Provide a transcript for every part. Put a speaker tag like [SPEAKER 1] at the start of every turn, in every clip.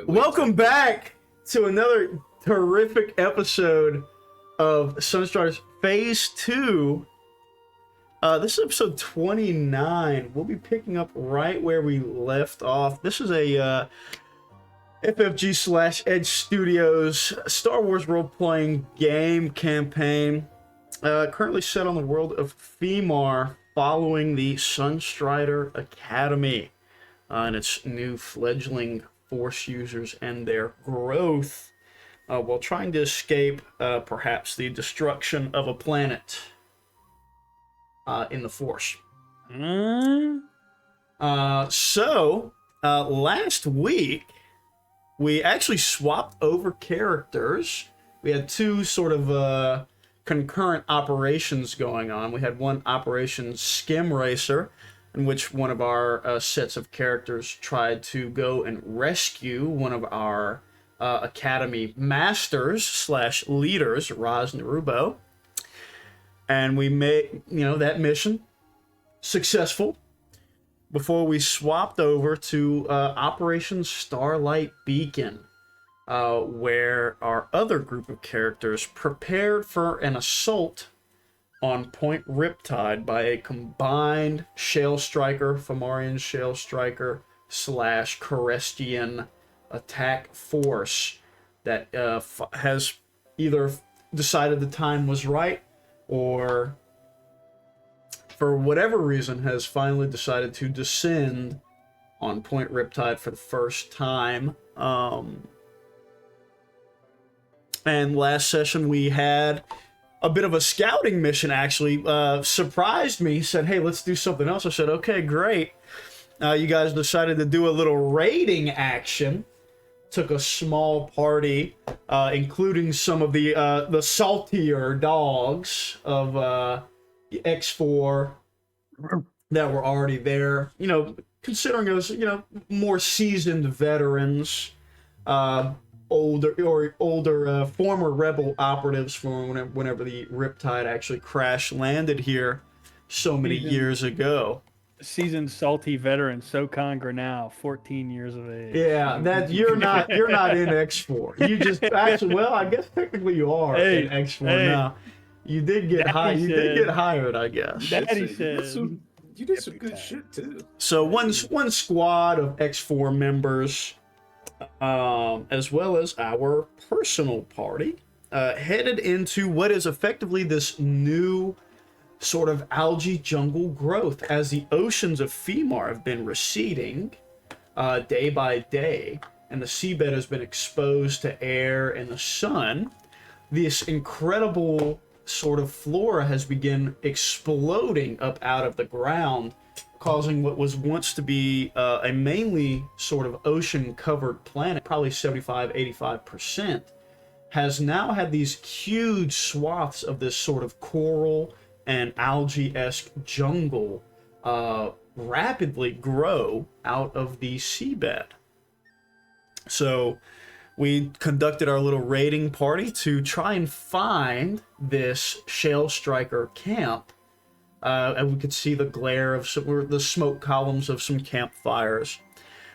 [SPEAKER 1] Welcome back to another terrific episode of Sunstriders Phase 2. This is episode 29. We'll be picking up right where we left off. This is a FFG/Edge Studios Star Wars role-playing game campaign. Currently set on the world of Femar, following the Sunstrider Academy and its new fledgling Force users and their growth while trying to escape perhaps the destruction of a planet in the Force. Last week we actually swapped over characters. We had two sort of concurrent operations going on. We had one Operation Skim Racer, in which one of our sets of characters tried to go and rescue one of our Academy Masters / leaders, Raz Narubo. And we made, that mission successful before we swapped over to Operation Starlight Beacon, where our other group of characters prepared for an assault on Point Riptide by a combined Shale Striker, Femarian Shale Striker / Corestian attack force that has either decided the time was right or, for whatever reason, has finally decided to descend on Point Riptide for the first time. And last session we had a bit of a scouting mission, actually. Surprised me, said, hey, let's do something else. I said, okay, great. You guys decided to do a little raiding action. Took a small party, including some of the saltier dogs of X4 that were already there. Considering us, more seasoned veterans, older former rebel operatives from whenever the Riptide actually crash landed here so many years ago.
[SPEAKER 2] Seasoned salty veteran Sokaan Granal, 14 years of age.
[SPEAKER 1] Yeah, that you're not in X4. You just actually, well, I guess technically you are in X4 now. You did get hired. You did get hired, I guess.
[SPEAKER 2] Daddy said
[SPEAKER 3] You did some good shit too.
[SPEAKER 1] So one squad of X4 members, as well as our personal party, headed into what is effectively this new sort of algae jungle growth as the oceans of Femar have been receding day by day, and the seabed has been exposed to air and the sun. This incredible sort of flora has begun exploding up out of the ground, causing what was once to be a mainly sort of ocean-covered planet, probably 75-85%, has now had these huge swaths of this sort of coral and algae-esque jungle rapidly grow out of the seabed. So we conducted our little raiding party to try and find this Shale Striker camp. And we could see the glare of the smoke columns of some campfires.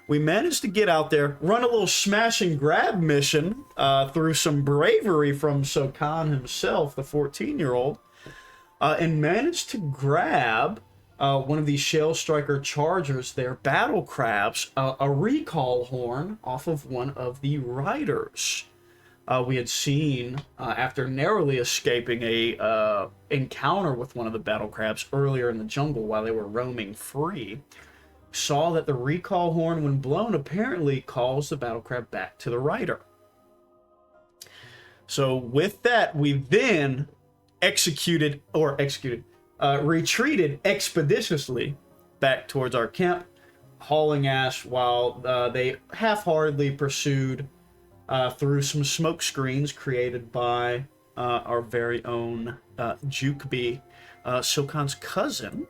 [SPEAKER 1] We managed to get out there, run a little smash and grab mission through some bravery from Sokaan himself, the 14-year-old, and managed to grab one of these Shale Striker Chargers, their battle crabs, a recall horn off of one of the riders. We had seen, after narrowly escaping a encounter with one of the battle crabs earlier in the jungle while they were roaming free, saw that the recall horn, when blown, apparently calls the battle crab back to the rider. So with that, we then retreated expeditiously back towards our camp, hauling ass while they half-heartedly pursued through some smoke screens created by our very own JukeBi, Sokaan's cousin.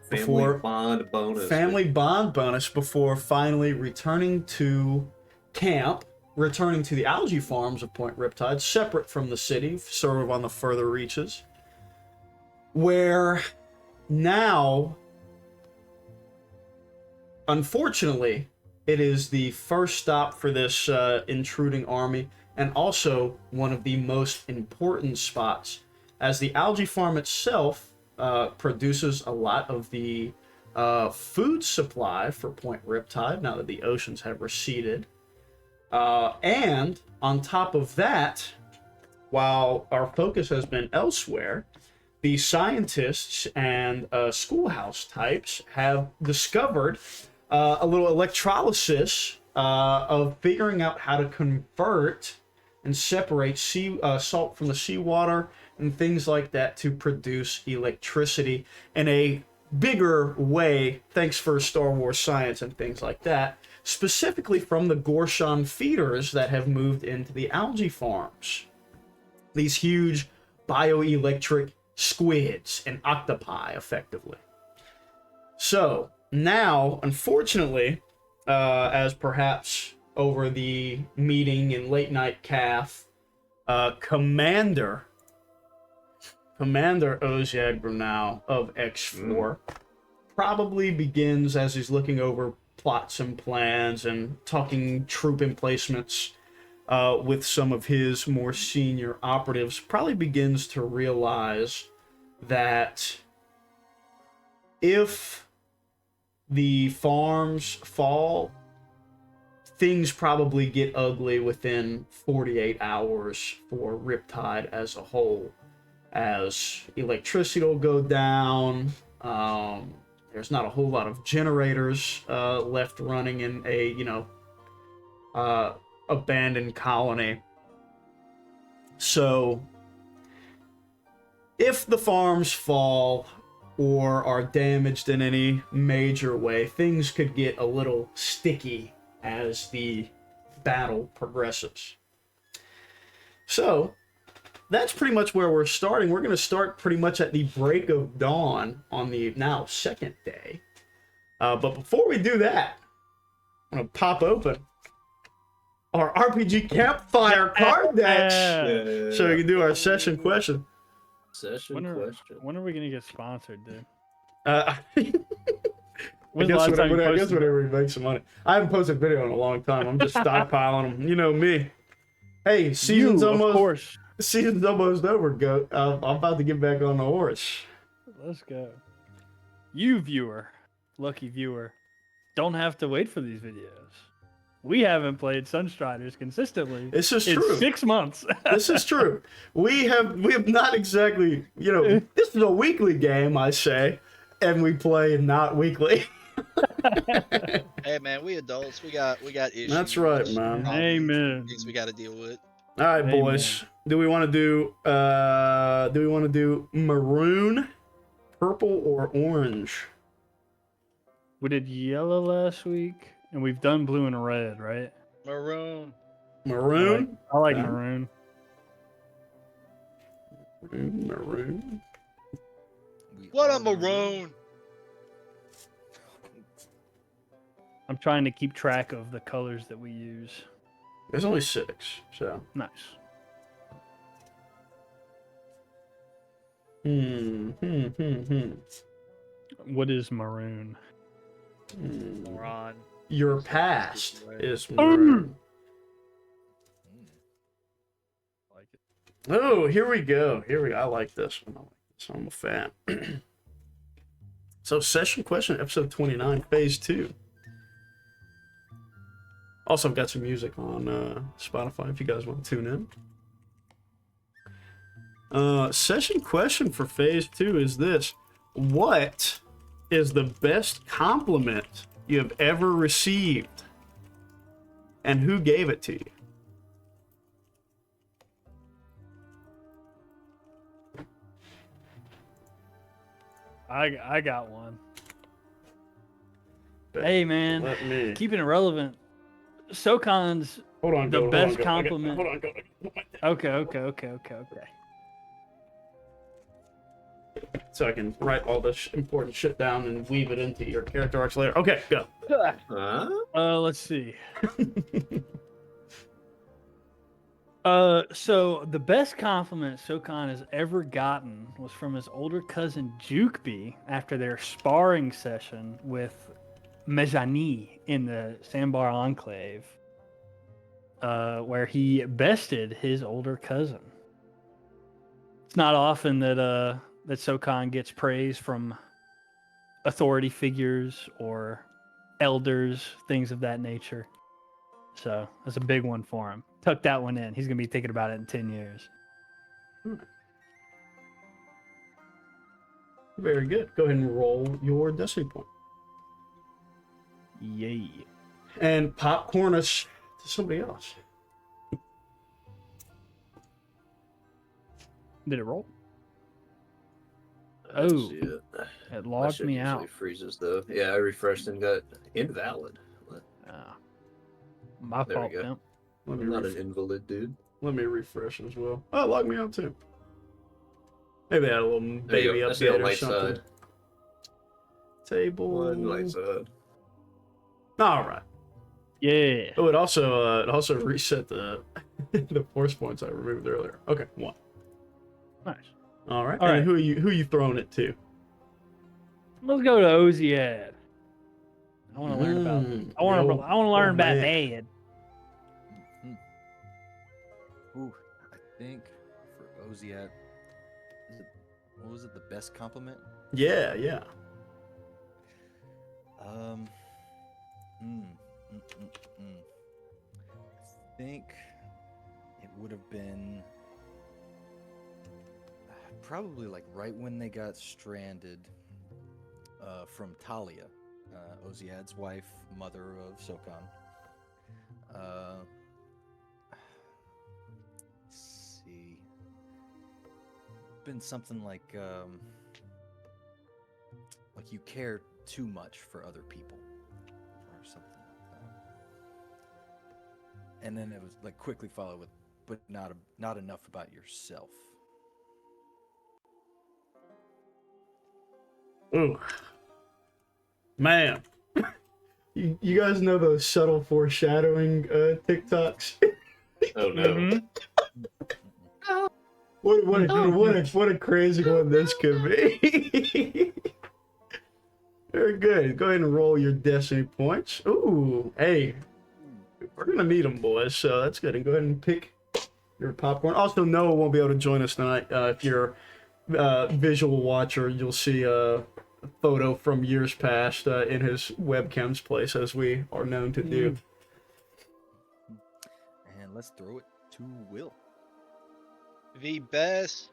[SPEAKER 3] Family bond bonus
[SPEAKER 1] before finally returning to camp, returning to the algae farms of Point Riptide, separate from the city, sort of on the further reaches, where now, unfortunately, It is the first stop for this intruding army, and also one of the most important spots, as the algae farm itself produces a lot of the food supply for Point Riptide now that the oceans have receded. And on top of that, while our focus has been elsewhere, the scientists and schoolhouse types have discovered a little electrolysis of figuring out how to convert and separate salt from the seawater and things like that to produce electricity in a bigger way, thanks for Star Wars science and things like that, specifically from the Gorshon feeders that have moved into the algae farms. These huge bioelectric squids and octopi, effectively. So, now, unfortunately, as perhaps over the meeting in Late Night Calf, Commander Oziad Brunel of X4 probably begins, as he's looking over plots and plans and talking troop emplacements with some of his more senior operatives, probably begins to realize that if the farms fall, things probably get ugly within 48 hours for Riptide as a whole, as electricity will go down. There's not a whole lot of generators left running in a, abandoned colony. So if the farms fall or are damaged in any major way, things could get a little sticky as the battle progresses. So that's pretty much where we're starting. We're going to start pretty much at the break of dawn on the now second day. But before we do that, I'm going to pop open our RPG Campfire card decks so we can do our session question.
[SPEAKER 3] Session question.
[SPEAKER 2] When are we gonna get sponsored, dude?
[SPEAKER 1] I
[SPEAKER 2] When's the last time you
[SPEAKER 1] guess
[SPEAKER 2] posted?
[SPEAKER 1] whenever we make some money. I haven't posted a video in a long time. I'm just stockpiling them. You know me. Hey, season's
[SPEAKER 2] Of course.
[SPEAKER 1] almost over, Goat. I'm about to get back on the horse.
[SPEAKER 2] Let's go. You viewer, lucky viewer, don't have to wait for these videos. We haven't played Sunstriders consistently.
[SPEAKER 1] This is
[SPEAKER 2] in
[SPEAKER 1] true.
[SPEAKER 2] 6 months.
[SPEAKER 1] This is true. We have not exactly, this is a weekly game, I say, and we play not weekly.
[SPEAKER 4] Hey man, we adults. We got issues.
[SPEAKER 1] That's right, man.
[SPEAKER 4] problems,
[SPEAKER 2] Amen.
[SPEAKER 4] Things we got to deal with.
[SPEAKER 1] All right, boys. Do we want to do maroon, purple, or orange?
[SPEAKER 2] We did yellow last week, and we've done blue and red, right?
[SPEAKER 4] Maroon.
[SPEAKER 1] Maroon?
[SPEAKER 2] I like
[SPEAKER 1] Yeah.
[SPEAKER 2] maroon.
[SPEAKER 1] Maroon.
[SPEAKER 4] What a maroon.
[SPEAKER 2] I'm trying to keep track of the colors that we use.
[SPEAKER 1] There's only 6, so.
[SPEAKER 2] Nice. What is maroon?
[SPEAKER 4] Moron.
[SPEAKER 1] Your past is maroon.
[SPEAKER 2] Like it.
[SPEAKER 1] Oh, here we go. I like this one. I'm a fan. So, session question, episode 29, phase 2. Also, I've got some music on Spotify if you guys want to tune in. Session question for phase 2 is this: what is the best compliment you have ever received, and who gave it to you?
[SPEAKER 2] I got one. Hey man,
[SPEAKER 1] Let me.
[SPEAKER 2] keeping it relevant. Sookaan's
[SPEAKER 1] Hold on.
[SPEAKER 2] the
[SPEAKER 1] Hold
[SPEAKER 2] best
[SPEAKER 1] on,
[SPEAKER 2] compliment.
[SPEAKER 1] Hold on.
[SPEAKER 2] Okay.
[SPEAKER 1] So I can write all this important shit down and weave it into your character arcs later. Okay, go.
[SPEAKER 3] Huh?
[SPEAKER 2] Let's see. So the best compliment Sokaan has ever gotten was from his older cousin JukeBi after their sparring session with Mezani in the Sandbar Enclave, where he bested his older cousin. It's not often that that Sokaan gets praise from authority figures or elders, things of that nature. So that's a big one for him. Tuck that one in. He's gonna be thinking about it in 10 years.
[SPEAKER 1] Very good. Go ahead and roll your destiny point.
[SPEAKER 2] Yay.
[SPEAKER 1] And popcorn us to somebody else.
[SPEAKER 2] Did it roll?
[SPEAKER 3] I
[SPEAKER 2] Oh,
[SPEAKER 3] see it.
[SPEAKER 2] it
[SPEAKER 3] My
[SPEAKER 2] logged
[SPEAKER 3] shit
[SPEAKER 2] me
[SPEAKER 3] usually
[SPEAKER 2] out.
[SPEAKER 3] freezes though. Yeah, I refreshed and got invalid. What?
[SPEAKER 2] My
[SPEAKER 3] There we
[SPEAKER 2] fault,
[SPEAKER 3] go.
[SPEAKER 2] pimp.
[SPEAKER 1] Let me
[SPEAKER 3] I'm not an invalid, dude.
[SPEAKER 1] Let me refresh as well. Oh, log me out too. Maybe I had a little
[SPEAKER 3] There you
[SPEAKER 1] baby
[SPEAKER 3] go. I see
[SPEAKER 1] update
[SPEAKER 3] a
[SPEAKER 1] or
[SPEAKER 3] light
[SPEAKER 1] something.
[SPEAKER 3] side.
[SPEAKER 1] Table.
[SPEAKER 3] One light side.
[SPEAKER 1] All right.
[SPEAKER 2] Yeah.
[SPEAKER 1] Oh, it also reset the the force points I removed earlier. Okay, 1.
[SPEAKER 2] Nice.
[SPEAKER 1] All right.
[SPEAKER 2] All
[SPEAKER 1] and
[SPEAKER 2] right.
[SPEAKER 1] who are you throwing it to?
[SPEAKER 2] Let's go to Oziad. I want to learn about. I want to learn about Dad.
[SPEAKER 5] Ooh, I think for Oziad, what was it? The best compliment?
[SPEAKER 1] Yeah, yeah.
[SPEAKER 5] I think it would have been probably like right when they got stranded from Talia, Oziad's wife, mother of Sokaan. Let's see. Been something like you care too much for other people, or something like that. And then it was like quickly followed with, but not enough about yourself.
[SPEAKER 1] Ooh. Man. You guys know those subtle foreshadowing TikToks?
[SPEAKER 3] Oh no.
[SPEAKER 2] Mm-hmm.
[SPEAKER 1] What a crazy one this could be. Very good. Go ahead and roll your destiny points. Ooh, hey. We're gonna need them, boys, so that's good. And go ahead and pick your popcorn. Also, Noah won't be able to join us tonight. If you're a visual watcher, you'll see a photo from years past in his webcam's place, as we are known to do.
[SPEAKER 5] And let's throw it to Will.
[SPEAKER 4] The best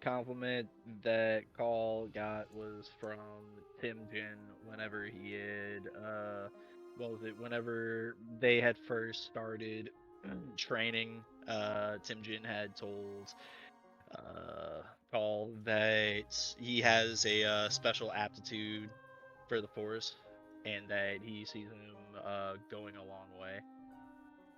[SPEAKER 4] compliment that Kahl got was from Tim Jin whenever he had whenever they had first started training. Tim Jin had told Kahl that he has a special aptitude for the Force and that he sees him going a long way.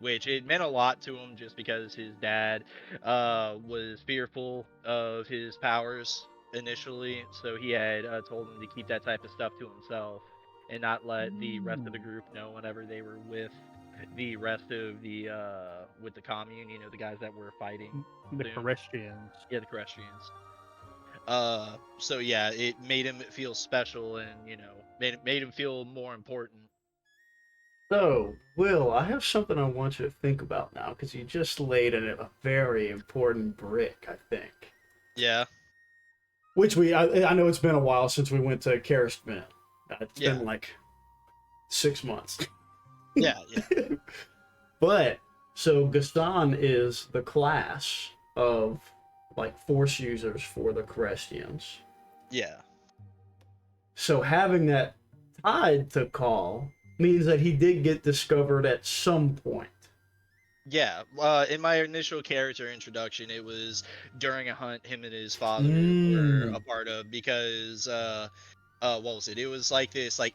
[SPEAKER 4] Which it meant a lot to him just because his dad was fearful of his powers initially, so he had told him to keep that type of stuff to himself and not let the rest of the group know whenever they were with the rest of the with the commune, the guys that were fighting.
[SPEAKER 2] The
[SPEAKER 4] soon.
[SPEAKER 2] Terrestrians.
[SPEAKER 4] Yeah, the Terrestrians. So yeah, it made him feel special and made him feel more important.
[SPEAKER 1] So, Will, I have something I want you to think about now, because you just laid a very important brick, I think.
[SPEAKER 4] Yeah.
[SPEAKER 1] Which I know it's been a while since we went to Karastman. It's been like 6 months.
[SPEAKER 4] Yeah.
[SPEAKER 1] But, so Gaston is the class of, force users for the Carestians.
[SPEAKER 4] Yeah.
[SPEAKER 1] So having that tied to Kahl means that he did get discovered at some point.
[SPEAKER 4] Yeah, in my initial character introduction, it was during a hunt him and his father were a part of because, what was it? It was like this, I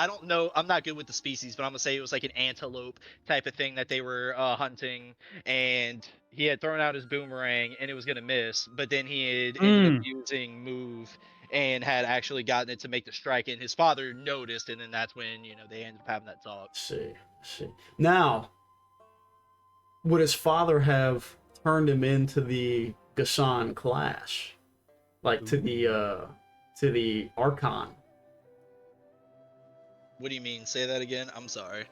[SPEAKER 4] don't know, I'm not good with the species, but I'm gonna say it was like an antelope type of thing that they were hunting, and he had thrown out his boomerang and it was gonna miss, but then he had ended up using move and had actually gotten it to make the strike, and his father noticed, and then that's when they ended up having that talk.
[SPEAKER 1] See. Now, would his father have turned him into the Gassan class, to the Archon?
[SPEAKER 4] What do you mean? Say that again. I'm sorry.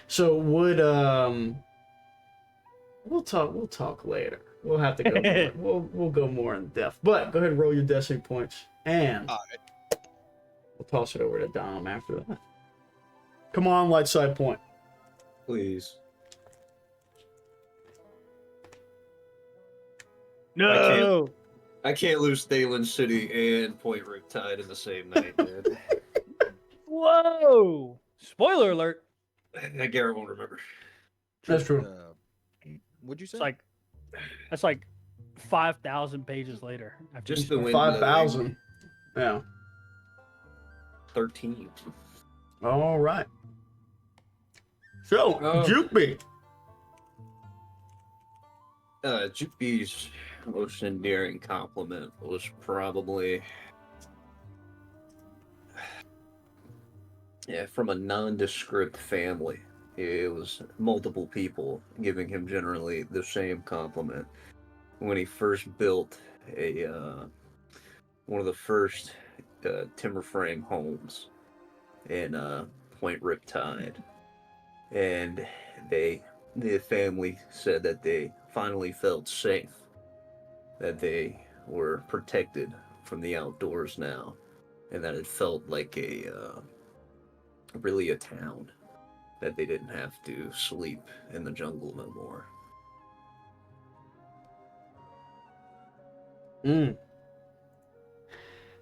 [SPEAKER 1] So would we'll talk later. We'll have to go more. We'll go more in depth. But go ahead and roll your destiny points, and
[SPEAKER 4] All right.
[SPEAKER 1] we'll toss it over to Dom after that. Come on, light side point.
[SPEAKER 3] Please.
[SPEAKER 2] No.
[SPEAKER 3] I can't lose Thalen City and Point Riptide in the same night, man.
[SPEAKER 2] Whoa! Spoiler alert.
[SPEAKER 3] Garrett won't remember.
[SPEAKER 1] That's true.
[SPEAKER 5] What'd you say?
[SPEAKER 2] That's like 5,000 pages later. After
[SPEAKER 3] Just
[SPEAKER 2] you
[SPEAKER 3] the
[SPEAKER 2] start.
[SPEAKER 3] wind
[SPEAKER 1] 5,000. Yeah.
[SPEAKER 3] 13.
[SPEAKER 1] All right. So,
[SPEAKER 3] Oh.
[SPEAKER 1] JukeBi.
[SPEAKER 3] JukeBi's most endearing compliment was probably from a nondescript family. It was multiple people giving him generally the same compliment when he first built one of the first timber frame homes in Point Riptide, and the family said that they finally felt safe, that they were protected from the outdoors now, and that it felt like really a town, that they didn't have to sleep in the jungle no more.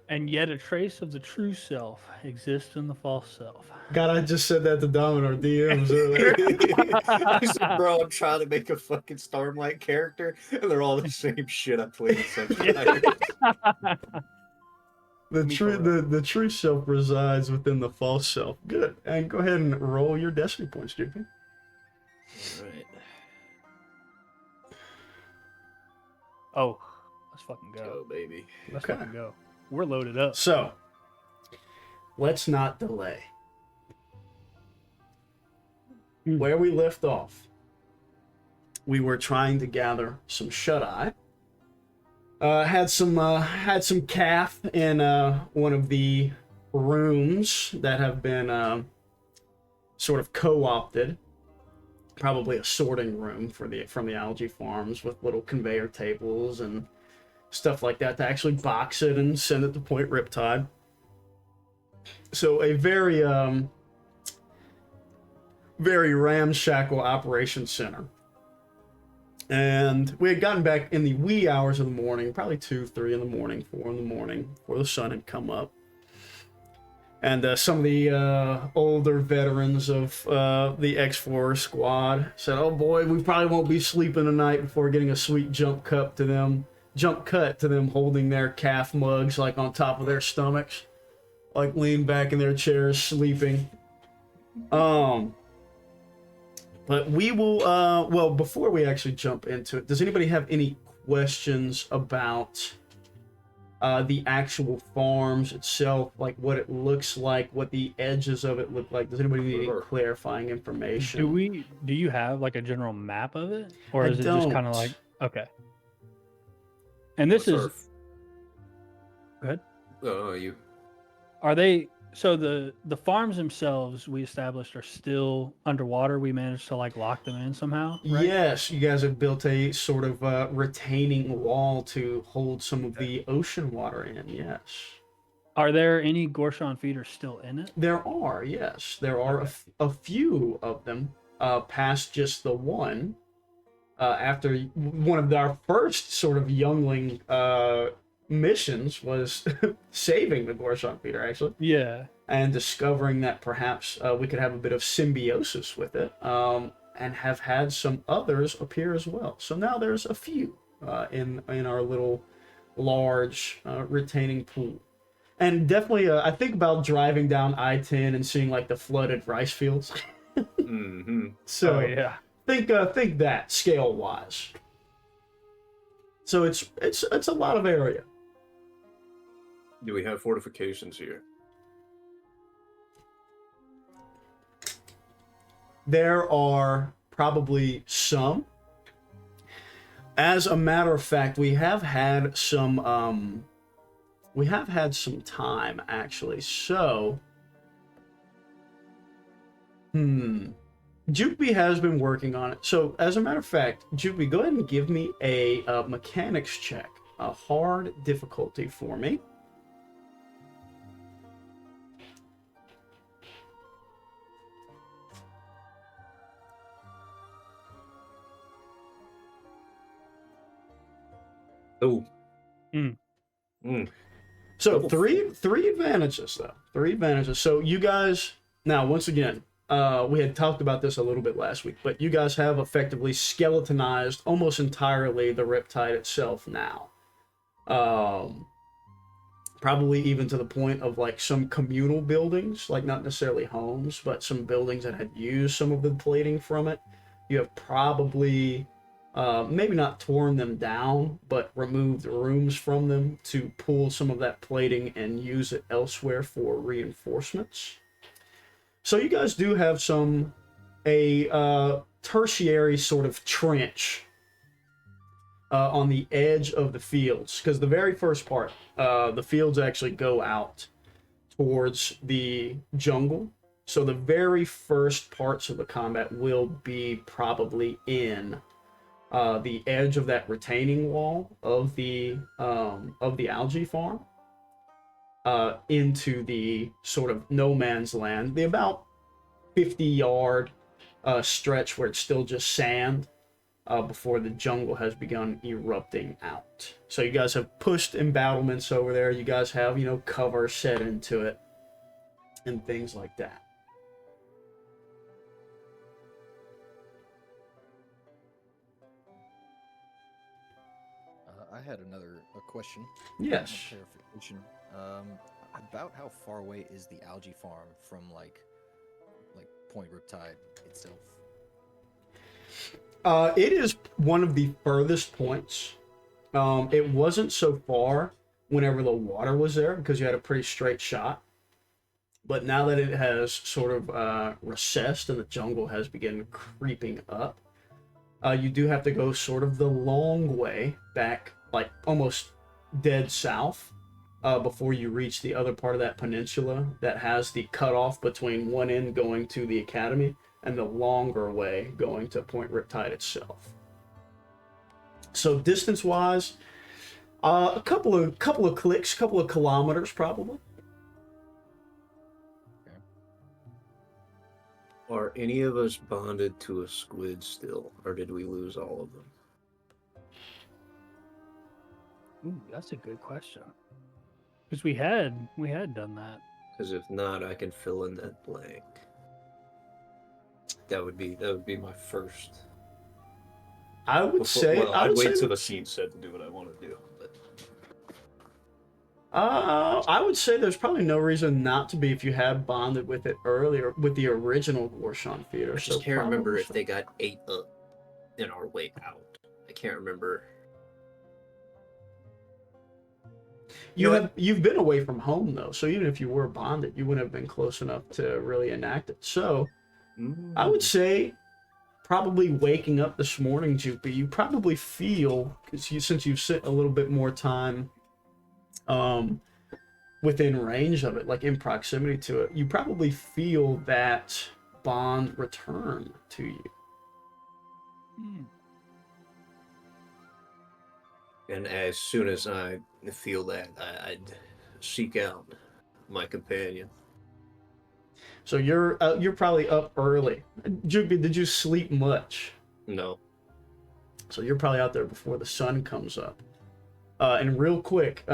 [SPEAKER 2] And yet a trace of the true self exists in the false self.
[SPEAKER 1] God, I just said that to Dom in our DMs earlier.
[SPEAKER 3] I said, bro, I'm trying to make a fucking Stormlight character, and they're all the same shit I played in Sunstriders.
[SPEAKER 1] The true self resides within the false self. Good. And go ahead and roll your destiny points, JP.
[SPEAKER 3] Alright.
[SPEAKER 2] Oh, let's fucking
[SPEAKER 3] Let's
[SPEAKER 2] go.
[SPEAKER 3] go, baby.
[SPEAKER 2] Let's
[SPEAKER 1] Okay.
[SPEAKER 2] fucking go. We're loaded up.
[SPEAKER 1] So, let's not delay. Where we left off, we were trying to gather some shut-eye. Had some calf in one of the rooms that have been sort of co-opted. Probably a sorting room from the algae farms with little conveyor tables and stuff like that to actually box it and send it to Point Riptide. So a very ramshackle operation center. And we had gotten back in the wee hours of the morning, probably 2, 3 in the morning, 4 in the morning, before the sun had come up. And some of the older veterans of the X4 squad said, "Oh boy, we probably won't be sleeping tonight," before getting a sweet jump cut to them holding their calf mugs like on top of their stomachs, like leaned back in their chairs sleeping. But we will, well, before we actually jump into it, does anybody have any questions about the actual farms itself, like what it looks like, what the edges of it look like? Does anybody need any clarifying information?
[SPEAKER 2] Do you have like a general map of it? Or
[SPEAKER 1] I
[SPEAKER 2] is it just kind
[SPEAKER 1] don't.
[SPEAKER 2] of like, okay. And this is, go ahead.
[SPEAKER 3] Oh, you.
[SPEAKER 2] Are they, so the farms themselves we established are still underwater. We managed to like lock them in somehow, right?
[SPEAKER 1] Yes, you guys have built a sort of retaining wall to hold some of the ocean water in, yes.
[SPEAKER 2] Are there any Gorshon feeders still in it?
[SPEAKER 1] There are, yes. There are a few of them, past just the one. After one of our first sort of youngling missions was saving the Gorshon feeder, actually.
[SPEAKER 2] Yeah.
[SPEAKER 1] And discovering that perhaps we could have a bit of symbiosis with it, and have had some others appear as well. So now there's a few in our little large retaining pool. And definitely, I think about driving down I-10 and seeing like the flooded rice fields.
[SPEAKER 3] Mm-hmm.
[SPEAKER 1] So
[SPEAKER 2] Oh, yeah.
[SPEAKER 1] think that scale wise. So it's a lot of area.
[SPEAKER 3] Do we have fortifications here?
[SPEAKER 1] There are probably some. As a matter of fact, we have had some time actually. So JukeBi has been working on it. So, as a matter of fact, JukeBi, go ahead and give me a mechanics check, a hard difficulty for me.
[SPEAKER 3] Oh.
[SPEAKER 1] So
[SPEAKER 3] Double
[SPEAKER 1] three advantages though. Three advantages. So you guys now once again, we had talked about this a little bit last week, but you guys have effectively skeletonized almost entirely the Riptide itself now. Probably even to the point of like some communal buildings, like not necessarily homes, but some buildings that had used some of the plating from it. You have probably maybe not torn them down, but removed rooms from them to pull some of that plating and use it elsewhere for reinforcements. So you guys do have a tertiary sort of trench on the edge of the fields, because the very first part, the fields actually go out towards the jungle. So the very first parts of the combat will be probably in the edge of that retaining wall of the algae farm, into the sort of no man's land, the about 50-yard stretch where it's still just sand, before the jungle has begun erupting out. So you guys have pushed embattlements over there. You guys have, cover set into it and things like that.
[SPEAKER 5] I had a question.
[SPEAKER 1] Yes.
[SPEAKER 5] Clarification. About how far away is the algae farm from like Point Riptide itself?
[SPEAKER 1] It is one of the furthest points. It wasn't so far whenever the water was there because you had a pretty straight shot. But now that it has sort of recessed and the jungle has begun creeping up, you do have to go sort of the long way back, like almost dead south, before you reach the other part of that peninsula that has the cutoff between one end going to the academy and the longer way going to Point Riptide itself. So distance-wise, a couple of clicks, couple of kilometers probably.
[SPEAKER 5] Okay.
[SPEAKER 3] Are any of us bonded to a squid still, or did we lose all of them?
[SPEAKER 2] Ooh, that's a good question. Because we had done that.
[SPEAKER 3] Because if not, I can fill in that blank. That would be my first.
[SPEAKER 1] I would say
[SPEAKER 3] I'd wait till the scene set to do what I want to do. But
[SPEAKER 1] I would say there's probably no reason not to be if you had bonded with it earlier with the original Gorshon theater.
[SPEAKER 3] I just
[SPEAKER 1] so
[SPEAKER 3] can't remember if
[SPEAKER 1] so.
[SPEAKER 3] they got ate up in our way out. I can't remember.
[SPEAKER 1] You've been away from home though, so even if you were bonded, you wouldn't have been close enough to really enact it. So I would say probably waking up this morning, JukeBi, you probably feel, since you've spent a little bit more time within range of it, like in proximity to it, you probably feel that bond return to you.
[SPEAKER 3] And as soon as I feel that, I'd seek out my companion.
[SPEAKER 1] So you're probably up early. JukeBi, did you sleep much?
[SPEAKER 3] No.
[SPEAKER 1] So you're probably out there before the sun comes up. And real quick,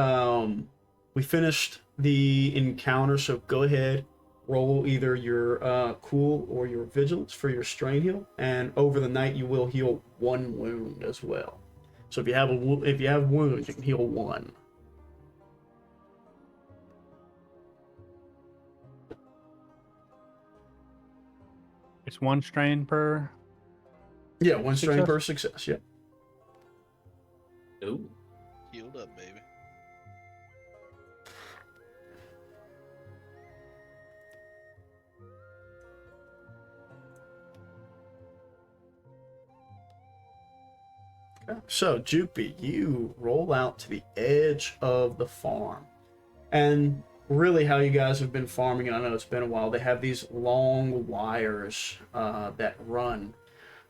[SPEAKER 1] we finished the encounter, so go ahead, roll either your cool or your vigilance for your strain heal, and over the night you will heal 1 wound as well. So if you have wounds, you can heal 1.
[SPEAKER 2] It's 1 strain per.
[SPEAKER 1] Yeah, 1 strain
[SPEAKER 2] Success?
[SPEAKER 1] per success. Yeah.
[SPEAKER 3] Ooh.
[SPEAKER 4] Healed up, baby.
[SPEAKER 1] So, JukeBi, you roll out to the edge of the farm. And really how you guys have been farming, and I know it's been a while, they have these long wires that run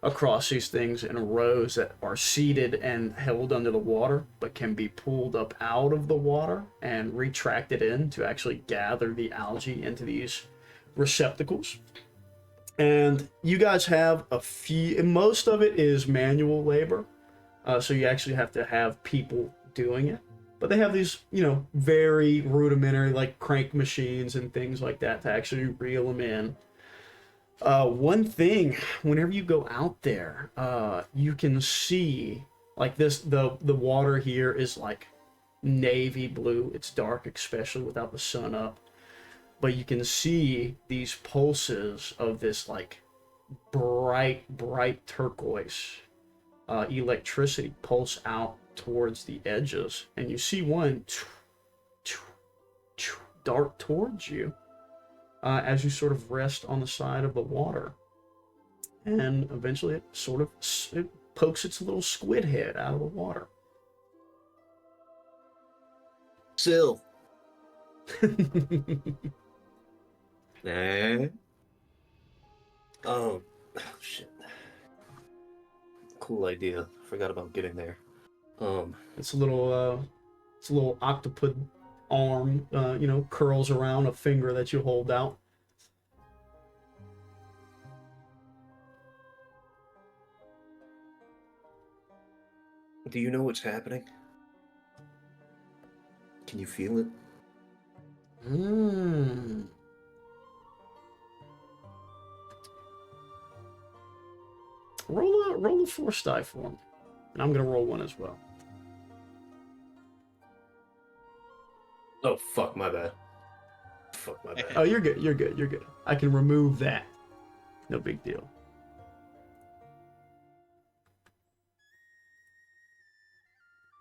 [SPEAKER 1] across these things in rows that are seated and held under the water, but can be pulled up out of the water and retracted in to actually gather the algae into these receptacles. And you guys have a few, most of it is manual labor, so you actually have to have people doing it. But they have these, you know, very rudimentary, like crank machines and things like that to actually reel them in. One thing, whenever you go out there, you can see, like this, the water here is like navy blue. It's dark, especially without the sun up. But you can see these pulses of this like bright turquoise electricity pulse out towards the edges, and you see one dart towards you as you sort of rest on the side of the water, and eventually it pokes its little squid head out of the water.
[SPEAKER 3] Still. Nah. Oh, shit. Cool idea. Forgot about getting there.
[SPEAKER 1] It's a little octopus arm, you know, curls around a finger that you hold out.
[SPEAKER 3] Do you know what's happening? Can you feel it?
[SPEAKER 1] Roll a force die for me, and I'm gonna roll one as well.
[SPEAKER 3] Oh, fuck, my bad. Fuck, my bad.
[SPEAKER 1] Oh, you're good. You're good. You're good. I can remove that. No big deal.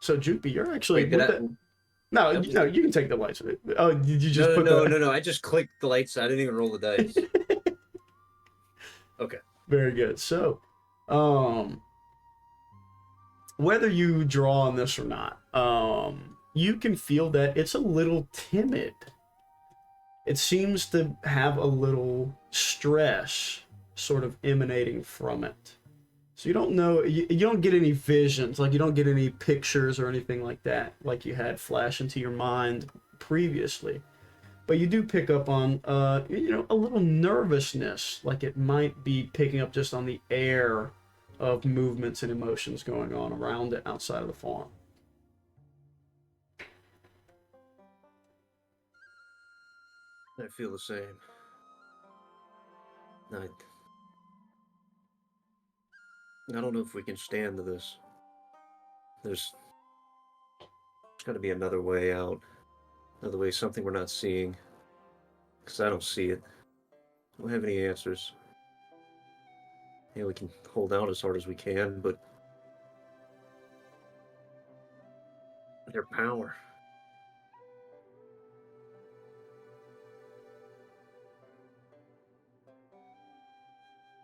[SPEAKER 1] So, JukeBi, you're actually
[SPEAKER 3] Wait, did I...
[SPEAKER 1] No, no, you can take the lights. Oh, did you just
[SPEAKER 3] No. I just clicked the lights. I didn't even roll the dice. Okay.
[SPEAKER 1] Very good. So, whether you draw on this or not, you can feel that it's a little timid. It seems to have a little stress sort of emanating from it. So you don't know, you don't get any visions, like you don't get any pictures or anything like that, like you had flash into your mind previously. But you do pick up on, you know, a little nervousness, like it might be picking up just on the air of movements and emotions going on around it outside of the farm.
[SPEAKER 3] I feel the same. I don't know if we can stand to this. There's got to be another way out. Another way, something we're not seeing. Because I don't see it. I don't have any answers. Yeah, we can hold out as hard as we can, but their power.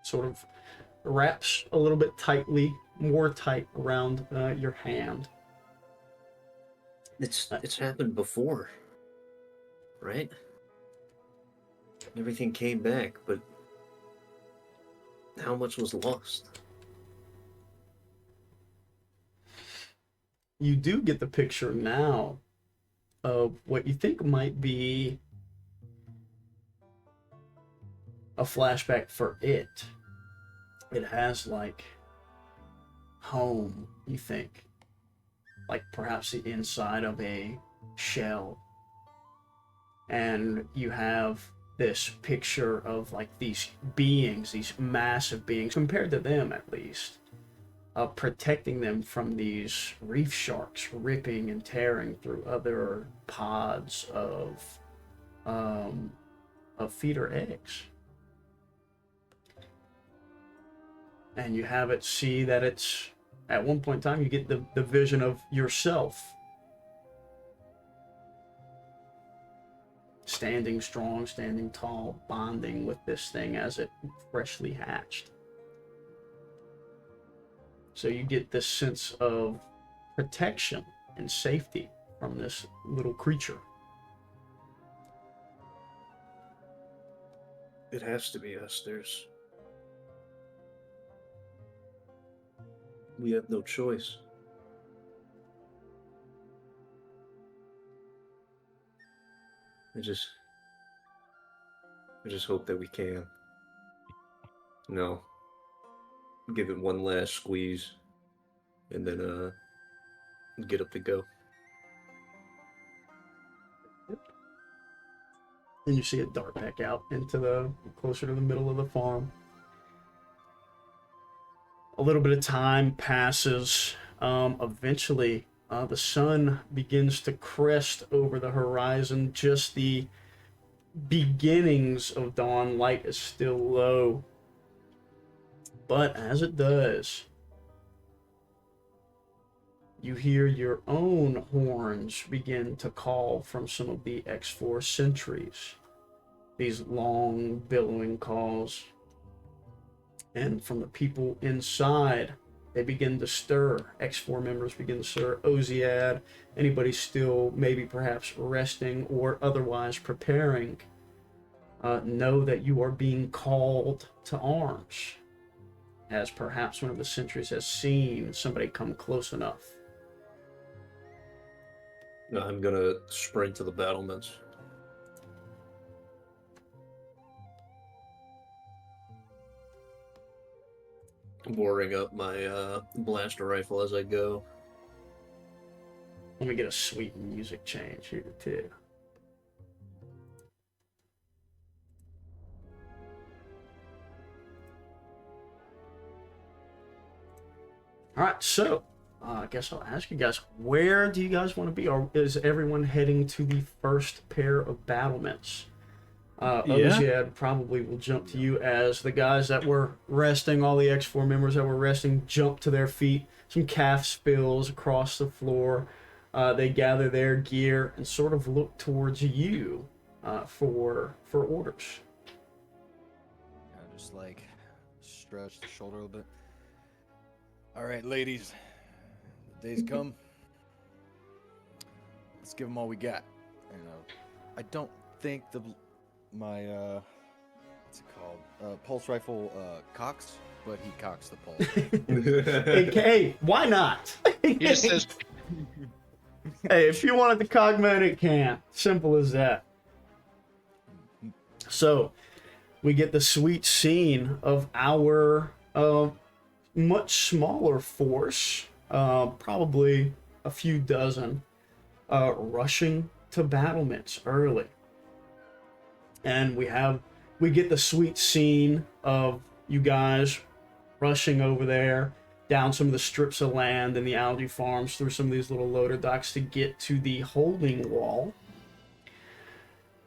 [SPEAKER 1] Sort of wraps a little bit tightly, more tight around your hand.
[SPEAKER 3] It's happened before, right? Everything came back, but how much was lost?
[SPEAKER 1] You do get the picture now of what you think might be a flashback for it. It has like home, you think, like perhaps the inside of a shell, and you have this picture of like these beings, these massive beings, compared to them at least, protecting them from these reef sharks ripping and tearing through other pods of feeder eggs. And you have it see that it's, at one point in time, you get the vision of yourself standing strong, standing tall, bonding with this thing as it freshly hatched. So you get this sense of protection and safety from this little creature.
[SPEAKER 3] It has to be us. We have no choice. I just hope that we can. No. Give it one last squeeze, and then get up to go.
[SPEAKER 1] And you see it dart back out into the closer to the middle of the farm. A little bit of time passes. Eventually, the sun begins to crest over the horizon. Just the beginnings of dawn. Light is still low. But as it does, you hear your own horns begin to call from some of the X4 sentries. These long, billowing calls. And from the people inside, they begin to stir. X4 members begin to stir. Oziad, anybody still maybe perhaps resting or otherwise preparing, know that you are being called to arms. As perhaps one of the sentries has seen somebody come close enough.
[SPEAKER 3] I'm gonna sprint to the battlements. Boring up my blaster rifle as I go.
[SPEAKER 1] Let me get a sweet music change here too. All right, so I guess I'll ask you guys, where do you guys want to be? Or is everyone heading to the first pair of battlements? Oziad probably will jump to you as the guys that were resting, all the X4 members that were resting, jump to their feet. Some calf spills across the floor. They gather their gear and sort of look towards you for orders.
[SPEAKER 5] I just like stretch the shoulder a little bit. All right, ladies, the day's come. Let's give them all we got. I don't think my what's it called? Pulse rifle cocks, but he cocks the pulse.
[SPEAKER 1] Hey, why not?
[SPEAKER 4] He just says,
[SPEAKER 1] Hey, if you want it to cogman, it can. Simple as that. So, we get the sweet scene of our much smaller force, probably a few dozen, rushing to battlements early. And we get the sweet scene of you guys rushing over there, down some of the strips of land in the algae farms, through some of these little loader docks to get to the holding wall.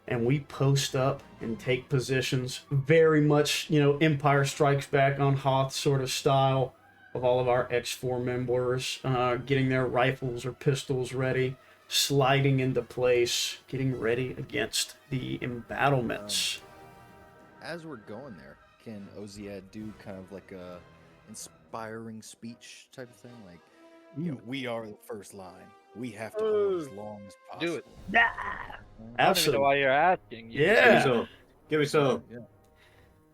[SPEAKER 1] And we post up and take positions, very much, Empire Strikes Back on Hoth sort of style, of all of our X4 members getting their rifles or pistols ready, sliding into place, getting ready against the embattlements.
[SPEAKER 5] As we're going there, can Oziad do kind of like a inspiring speech type of thing? Like, we are the first line. We have to hold as long as possible.
[SPEAKER 4] do it.
[SPEAKER 1] Yeah,
[SPEAKER 6] I don't even know
[SPEAKER 1] absolutely.
[SPEAKER 6] why you're asking. You
[SPEAKER 1] Yeah.
[SPEAKER 3] Give me some.
[SPEAKER 5] Yeah.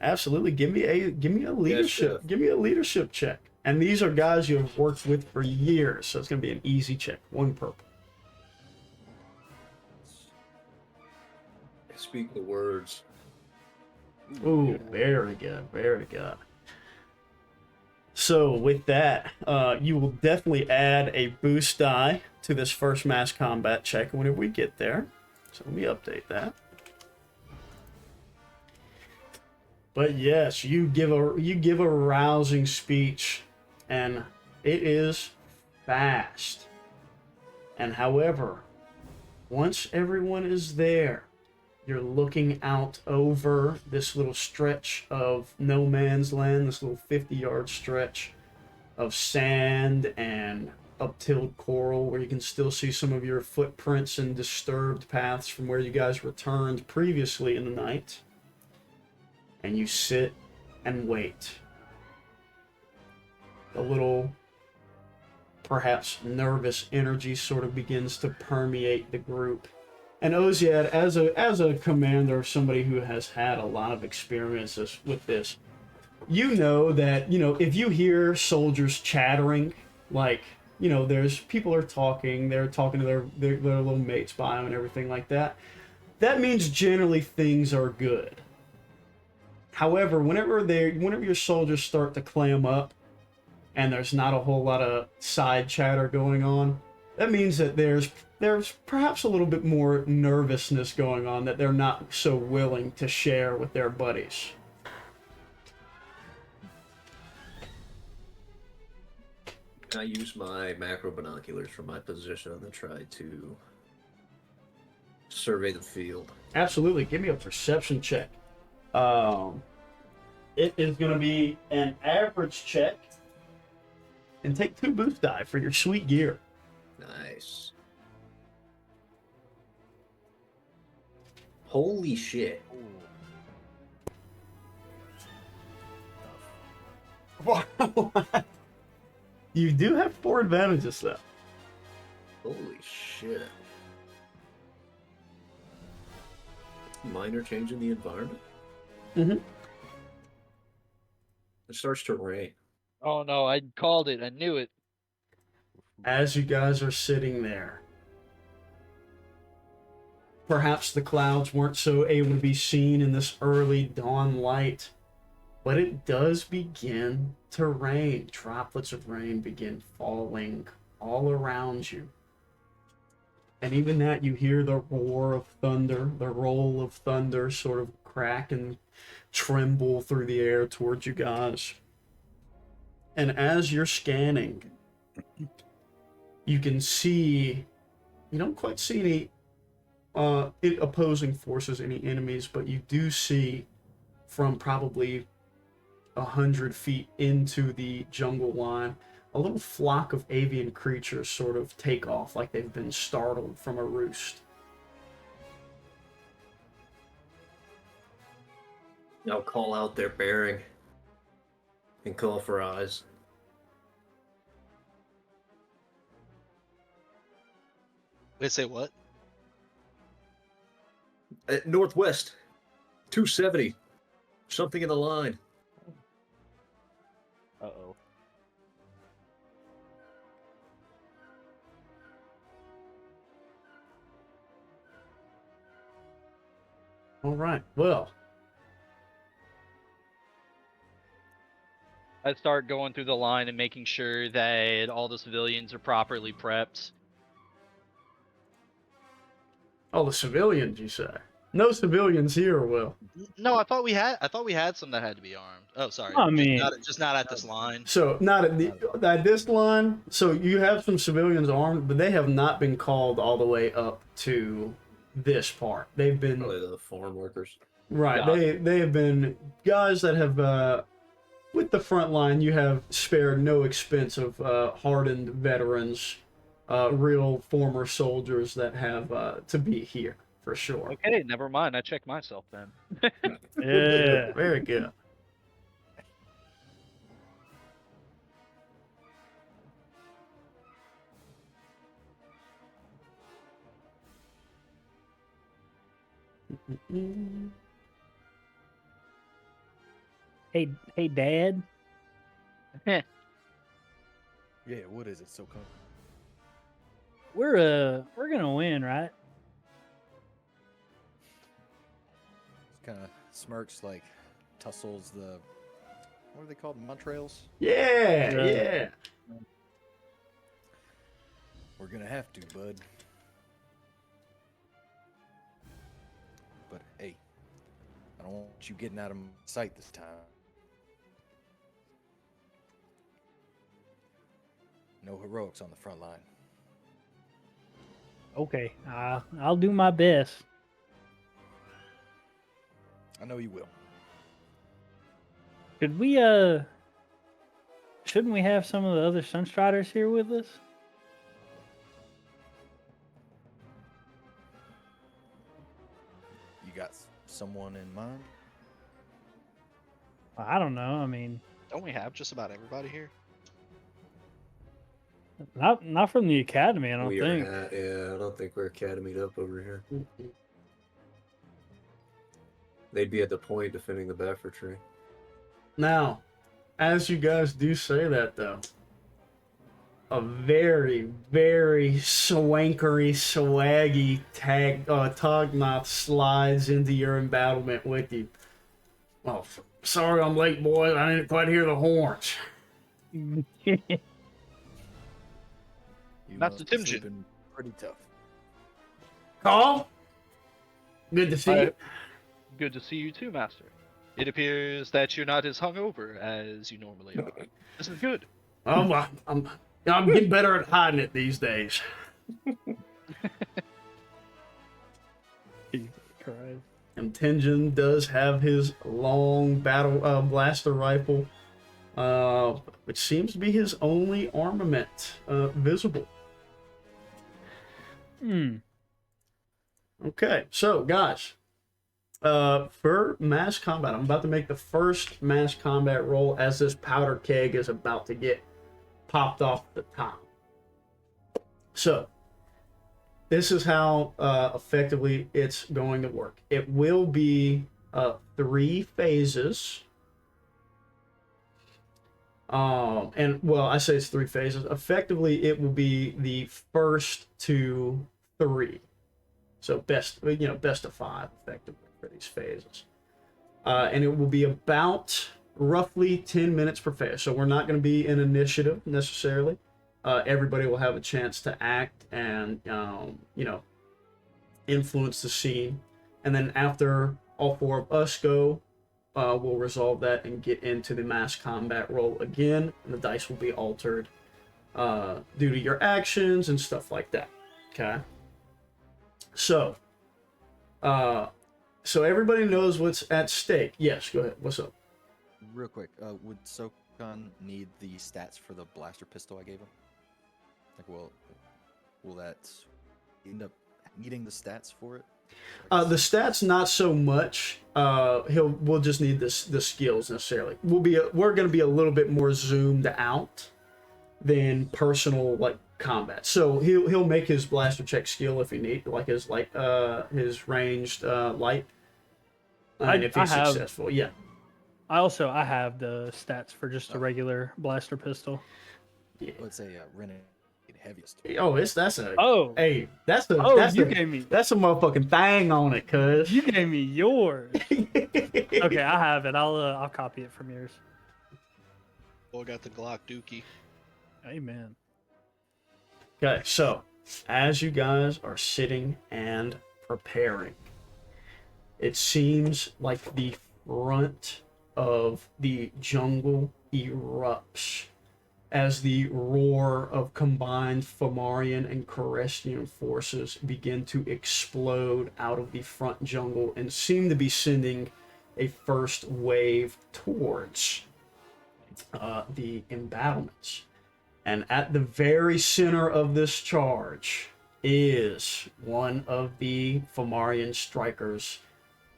[SPEAKER 1] Absolutely. Give me a leadership.
[SPEAKER 3] Chef.
[SPEAKER 1] Give me a leadership check. And these are guys you have worked with for years, so it's going to be an easy check. 1 purple.
[SPEAKER 3] Speak the words.
[SPEAKER 1] Ooh, very good, very good. So with that, you will definitely add a boost die to this first mass combat check whenever we get there. So let me update that. But yes, you give a rousing speech, and it is fast. And however, once everyone is there, you're looking out over this little stretch of no man's land, this little 50-yard stretch of sand and up-tilled coral where you can still see some of your footprints and disturbed paths from where you guys returned previously in the night. And you sit and wait. A little, perhaps nervous energy sort of begins to permeate the group. And Oziad, as a commander, somebody who has had a lot of experiences with this, you know that, if you hear soldiers chattering, like, there's people are talking, they're talking to their little mates by them and everything like that, that means generally things are good. However, whenever your soldiers start to clam up and there's not a whole lot of side chatter going on, that means that there's perhaps a little bit more nervousness going on, that they're not so willing to share with their buddies.
[SPEAKER 3] I use my macro binoculars from my position and try to survey the field.
[SPEAKER 1] Absolutely. Give me a perception check. It is going to be an average check. And take 2 boost die for your sweet gear.
[SPEAKER 3] Nice. Holy shit.
[SPEAKER 1] Wow. You do have 4 advantages, though.
[SPEAKER 3] Holy shit. Minor change in the environment?
[SPEAKER 1] Mm-hmm.
[SPEAKER 3] It starts to rain.
[SPEAKER 6] Oh no, I called it. I knew it.
[SPEAKER 1] As you guys are sitting there, perhaps the clouds weren't so able to be seen in this early dawn light, but it does begin to rain. Droplets of rain begin falling all around you. And even that, you hear the roar of thunder, the roll of thunder sort of crack and tremble through the air towards you guys. And as you're scanning, you can see, you don't quite see any opposing forces, any enemies, but you do see from probably 100 feet into the jungle line, a little flock of avian creatures sort of take off like they've been startled from a roost.
[SPEAKER 3] I'll call out their bearing and call for eyes.
[SPEAKER 4] They say what?
[SPEAKER 3] Northwest, 270. Something in the line.
[SPEAKER 6] Uh-oh.
[SPEAKER 1] All right, well,
[SPEAKER 6] I start going through the line and making sure that all the civilians are properly prepped.
[SPEAKER 1] all the civilians, you say? No civilians here, Will.
[SPEAKER 4] No, I thought we had some that had to be armed. Oh, sorry.
[SPEAKER 2] I mean-
[SPEAKER 4] just not at this line.
[SPEAKER 1] So, not at this line. So, you have some civilians armed, but they have not been called all the way up to this part. They've been...
[SPEAKER 3] Probably the farm workers.
[SPEAKER 1] Right,
[SPEAKER 6] Yeah.
[SPEAKER 1] they have been guys that have... with the front line, you have spared no expense of hardened veterans, real former soldiers that have to be here, for sure.
[SPEAKER 6] Okay, never mind. I checked myself then.
[SPEAKER 2] Yeah.
[SPEAKER 1] Very good.
[SPEAKER 2] Hey, Dad.
[SPEAKER 5] Yeah, what is it, Sokaan?
[SPEAKER 2] We're gonna win, right?
[SPEAKER 5] Kind of smirks, like tussles the, what are they called, Montrails?
[SPEAKER 1] Yeah,
[SPEAKER 2] Yeah.
[SPEAKER 1] yeah.
[SPEAKER 5] We're gonna have to, bud. But hey, I don't want you getting out of my sight this time. No heroics on the front line.
[SPEAKER 2] Okay, I'll do my best.
[SPEAKER 5] I know you will.
[SPEAKER 2] Could we shouldn't we have some of the other Sunstriders here with us?
[SPEAKER 5] You got someone in mind?
[SPEAKER 2] I don't know. I mean,
[SPEAKER 4] Don't we have just about everybody here?
[SPEAKER 2] Not from the academy, I don't think.
[SPEAKER 3] Yeah, I don't think we're academied up over here. They'd be at the point defending the Baffertree.
[SPEAKER 1] Now, as you guys do say that, though, a very, very swankery, swaggy Tognoth slides into your embattlement with you. Oh, sorry I'm late, boys. I didn't quite hear the horns.
[SPEAKER 5] You
[SPEAKER 4] That's
[SPEAKER 5] must
[SPEAKER 4] the
[SPEAKER 5] have
[SPEAKER 4] Timjin.
[SPEAKER 5] been pretty tough.
[SPEAKER 1] Kahl, good to see you.
[SPEAKER 6] Good to see you too, Master. It appears that you're not as hungover as you normally are. This is good.
[SPEAKER 1] Oh, I'm getting better at hiding it these days.
[SPEAKER 2] Jesus Christ.
[SPEAKER 1] And Tenjin does have his long battle blaster rifle, which seems to be his only armament visible. Okay, so guys, for mass combat, I'm about to make the first mass combat roll as this powder keg is about to get popped off the top. So, this is how effectively it's going to work. It will be 3 phases. And well, I say it's 3 phases. Effectively, it will be the first 2, 3. So best of 5, effectively, for these phases. And it will be about roughly 10 minutes per phase. So we're not going to be in initiative necessarily. Everybody will have a chance to act and influence the scene. And then after all 4 of us go, we'll resolve that and get into the mass combat roll again. And the dice will be altered due to your actions and stuff like that. Okay. So everybody knows what's at stake. Yes, go ahead. What's up?
[SPEAKER 5] Real quick, would Sokaan need the stats for the blaster pistol I gave him? Like, will that end up needing the stats for it?
[SPEAKER 1] The stats not so much. We'll just need the skills necessarily. We're going to be a little bit more zoomed out than personal like combat. So he'll make his blaster check skill if he need, like his ranged light. And if he's successful, yeah.
[SPEAKER 2] I have the stats for just a regular blaster pistol.
[SPEAKER 1] Yeah.
[SPEAKER 5] Let's say renegade heaviest.
[SPEAKER 1] Oh, that's a
[SPEAKER 2] gave me
[SPEAKER 1] that's a motherfucking thing on it, cuz.
[SPEAKER 2] You gave me yours. Okay, I have it. I'll copy it from yours.
[SPEAKER 4] Boy got the Glock Dookie.
[SPEAKER 2] Amen.
[SPEAKER 1] Okay, so as you guys are sitting and preparing, it seems like the front of the jungle erupts as the roar of combined Fomorian and Corestian forces begin to explode out of the front jungle and seem to be sending a first wave towards the embattlements. And at the very center of this charge is one of the Fomorian strikers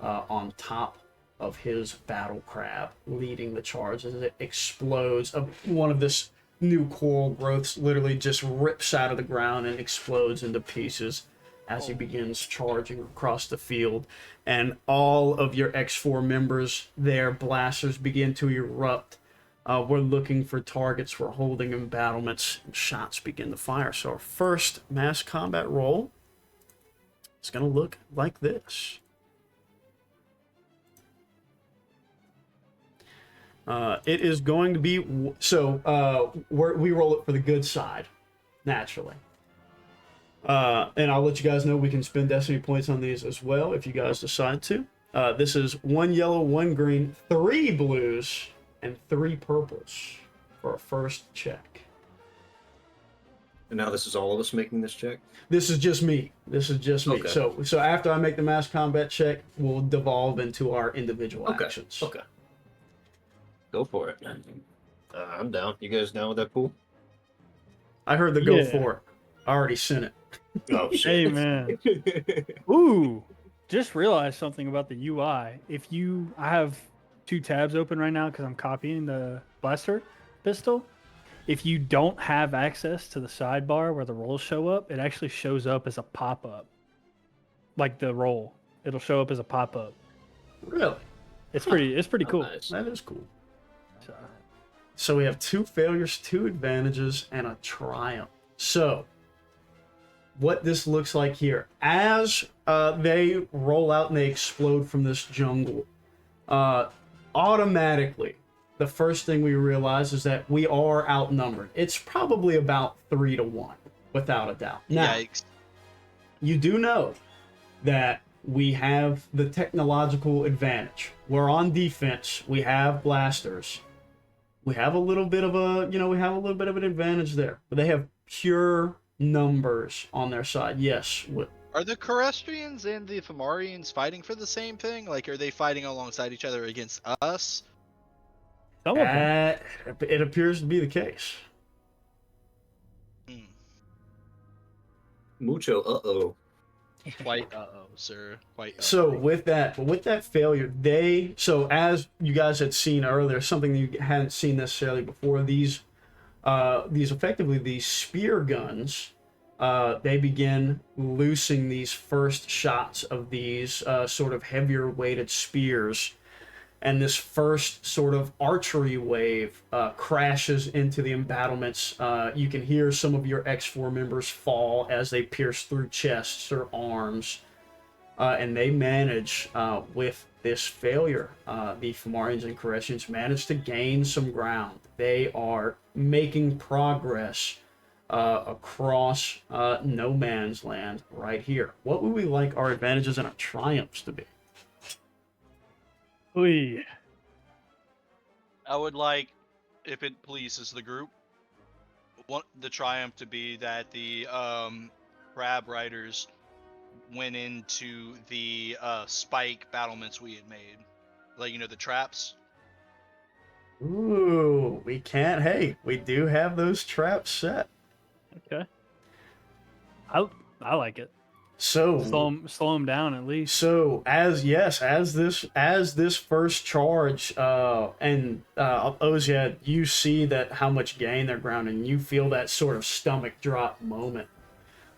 [SPEAKER 1] on top of his battle crab, leading the charge as it explodes. One of this new coral growths literally just rips out of the ground and explodes into pieces as he begins charging across the field. And all of your X4 members, their blasters begin to erupt. We're looking for targets. We're holding embattlements. And shots begin to fire. So our first mass combat roll is going to look like this. It is going to be... we roll it for the good side, naturally. And I'll let you guys know we can spend destiny points on these as well if you guys decide to. This is 1 yellow, 1 green, 3 blues, and 3 purples for our first check.
[SPEAKER 3] And now this is all of us making this check?
[SPEAKER 1] This is just me. Okay. So after I make the mass combat check, we'll devolve into our individual actions.
[SPEAKER 3] Okay. Go for it. I'm down. You guys down with that pool?
[SPEAKER 1] I heard the go for it. I already sent it.
[SPEAKER 3] Oh, shit.
[SPEAKER 2] Amen. Ooh, just realized something about the UI. I have 2 tabs open right now because I'm copying the blaster pistol. if you don't have access to the sidebar where the rolls show up, it actually shows up as a pop-up. Like the roll. It'll show up as a pop-up.
[SPEAKER 1] Really?
[SPEAKER 2] It's pretty cool.
[SPEAKER 3] Nice.
[SPEAKER 1] That is cool.
[SPEAKER 2] So,
[SPEAKER 1] So we have 2 failures, 2 advantages, and a triumph. So, what this looks like here, as they roll out and they explode from this jungle, automatically, the first thing we realize is that we are outnumbered. It's probably about 3 to 1, without a doubt. Now,
[SPEAKER 4] Yikes.
[SPEAKER 1] you do know that we have the technological advantage. We're on defense. We have blasters. We have a little bit of an advantage there. But they have pure numbers on their side. Yes.
[SPEAKER 4] Are the Corestrians and the Fomorians fighting for the same thing? Like, are they fighting alongside each other against us?
[SPEAKER 2] some of them.
[SPEAKER 1] It appears to be the case.
[SPEAKER 4] Hmm.
[SPEAKER 3] Mucho, uh-oh.
[SPEAKER 4] Quite sir. Quite.
[SPEAKER 1] So with that failure, as you guys had seen earlier, something you hadn't seen necessarily before, these effectively these spear guns, they begin loosing these first shots of these sort of heavier weighted spears, and this first sort of archery wave crashes into the embattlements. You can hear some of your X4 members fall as they pierce through chests or arms. And they manage, with this failure, the Fomorians and Coressians manage to gain some ground. They are making progress across no man's land right here. What would we like our advantages and our triumphs to be?
[SPEAKER 2] Oy.
[SPEAKER 4] I would like, if it pleases the group, the triumph to be that the crab riders went into the spike battlements we had made. Like, the traps.
[SPEAKER 1] Ooh, we can't. Hey, we do have those traps set.
[SPEAKER 2] Okay. I like it.
[SPEAKER 1] So
[SPEAKER 2] Slow them down at least.
[SPEAKER 1] So as this first charge, and Oziad, you see that how much gain they're grounding. You feel that sort of stomach drop moment.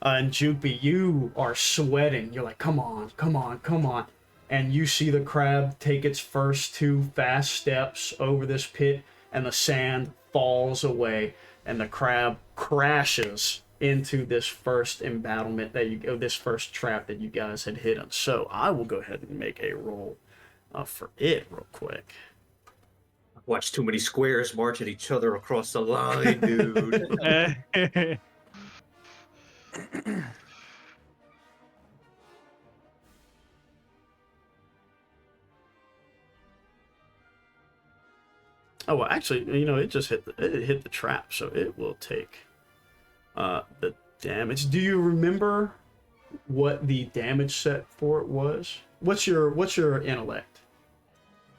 [SPEAKER 1] And JukeBi, you are sweating. You're like, come on, come on, come on. And you see the crab take its first 2 fast steps over this pit, and the sand falls away, and the crab crashes into this first embattlement this first trap that you guys had hidden. So I will go ahead and make a roll for it real quick.
[SPEAKER 3] Watch too many squares march at each other across the line, dude.
[SPEAKER 1] Oh, well, actually, it just hit the trap, so it will take the damage. Do you remember what the damage set for it was? What's your intellect?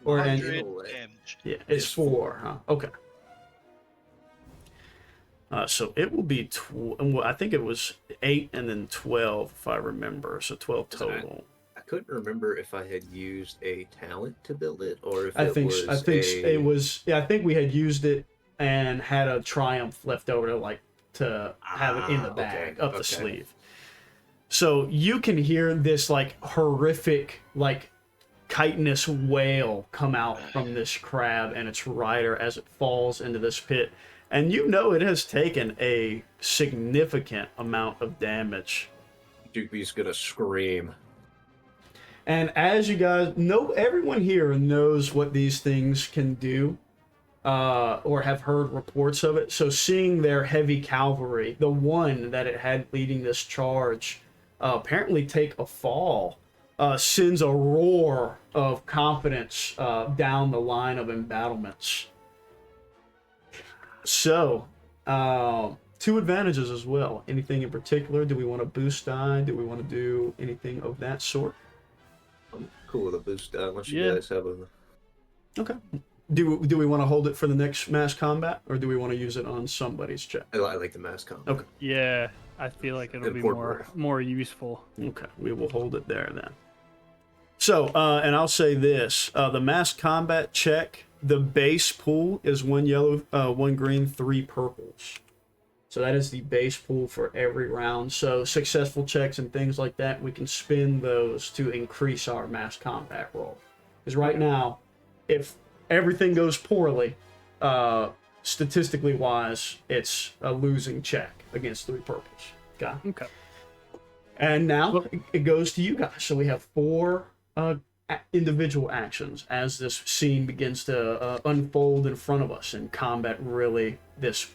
[SPEAKER 1] Or
[SPEAKER 4] 100 damage.
[SPEAKER 1] Yeah, it's 4, huh? Okay. So it will be I think it was 8 and then 12 if I remember. So 12 total.
[SPEAKER 3] I couldn't remember if I had used a talent to build it or if
[SPEAKER 1] I think we had used it and had a triumph left over to have it in the bag up the sleeve. So you can hear this horrific chitinous wail come out from this crab and its rider as it falls into this pit. And it has taken a significant amount of damage.
[SPEAKER 3] JukeBi's gonna scream.
[SPEAKER 1] And as you guys know, everyone here knows what these things can do, or have heard reports of it. So seeing their heavy cavalry, the one that it had leading this charge, apparently take a fall, sends a roar of confidence down the line of embattlements. So, 2 advantages as well. Anything in particular? Do we want to boost die? Do we want to do anything of that sort?
[SPEAKER 3] I'm cool with a boost die unless you guys have a...
[SPEAKER 1] Okay. Do we want to hold it for the next mass combat, or do we want to use it on somebody's check?
[SPEAKER 3] I like the mass combat.
[SPEAKER 1] Okay. So, and I'll say this: the mass combat check, the base pool is 1 yellow, 1 green, 3 purples. So that is the base pool for every round. So successful checks and things like that, we can spend those to increase our mass combat roll. Because right now, if everything goes poorly, statistically wise, it's a losing check against 3 purples. Okay. And now it goes to you guys. So we have 4 individual actions as this scene begins to unfold in front of us, and combat really, this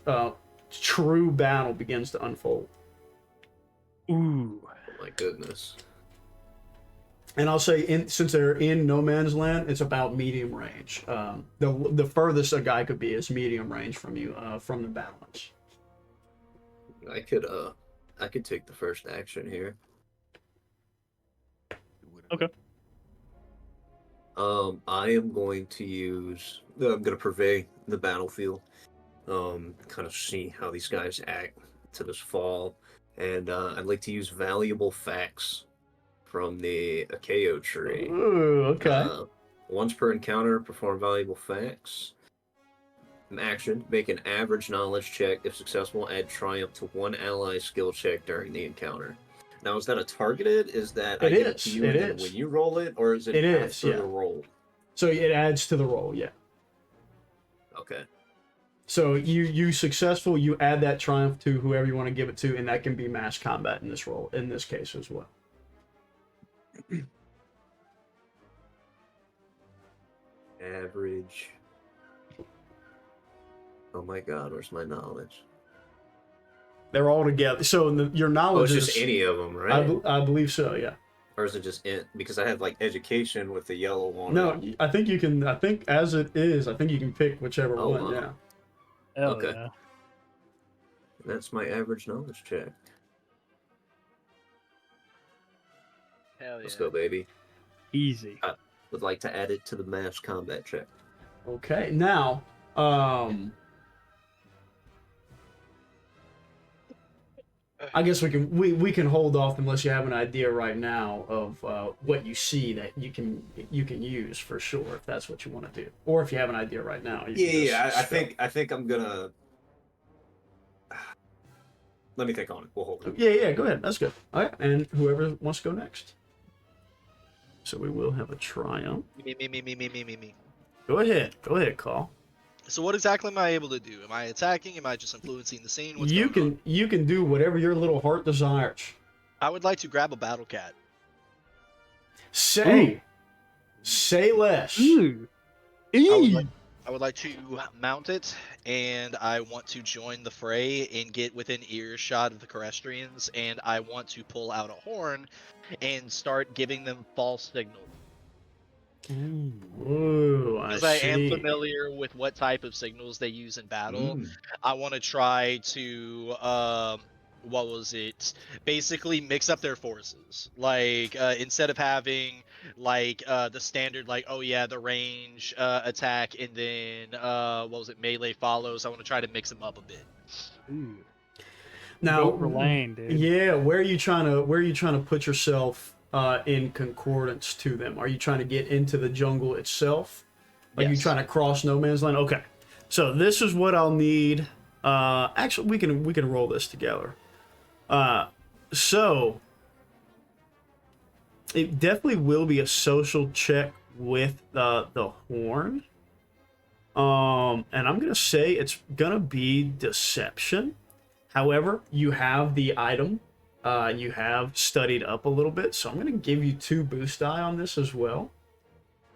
[SPEAKER 1] true battle begins to unfold.
[SPEAKER 2] Ooh.
[SPEAKER 3] Oh my goodness.
[SPEAKER 1] And I'll say, since they're in no man's land, it's about medium range. The furthest a guy could be is medium range from you, from the balance.
[SPEAKER 3] I could take the first action here.
[SPEAKER 2] Okay.
[SPEAKER 3] I am going to use. I'm going to purvey the battlefield. Kind of see how these guys act to this fall, and I'd like to use valuable facts from the Akeo tree.
[SPEAKER 1] Ooh, okay.
[SPEAKER 3] Once per encounter, perform valuable facts. An action: make an average knowledge check. If successful, add triumph to 1 ally skill check during the encounter. Now, is that a targeted? Is that
[SPEAKER 1] It
[SPEAKER 3] I give
[SPEAKER 1] is,
[SPEAKER 3] it to you
[SPEAKER 1] it
[SPEAKER 3] and then
[SPEAKER 1] is.
[SPEAKER 3] when you roll it, or is it?
[SPEAKER 1] It is,
[SPEAKER 3] after
[SPEAKER 1] yeah.
[SPEAKER 3] the roll?
[SPEAKER 1] So it adds to the roll, yeah.
[SPEAKER 3] Okay.
[SPEAKER 1] So you successful, you add that triumph to whoever you want to give it to, and that can be mass combat in this role, in this case as well.
[SPEAKER 3] Average. Oh my god, where's my knowledge?
[SPEAKER 1] They're all together. So your
[SPEAKER 3] Oh,
[SPEAKER 1] knowledge
[SPEAKER 3] it's
[SPEAKER 1] is
[SPEAKER 3] just any of them, right?
[SPEAKER 1] I believe so, yeah.
[SPEAKER 3] Or is it just it? Because I have like education with the yellow one.
[SPEAKER 1] No, I think you can. I think as it is, I think you can pick whichever
[SPEAKER 3] Oh,
[SPEAKER 1] one.
[SPEAKER 3] wow.
[SPEAKER 1] Yeah.
[SPEAKER 2] Hell
[SPEAKER 3] Okay.
[SPEAKER 2] yeah.
[SPEAKER 3] That's my average knowledge check.
[SPEAKER 6] Hell yeah.
[SPEAKER 3] Let's go, baby.
[SPEAKER 2] Easy.
[SPEAKER 3] Would like to add it to the mass combat check.
[SPEAKER 1] Okay. Now, I guess we can hold off unless you have an idea right now of what you see that you can use for sure if that's what you want to do, or if you have an idea right now. You can just spell.
[SPEAKER 3] I think I'm gonna. Let me think on it. We'll hold it.
[SPEAKER 1] Yeah, go ahead. That's good. All right, and whoever wants to go next. So we will have a triumph.
[SPEAKER 4] Me.
[SPEAKER 1] Go ahead, Kahl.
[SPEAKER 4] So what exactly am I able to do? Am I attacking? Am I just influencing the scene? What's
[SPEAKER 1] You
[SPEAKER 4] going on?
[SPEAKER 1] can do whatever your little heart desires.
[SPEAKER 4] I would like to grab a battle cat.
[SPEAKER 1] Say less.
[SPEAKER 2] Ooh.
[SPEAKER 4] I would like to mount it, and I want to join the fray and get within earshot of the Carestrians, and I want to pull out a horn and start giving them false signals.
[SPEAKER 1] Ooh,
[SPEAKER 4] Because I am familiar with what type of signals they use in battle. I want to try to basically mix up their forces. Like instead of having like the standard like, oh yeah, the range attack and then melee follows, I want to try to mix them up a bit.
[SPEAKER 2] Ooh.
[SPEAKER 1] Now,
[SPEAKER 2] Go for lane, dude.
[SPEAKER 1] yeah, where are you trying to put yourself in concordance to them? Are you trying to get into the jungle itself? Are you
[SPEAKER 4] Yes.
[SPEAKER 1] trying to cross no man's land? Okay, so this is what I'll need. Actually, we can roll this together. So it definitely will be a social check with the horn. And I'm gonna say it's gonna be deception. However, you have the item. You have studied up a little bit, so I'm gonna give you 2 boost die on this as well.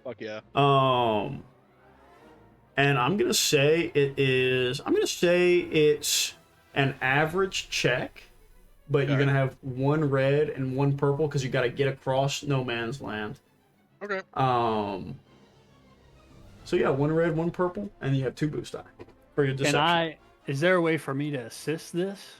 [SPEAKER 4] Fuck yeah.
[SPEAKER 1] And I'm gonna say it's an average check, but you're
[SPEAKER 4] Okay.
[SPEAKER 1] gonna have 1 red and 1 purple because you got to get across no man's land.
[SPEAKER 4] Okay.
[SPEAKER 1] So yeah, 1 red, 1 purple, and you have 2 boost die for your deception.
[SPEAKER 2] Is there a way for me to assist this?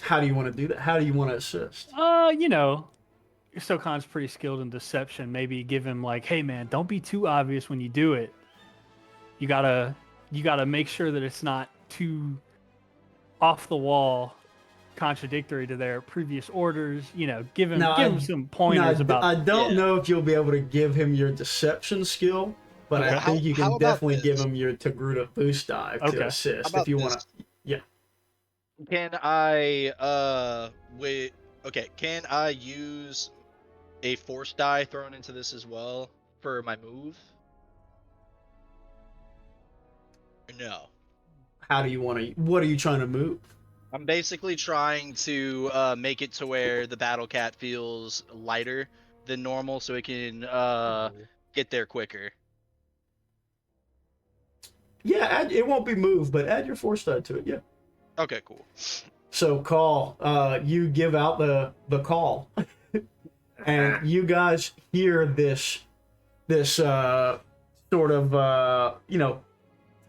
[SPEAKER 1] How do you want to do that? How do you want to assist?
[SPEAKER 2] Sokaan's pretty skilled in deception. Maybe give him like, hey man, don't be too obvious when you do it. You gotta make sure that it's not too off the wall contradictory to their previous orders. You know, give him
[SPEAKER 1] Now,
[SPEAKER 2] give him some pointers about.
[SPEAKER 1] I don't
[SPEAKER 4] Yeah.
[SPEAKER 1] know if you'll be able to give him your deception skill, but I
[SPEAKER 4] Well,
[SPEAKER 1] think you
[SPEAKER 4] how
[SPEAKER 1] can
[SPEAKER 4] about
[SPEAKER 1] definitely give
[SPEAKER 4] this?
[SPEAKER 1] him your Togruta boost dive
[SPEAKER 2] Okay.
[SPEAKER 1] to
[SPEAKER 2] How
[SPEAKER 1] assist
[SPEAKER 4] How about
[SPEAKER 1] if you want
[SPEAKER 4] this?
[SPEAKER 1] to. Yeah.
[SPEAKER 4] Can I wait? Okay, can I use a force die thrown into this as well for my move? No.
[SPEAKER 1] How do you want to? What are you trying to move?
[SPEAKER 4] I'm basically trying to make it to where the battle cat feels lighter than normal, so it can get there quicker.
[SPEAKER 1] Yeah, it won't be moved, but add your force die to it. Yeah.
[SPEAKER 4] Okay, cool.
[SPEAKER 1] So Kahl, you give out the call, and you guys hear this sort of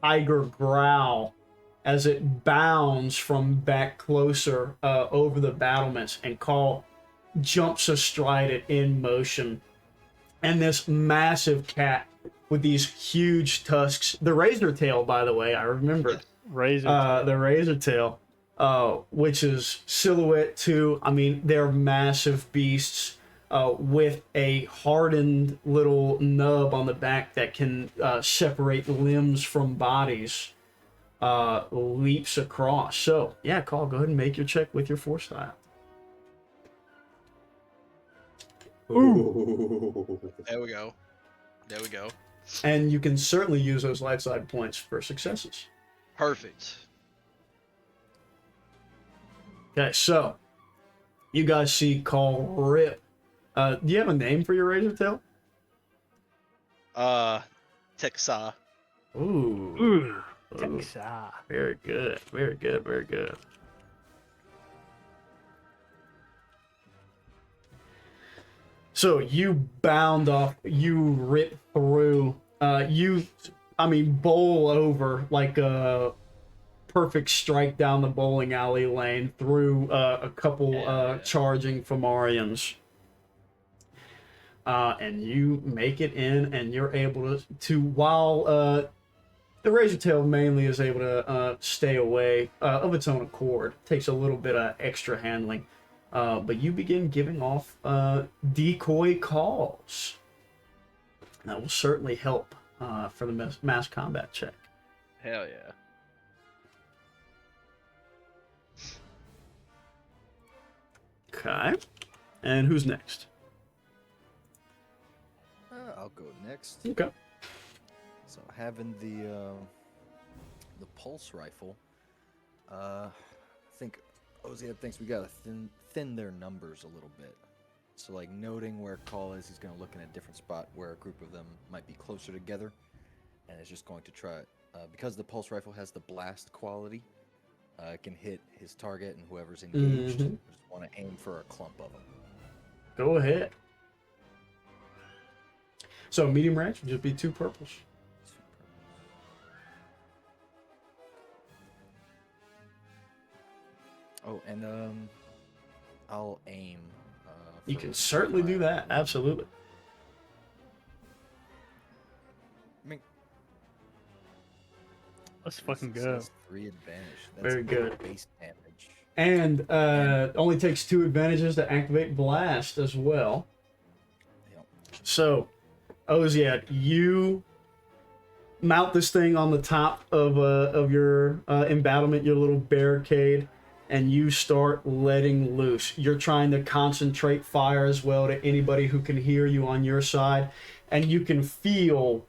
[SPEAKER 1] tiger growl as it bounds from back closer over the battlements, and Kahl jumps astride it in motion, and this massive cat with these huge tusks, the razor tail, by the way, I remembered.
[SPEAKER 2] Razor.
[SPEAKER 1] The razor tail, which is silhouette too. I mean, they're massive beasts with a hardened little nub on the back that can separate limbs from bodies. Leaps across. So yeah, Kahl, go ahead and make your check with your force die.
[SPEAKER 3] Ooh.
[SPEAKER 4] There we go. There we go.
[SPEAKER 1] And you can certainly use those light side points for successes.
[SPEAKER 4] Perfect.
[SPEAKER 1] Okay, so you guys see Kahl rip. Do you have a name for your razor tail?
[SPEAKER 4] Texa.
[SPEAKER 1] Ooh.
[SPEAKER 2] Ooh.
[SPEAKER 1] Ooh.
[SPEAKER 2] Texa.
[SPEAKER 1] Very good. Very good. Very good. So you bound off, you rip through, bowl over like a perfect strike down the bowling alley lane through a couple charging Fomorians. And you make it in, and you're able to while the razor tail mainly is able to stay away of its own accord. Takes a little bit of extra handling. But you begin giving off decoy calls. That will certainly help for the mass combat check.
[SPEAKER 6] Hell yeah.
[SPEAKER 1] Okay. And who's next?
[SPEAKER 5] I'll go next.
[SPEAKER 1] Okay.
[SPEAKER 5] So having the pulse rifle, I think Oziad thinks we gotta thin their numbers a little bit. So like noting where Kahl is, he's gonna look in a different spot where a group of them might be closer together, and is just going to try because the pulse rifle has the blast quality. It can hit his target and whoever's engaged.
[SPEAKER 1] Mhm.
[SPEAKER 5] Just want to aim for a clump of them.
[SPEAKER 1] Go ahead. So medium range would just be 2 purples.
[SPEAKER 5] Oh, and I'll aim.
[SPEAKER 1] You
[SPEAKER 5] for
[SPEAKER 1] can certainly do that.
[SPEAKER 5] fire.
[SPEAKER 1] Absolutely.
[SPEAKER 5] I mean,
[SPEAKER 2] Let's fucking go.
[SPEAKER 5] success, 3 advantage. That's
[SPEAKER 1] Very good.
[SPEAKER 5] Base damage.
[SPEAKER 1] And only takes 2 advantages to activate blast as well.
[SPEAKER 5] Yep.
[SPEAKER 1] So, Oziad, you mount this thing on the top of your embattlement, your little barricade, and you start letting loose. You're trying to concentrate fire as well to anybody who can hear you on your side, and you can feel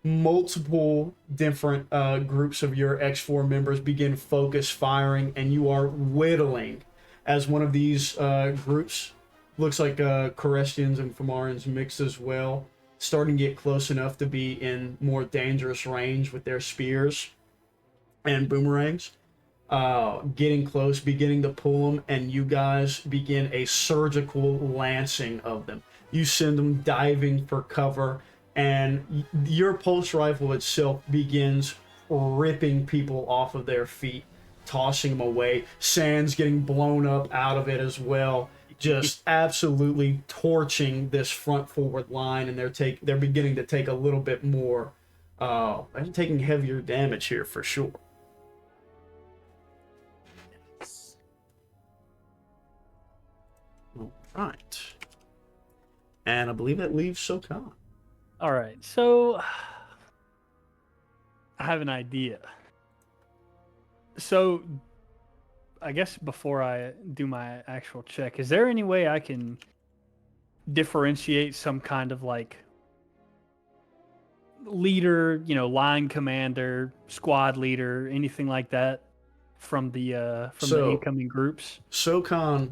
[SPEAKER 1] multiple different groups of your X4 members begin focus firing, and you are whittling as one of these groups, looks like Korestians and Fomorians mixed as well, starting to get close enough to be in more dangerous range with their spears and boomerangs. Getting close, beginning to pull them, and you guys begin a surgical lancing of them. You send them diving for cover, and your pulse rifle itself begins ripping people off of their feet, tossing them away. Sand's getting blown up out of it as well. Just absolutely torching this front forward line, and they're beginning to take a little bit more. They're taking heavier damage here for sure. Right. And I believe that leaves Sokaan.
[SPEAKER 2] All right, so I have an idea. So I guess before I do my actual check, is there any way I can differentiate some kind of like leader, line commander, squad leader, anything like that from the incoming groups?
[SPEAKER 1] Sokaan,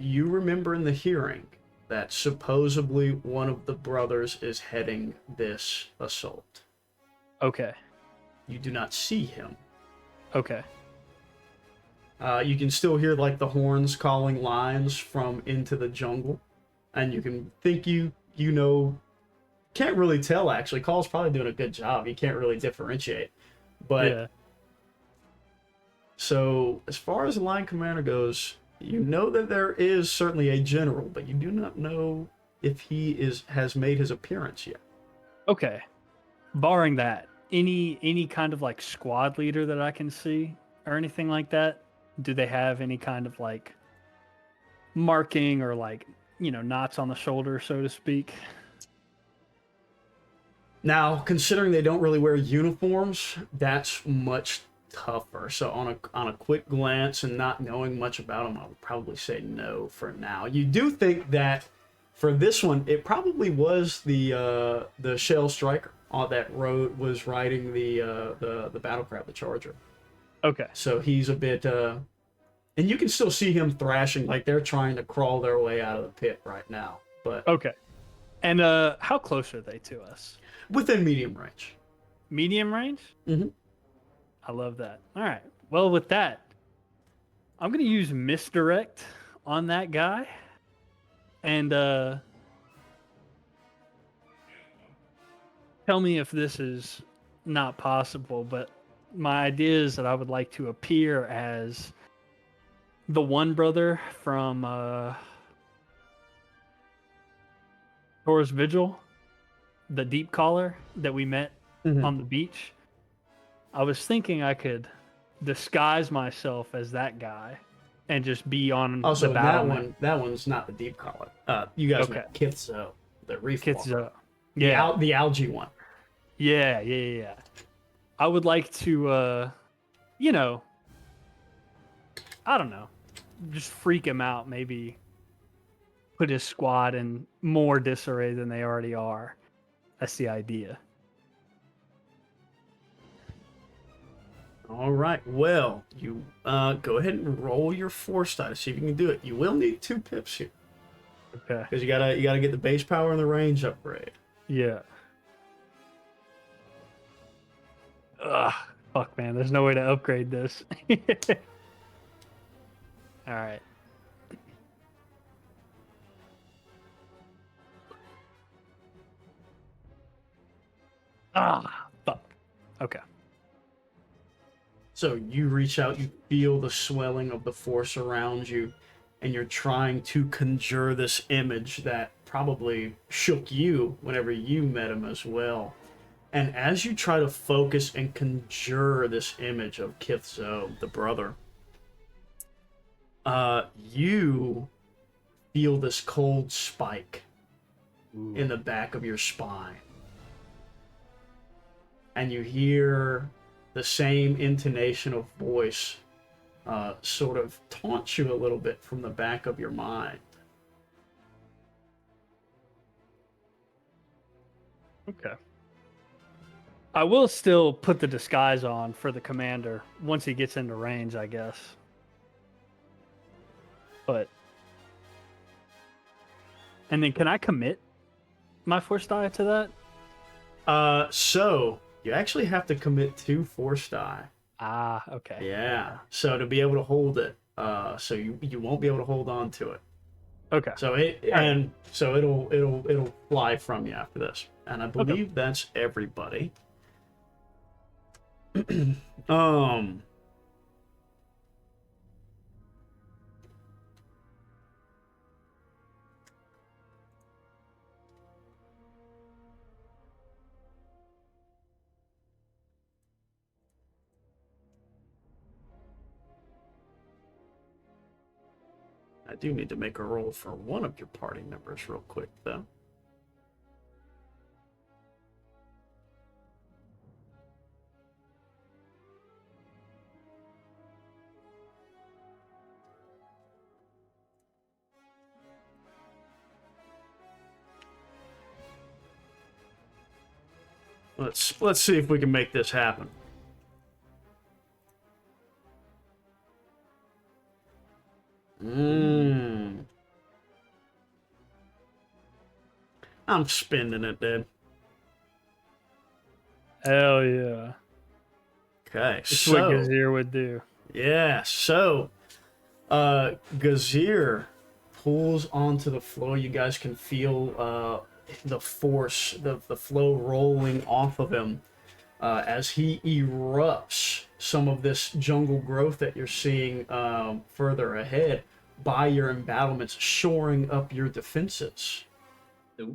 [SPEAKER 1] you remember in the hearing that supposedly one of the brothers is heading this assault.
[SPEAKER 2] Okay.
[SPEAKER 1] You do not see him.
[SPEAKER 2] Okay.
[SPEAKER 1] You can still hear like the horns calling lines from into the jungle, and you can think you know. Can't really tell actually. Kahl's probably doing a good job. He can't really differentiate, but
[SPEAKER 2] Yeah.
[SPEAKER 1] so as far as the line commander goes, you know that there is certainly a general, but you do not know if he has made his appearance yet.
[SPEAKER 2] Okay. Barring that, any kind of like squad leader that I can see or anything like that? Do they have any kind of like marking or like, knots on the shoulder, so to speak?
[SPEAKER 1] Now, considering they don't really wear uniforms, that's much tougher. So on a quick glance and not knowing much about them, I would probably say no for now. You do think that for this one, it probably was the shell striker that was riding the battle crab, the charger.
[SPEAKER 2] Okay.
[SPEAKER 1] So he's a bit and you can still see him thrashing like they're trying to crawl their way out of the pit right now. But
[SPEAKER 2] Okay. And how close are they to us?
[SPEAKER 1] within medium range.
[SPEAKER 2] Medium range?
[SPEAKER 1] Mm-hmm.
[SPEAKER 2] I love that. All right. Well, with that, I'm going to use misdirect on that guy. And tell me if this is not possible, but my idea is that I would like to appear as the one brother from Thor's Vigil, the deep caller that we met on the beach. I was thinking I could disguise myself as that guy and just be on
[SPEAKER 1] Also,
[SPEAKER 2] the battle.
[SPEAKER 1] that one's not the deep collar. You guys met Kithzo, the reef walker.
[SPEAKER 2] Yeah.
[SPEAKER 1] The algae one.
[SPEAKER 2] Yeah. I would like to, I don't know, just freak him out, maybe put his squad in more disarray than they already are. That's the idea.
[SPEAKER 1] All right. Well, you go ahead and roll your force die to see if you can do it. You will need 2 pips here
[SPEAKER 2] Okay.
[SPEAKER 1] because you gotta get the base power and the range upgrade.
[SPEAKER 2] Yeah. Ugh, fuck, man. There's no way to upgrade this. All right. Fuck. Okay.
[SPEAKER 1] So you reach out, you feel the swelling of the force around you, and you're trying to conjure this image that probably shook you whenever you met him as well. And as you try to focus and conjure this image of Kithzo, the brother, you feel this cold spike in the back of your spine. And you hear the same intonation of voice sort of taunt you a little bit from the back of your mind.
[SPEAKER 2] Okay. I will still put the disguise on for the commander once he gets into range, I guess. And then can I commit my force die to that?
[SPEAKER 1] So you actually have to commit 2 force die.
[SPEAKER 2] Okay.
[SPEAKER 1] Yeah. So to be able to hold it, so you won't be able to hold on to it.
[SPEAKER 2] Okay.
[SPEAKER 1] So it'll fly from you after this. And I believe that's everybody. I do need to make a roll for one of your party members real quick, though. Let's see if we can make this happen. I'm spending it, dude.
[SPEAKER 2] Hell yeah.
[SPEAKER 1] Okay,
[SPEAKER 2] That's
[SPEAKER 1] so
[SPEAKER 2] what Gazir would do.
[SPEAKER 1] yeah, so Gazir pulls onto the floor. You guys can feel the force, the flow rolling off of him as he erupts some of this jungle growth that you're seeing further ahead by your embattlements, shoring up your defenses.
[SPEAKER 3] Ooh.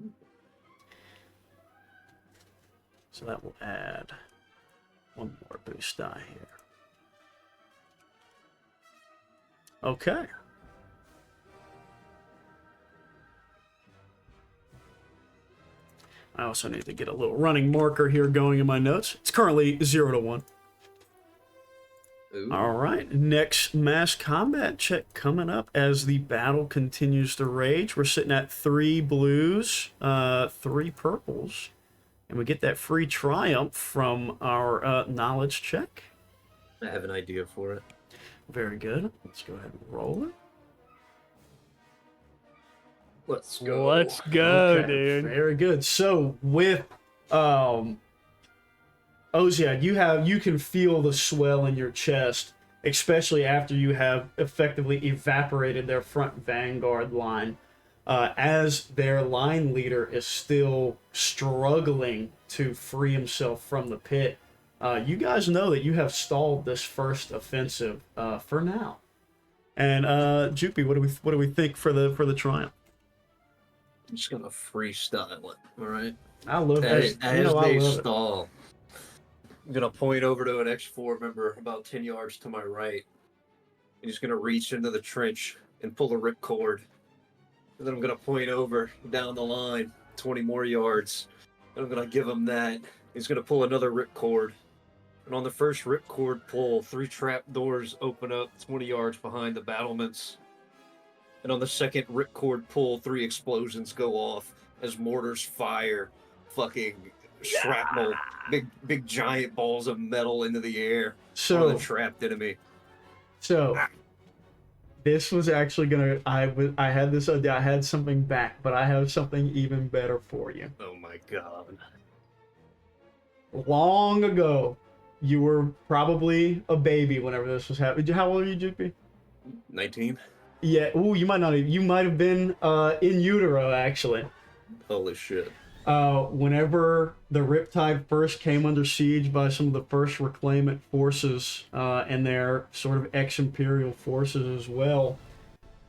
[SPEAKER 1] So that will add one more boost die here. Okay. I also need to get a little running marker here going in my notes. It's currently 0 to 1.
[SPEAKER 3] Ooh.
[SPEAKER 1] All right, next mass combat check coming up as the battle continues to rage. We're sitting at 3 blues, 3 purples, and we get that free triumph from our knowledge check.
[SPEAKER 3] I have an idea for it.
[SPEAKER 1] Very good. Let's go ahead and roll it.
[SPEAKER 3] Let's go.
[SPEAKER 2] Let's go,
[SPEAKER 1] Okay,
[SPEAKER 2] dude.
[SPEAKER 1] very good. So with Oziad, you can feel the swell in your chest, especially after you have effectively evaporated their front vanguard line, as their line leader is still struggling to free himself from the pit. You guys know that you have stalled this first offensive for now. And JukeBi, what do we think for the triumph?
[SPEAKER 3] I'm just gonna freestyle it. All right.
[SPEAKER 1] I love that.
[SPEAKER 3] As
[SPEAKER 1] I love
[SPEAKER 3] they
[SPEAKER 1] it.
[SPEAKER 3] stall, I'm gonna point over to an X4 member about 10 yards to my right. I'm just gonna reach into the trench and pull a ripcord. And then I'm gonna point over down the line 20 more yards. And I'm gonna give him that. He's gonna pull another ripcord. And on the first ripcord pull, 3 trap doors open up 20 yards behind the battlements. And on the second ripcord pull, 3 explosions go off as mortars fire fucking shrapnel, big giant balls of metal into the air on the trapped enemy.
[SPEAKER 1] So this was actually gonna. I had this idea. I had something back, but I have something even better for you.
[SPEAKER 3] Oh my god!
[SPEAKER 1] Long ago, you were probably a baby whenever this was happening. How old are you, JukeBi?
[SPEAKER 3] 19.
[SPEAKER 1] Yeah. Ooh, you might not. You might have been in utero actually.
[SPEAKER 3] Holy shit!
[SPEAKER 1] Whenever the Riptide first came under siege by some of the first reclaimant forces and their sort of ex-imperial forces as well,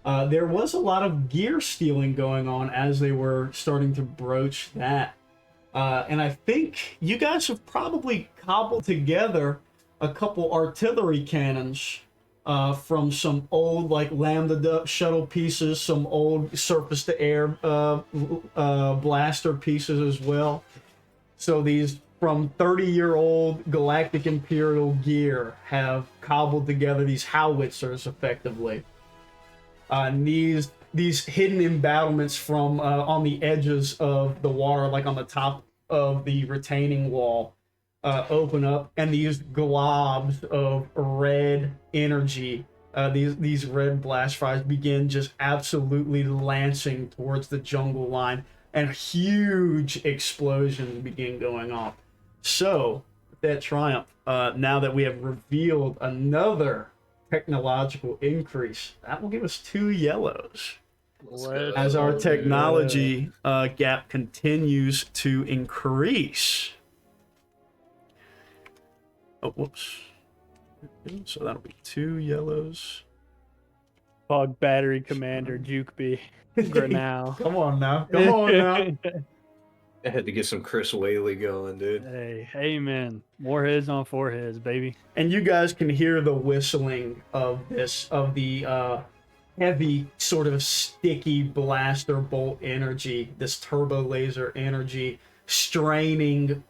[SPEAKER 1] there was a lot of gear stealing going on as they were starting to broach that. And I think you guys have probably cobbled together a couple artillery cannons from some old like Lambda shuttle pieces, some old surface-to-air blaster pieces as well. So these from 30-year-old Galactic Imperial gear have cobbled together these howitzers effectively. And these hidden embattlements from on the edges of the water, like on the top of the retaining wall, open up, and these globs of red energy, these red blast fires begin just absolutely lancing towards the jungle line, and huge explosions begin going off. So, that triumph, now that we have revealed another technological increase, that will give us 2 yellows. As our technology gap continues to increase. Oh, whoops. So that'll be 2 yellows.
[SPEAKER 2] Fog Battery Commander JukeBi. Now.
[SPEAKER 1] Come on now. Come on now.
[SPEAKER 3] I had to get some Chris Whaley going, dude.
[SPEAKER 2] Hey, amen. More heads on 4 heads, baby.
[SPEAKER 1] And you guys can hear the whistling of this, of the heavy, sort of sticky blaster bolt energy, this turbo laser energy, straining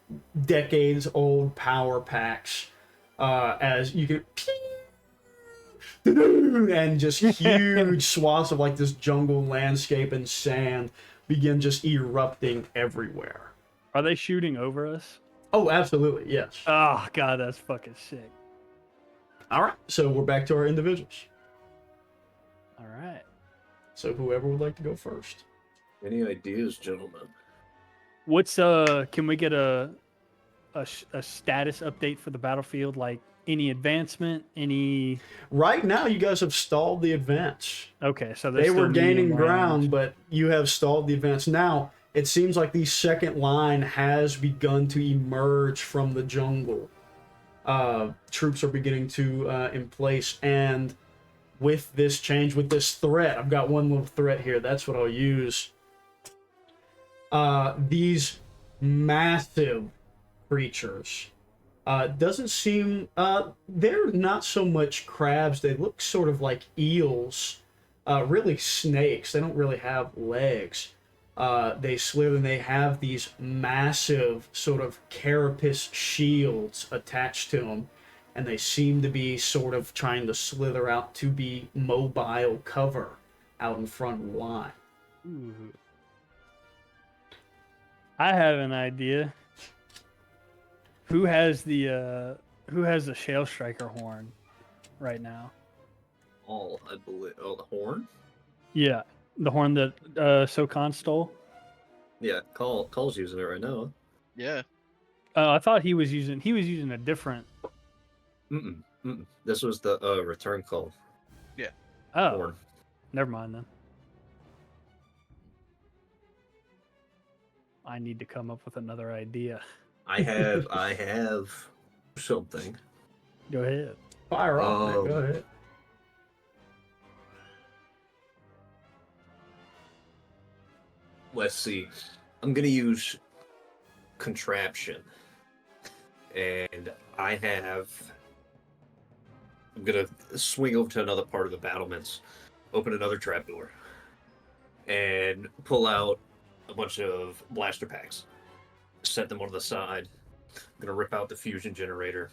[SPEAKER 1] decades-old power packs as you can and just huge swaths of like this jungle landscape and sand begin just erupting everywhere.
[SPEAKER 2] Are they shooting over us?
[SPEAKER 1] Oh, absolutely, yes.
[SPEAKER 2] Oh god, that's fucking sick.
[SPEAKER 1] All right, so we're back to our individuals.
[SPEAKER 2] All right.
[SPEAKER 1] So whoever would like to go first.
[SPEAKER 3] Any ideas, gentlemen?
[SPEAKER 2] What's can we get a status update for the battlefield? Like any advancement, any
[SPEAKER 1] Right now, you guys have stalled the advance.
[SPEAKER 2] Okay, so
[SPEAKER 1] They were gaining
[SPEAKER 2] medium
[SPEAKER 1] ground,
[SPEAKER 2] range.
[SPEAKER 1] but you have stalled the advance. Now, it seems like the second line has begun to emerge from the jungle. Troops are beginning to in place, and with this change, with this threat, I've got one little threat here. That's what I'll use. These massive creatures doesn't seem they're not so much crabs. They look sort of like eels, really snakes. They don't really have legs. They slither and they have these massive sort of carapace shields attached to them, and they seem to be sort of trying to slither out to be mobile cover out in front of the line.
[SPEAKER 2] Ooh. I have an idea. Who has the Shale Striker horn right now?
[SPEAKER 3] All, I believe. Oh, the horn?
[SPEAKER 2] Yeah, the horn that Sokaan stole.
[SPEAKER 3] Yeah, Kahl's using it right now.
[SPEAKER 4] Yeah.
[SPEAKER 2] I thought he was using a different.
[SPEAKER 3] This was the return call
[SPEAKER 2] Oh,
[SPEAKER 3] horn.
[SPEAKER 2] never mind then. I need to come up with another idea.
[SPEAKER 3] I have something.
[SPEAKER 2] Go ahead.
[SPEAKER 1] Fire off, man. Go
[SPEAKER 3] Um,
[SPEAKER 1] ahead.
[SPEAKER 3] Let's see. I'm gonna use contraption, and I'm gonna swing over to another part of the battlements, open another trapdoor, and pull out a bunch of blaster packs, set them on the side. I'm gonna rip out the fusion generator,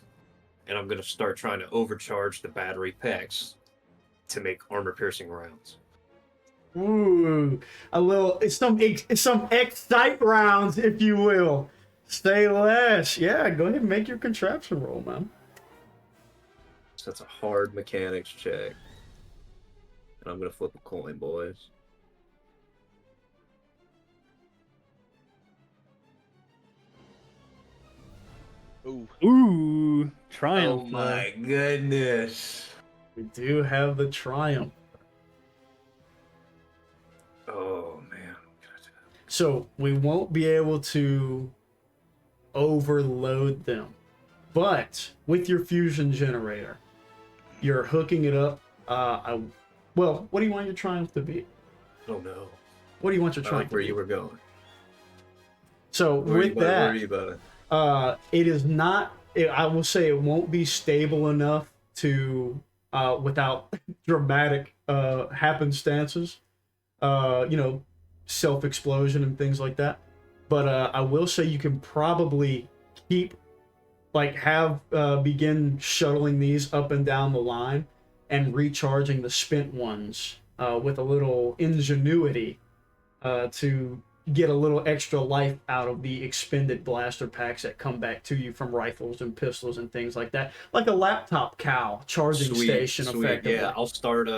[SPEAKER 3] and I'm gonna start trying to overcharge the battery packs to make armor-piercing rounds.
[SPEAKER 1] Ooh, it's some excite rounds, if you will. Say less. Yeah, go ahead and make your contraption roll, man.
[SPEAKER 3] So that's a hard mechanics check. And I'm gonna flip a coin, boys.
[SPEAKER 4] Ooh.
[SPEAKER 2] Ooh,
[SPEAKER 3] Oh
[SPEAKER 2] triumph.
[SPEAKER 3] my goodness.
[SPEAKER 1] We do have the triumph.
[SPEAKER 3] Oh man.
[SPEAKER 1] So we won't be able to overload them. But with your fusion generator, you're hooking it up. Well, what do you want your triumph to be?
[SPEAKER 3] Oh no.
[SPEAKER 1] What do you want your
[SPEAKER 3] I
[SPEAKER 1] triumph
[SPEAKER 3] like
[SPEAKER 1] to
[SPEAKER 3] where
[SPEAKER 1] be?
[SPEAKER 3] you were going.
[SPEAKER 1] So with
[SPEAKER 3] Where
[SPEAKER 1] that,
[SPEAKER 3] are you about it?
[SPEAKER 1] it is not. I will say it won't be stable enough to without dramatic happenstances. Self-explosion and things like that. But I will say you can probably begin shuttling these up and down the line and recharging the spent ones with a little ingenuity to get a little extra life out of the expended blaster packs that come back to you from rifles and pistols and things like that, like a laptop Kahl charging station, effectively.
[SPEAKER 3] Yeah, I'll start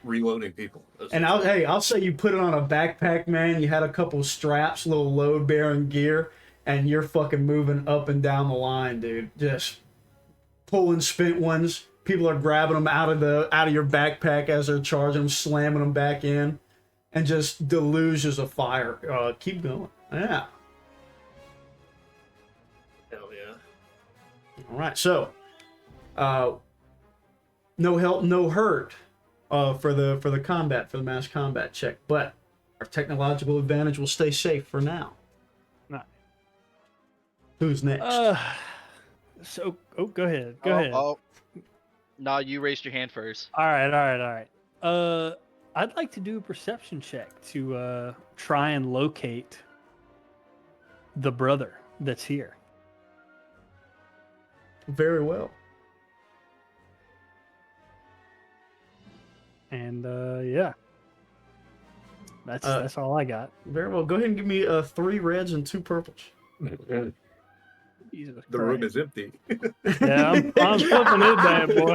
[SPEAKER 3] reloading people.
[SPEAKER 1] And I'll say you put it on a backpack, man. You had a couple straps, little load bearing gear, and you're fucking moving up and down the line, dude. Just pulling spent ones. People are grabbing them out of your backpack as they're charging them, slamming them back in, and just deluges of fire. Keep going. Yeah.
[SPEAKER 3] Hell yeah.
[SPEAKER 1] All right. So, no help, no hurt. For the mass combat check, but our technological advantage will stay safe for now.
[SPEAKER 2] Nah.
[SPEAKER 1] Who's next?
[SPEAKER 2] Go ahead. Go ahead.
[SPEAKER 4] Oh. No, you raised your hand first.
[SPEAKER 2] All right. I'd like to do a perception check to try and locate the brother that's here.
[SPEAKER 1] Very well.
[SPEAKER 2] And yeah, that's all I got.
[SPEAKER 1] Very well. Go ahead and give me 3 reds and 2 purples.
[SPEAKER 2] Jesus
[SPEAKER 3] The room
[SPEAKER 2] Christ.
[SPEAKER 3] is empty.
[SPEAKER 2] Yeah, I'm flipping it, bad boy.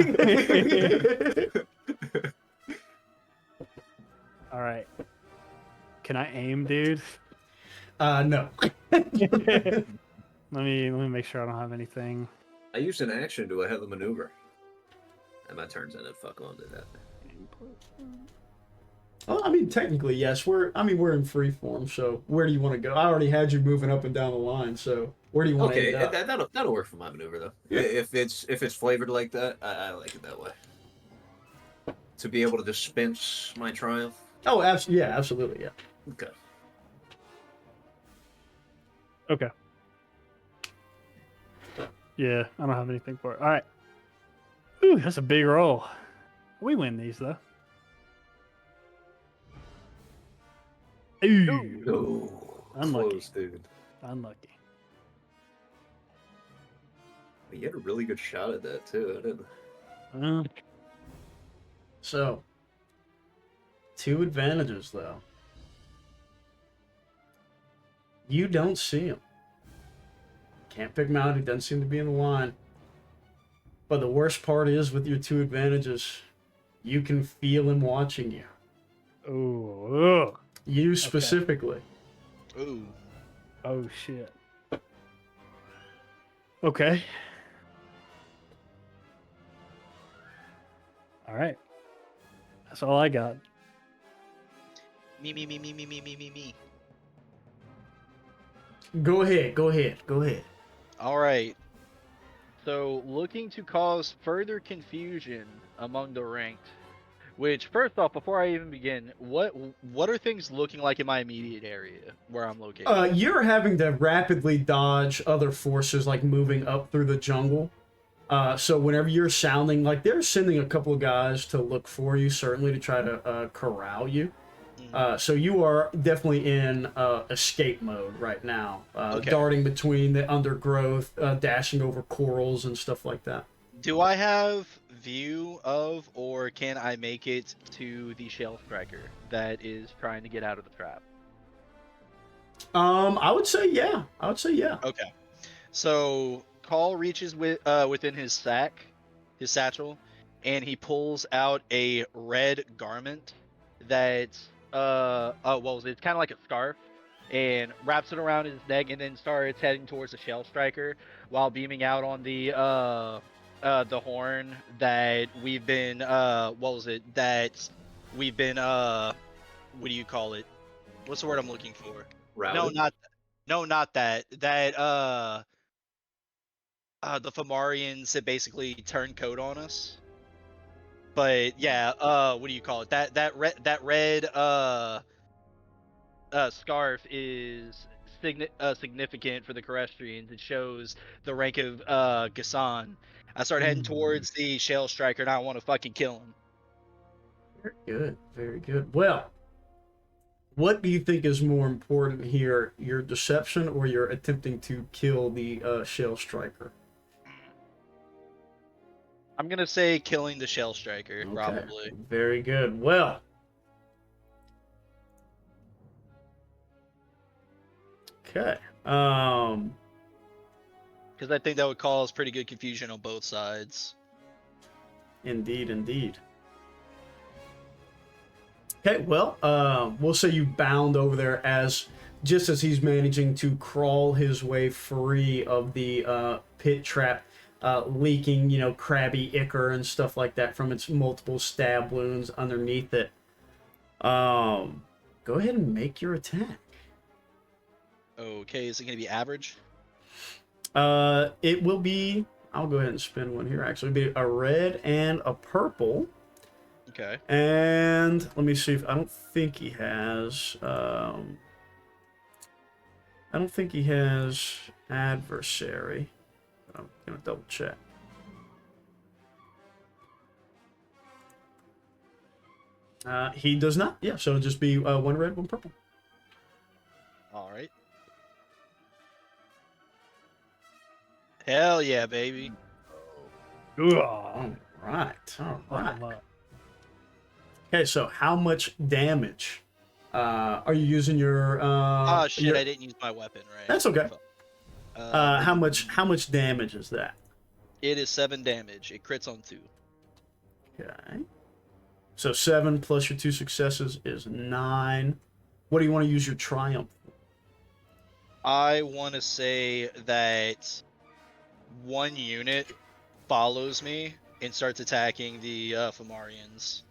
[SPEAKER 2] All right. Can I aim, dude?
[SPEAKER 1] No.
[SPEAKER 2] Let me make sure I don't have anything.
[SPEAKER 3] I used an action. Do I have a maneuver? And my turn's ended. Fuck on to that.
[SPEAKER 1] Well, I mean, technically, yes. We're in free form. So where do you want to go? I already had you moving up and down the line. So where do you want to
[SPEAKER 3] Okay,
[SPEAKER 1] end up?
[SPEAKER 3] that'll work for my maneuver though.
[SPEAKER 1] Yeah.
[SPEAKER 3] If it's flavored like that, I like it that way. To be able to dispense my triumph.
[SPEAKER 1] Oh, absolutely. Yeah, absolutely. Yeah.
[SPEAKER 3] Okay.
[SPEAKER 2] Okay. Yeah, I don't have anything for it. All right. Ooh, that's a big roll. We win these though. Ooh,
[SPEAKER 3] No.
[SPEAKER 2] Unlucky.
[SPEAKER 3] Close, dude.
[SPEAKER 2] unlucky.
[SPEAKER 3] But you had a really good shot at that too. I didn't.
[SPEAKER 1] So 2 advantages though. You don't see him. Can't pick him out. He doesn't seem to be in the line. But the worst part is with your 2 advantages, you can feel him watching you.
[SPEAKER 2] Oh.
[SPEAKER 1] You specifically.
[SPEAKER 4] Ooh.
[SPEAKER 2] Oh shit. Okay. All right. That's all I got.
[SPEAKER 4] Me.
[SPEAKER 1] Go ahead.
[SPEAKER 6] All right. So, looking to cause further confusion among the ranked. Which, first off, before I even begin, what are things looking like in my immediate area where I'm located?
[SPEAKER 1] You're having to rapidly dodge other forces like moving up through the jungle. So whenever you're sounding, like they're sending a couple of guys to look for you, certainly to try to corral you. So you are definitely in escape mode right now,
[SPEAKER 4] Okay.
[SPEAKER 1] darting between the undergrowth, dashing over corals and stuff like that.
[SPEAKER 4] Do I have view of, or can I make it to the shell striker that is trying to get out of the trap?
[SPEAKER 1] I would say yeah.
[SPEAKER 4] Okay. So Kahl reaches within his satchel, and he pulls out a red garment that's it's kind of like a scarf, and wraps it around his neck, and then starts heading towards the shell striker while beaming out on the horn that we've been what do you call it? What's the word I'm looking for?
[SPEAKER 3] Routed?
[SPEAKER 4] Not that. The Fomarians had basically turned code on us. But yeah, what do you call it? That red scarf is significant for the Carestrians. It shows the rank of Gassan. I start heading towards the shell striker, and I want to fucking kill him.
[SPEAKER 1] Very good. Well, what do you think is more important here, your deception or your attempting to kill the shell striker?
[SPEAKER 4] I'm gonna say killing the shell striker,
[SPEAKER 1] Okay.
[SPEAKER 4] probably.
[SPEAKER 1] Very good. Well, okay.
[SPEAKER 4] Because I think that would cause pretty good confusion on both sides.
[SPEAKER 1] Indeed. Okay, well, we'll say you bound over there just as he's managing to crawl his way free of the pit trap, leaking, crabby ichor and stuff like that from its multiple stab wounds underneath it. Go ahead and make your attack.
[SPEAKER 4] Okay, is it gonna be average?
[SPEAKER 1] It will be. I'll go ahead and spin one here. Actually, it'll be a red and a purple.
[SPEAKER 4] Okay.
[SPEAKER 1] And let me see if I don't think he has. I don't think he has adversary. I'm gonna double check. He does not. Yeah, so it'll just be one red, one purple.
[SPEAKER 4] All right. Hell yeah, baby.
[SPEAKER 1] All right. All right. Okay, so how much damage are you using your?
[SPEAKER 4] Oh shit!
[SPEAKER 1] your-
[SPEAKER 4] I didn't use my weapon. Right.
[SPEAKER 1] That's okay.
[SPEAKER 4] Uh,
[SPEAKER 1] How much damage is that?
[SPEAKER 4] It is 7 damage. It crits on 2.
[SPEAKER 1] Okay. So 7 plus your 2 successes is 9. What do you want to use your triumph?
[SPEAKER 4] I want to say that 1 unit follows me and starts attacking the Fomorians.